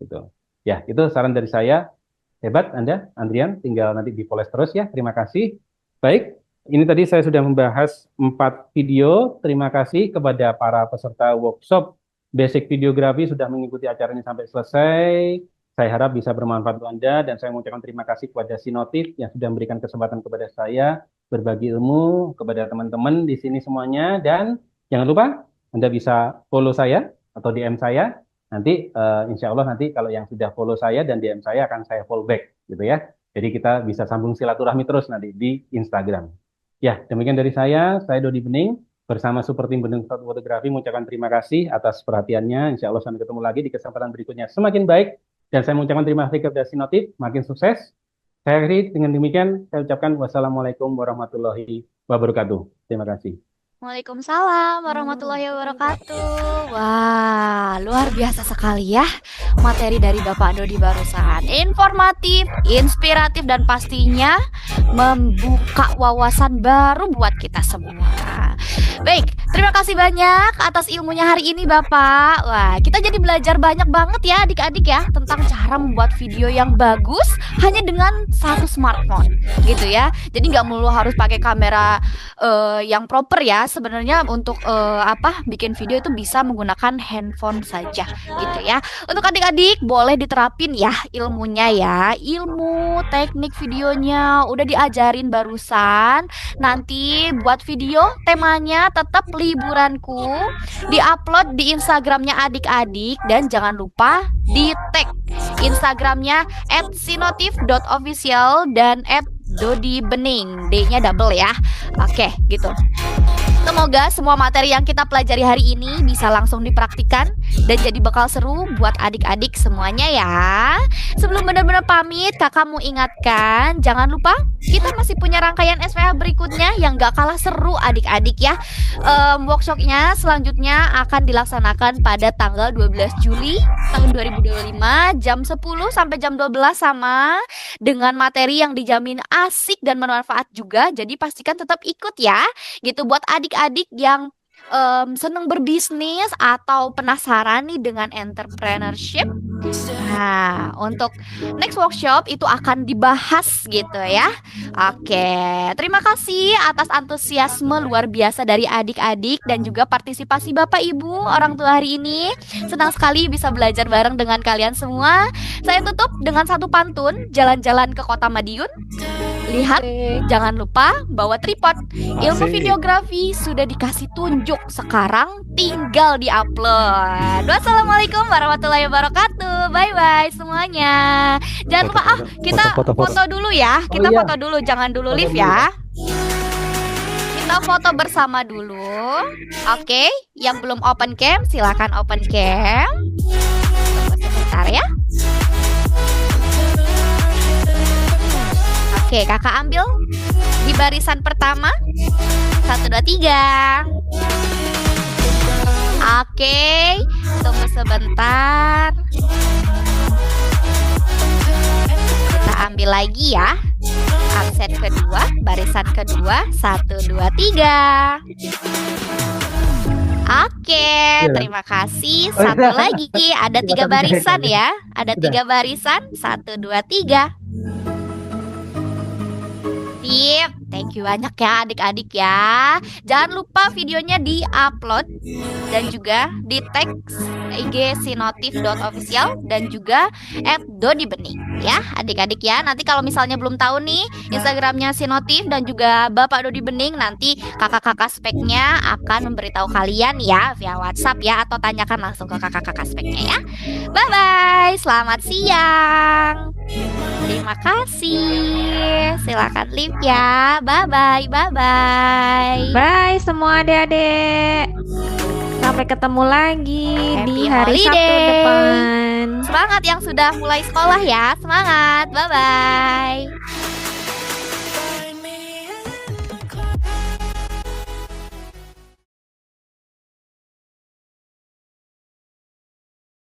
Gitu. Ya, itu saran dari saya. Hebat Anda, Andrian. Tinggal nanti dipoles terus ya. Terima kasih. Baik, ini tadi saya sudah membahas 4 video. Terima kasih kepada para peserta workshop Basic Videografi sudah mengikuti acaranya sampai selesai. Saya harap bisa bermanfaat untuk Anda dan saya mengucapkan terima kasih kepada Sinotif yang sudah memberikan kesempatan kepada saya berbagi ilmu kepada teman-teman di sini semuanya. Dan jangan lupa Anda bisa follow saya atau DM saya. Nanti insya Allah nanti kalau yang sudah follow saya dan DM saya akan saya follow back gitu ya. Jadi kita bisa sambung silaturahmi terus nanti di Instagram. Ya, demikian dari saya Dodi Bening bersama Super Tim Bening Fotografi mengucapkan terima kasih atas perhatiannya. Insya Allah sampai ketemu lagi di kesempatan berikutnya semakin baik. Dan saya mengucapkan terima kasih kepada Sinotif, makin sukses. Saya akhiri dengan demikian, saya ucapkan wassalamualaikum warahmatullahi wabarakatuh. Terima kasih. Waalaikumsalam warahmatullahi wabarakatuh. Wah, luar biasa sekali ya materi dari Bapak Dodi barusan. Informatif, inspiratif, dan pastinya membuka wawasan baru buat kita semua. Baik, terima kasih banyak atas ilmunya hari ini Bapak. Wah, kita jadi belajar banyak banget ya adik-adik ya tentang cara membuat video yang bagus hanya dengan satu smartphone gitu ya. Jadi nggak melulu harus pakai kamera yang proper ya. Sebenarnya untuk bikin video itu bisa menggunakan handphone saja gitu ya. Untuk adik-adik boleh diterapin ya ilmunya ya. Ilmu teknik videonya udah diajarin barusan. Nanti buat video temanya tetap liburanku, diupload di Instagramnya adik-adik dan jangan lupa di tag Instagramnya @sinotif.official dan @dodibening, D-nya double ya. Oke, gitu. Semoga semua materi yang kita pelajari hari ini bisa langsung dipraktikkan dan jadi bekal seru buat adik-adik semuanya ya. Sebelum benar-benar pamit, kakak mau ingatkan, jangan lupa kita masih punya rangkaian SPH berikutnya yang gak kalah seru adik-adik ya. Workshopnya selanjutnya akan dilaksanakan pada tanggal 12 Juli tahun 2025 jam 10 sampai jam 12 sama dengan materi yang dijamin asik dan bermanfaat juga. Jadi pastikan tetap ikut ya. Gitu buat adik-adik yang seneng berbisnis atau penasaran nih dengan entrepreneurship. Nah, untuk next workshop itu akan dibahas gitu ya. Oke, terima kasih atas antusiasme luar biasa dari adik-adik dan juga partisipasi Bapak Ibu orang tua hari ini. Senang sekali bisa belajar bareng dengan kalian semua. Saya tutup dengan satu pantun, jalan-jalan ke Kota Madiun. Lihat, jangan lupa bawa tripod. Ilmu videografi sudah dikasih tunjuk, sekarang tinggal diupload. Wassalamualaikum warahmatullahi wabarakatuh. Bye-bye semuanya. Jangan lupa kita foto dulu ya. Kita foto dulu, jangan dulu live ya. Kita foto bersama dulu. Oke, yang belum open cam silakan open cam. Tunggu sebentar ya. Oke, kakak ambil di barisan pertama. 1, 2, 3. Oke, tunggu sebentar. Kita ambil lagi ya. Absen kedua, barisan kedua, 1, 2, 3. Oke, terima kasih. Satu lagi, ada 3 barisan ya. Ada 3 barisan, 1, 2, 3. Sip, thank you banyak ya adik-adik ya. Jangan lupa videonya di-upload dan juga di tag IG sinotif.official dan juga @dodibening ya adik-adik ya. Nanti kalau misalnya belum tahu nih Instagramnya Sinotif dan juga Bapak Dodi Bening, nanti kakak-kakak speknya akan memberitahu kalian ya via WhatsApp ya, atau tanyakan langsung ke kakak-kakak speknya ya. Bye-bye, selamat siang. Terima kasih. Silakan live ya. Bye-bye, bye-bye. Bye semua adik-adik. Sampai ketemu lagi di hari Sabtu depan. Semangat yang sudah mulai sekolah ya. Semangat. Bye-bye.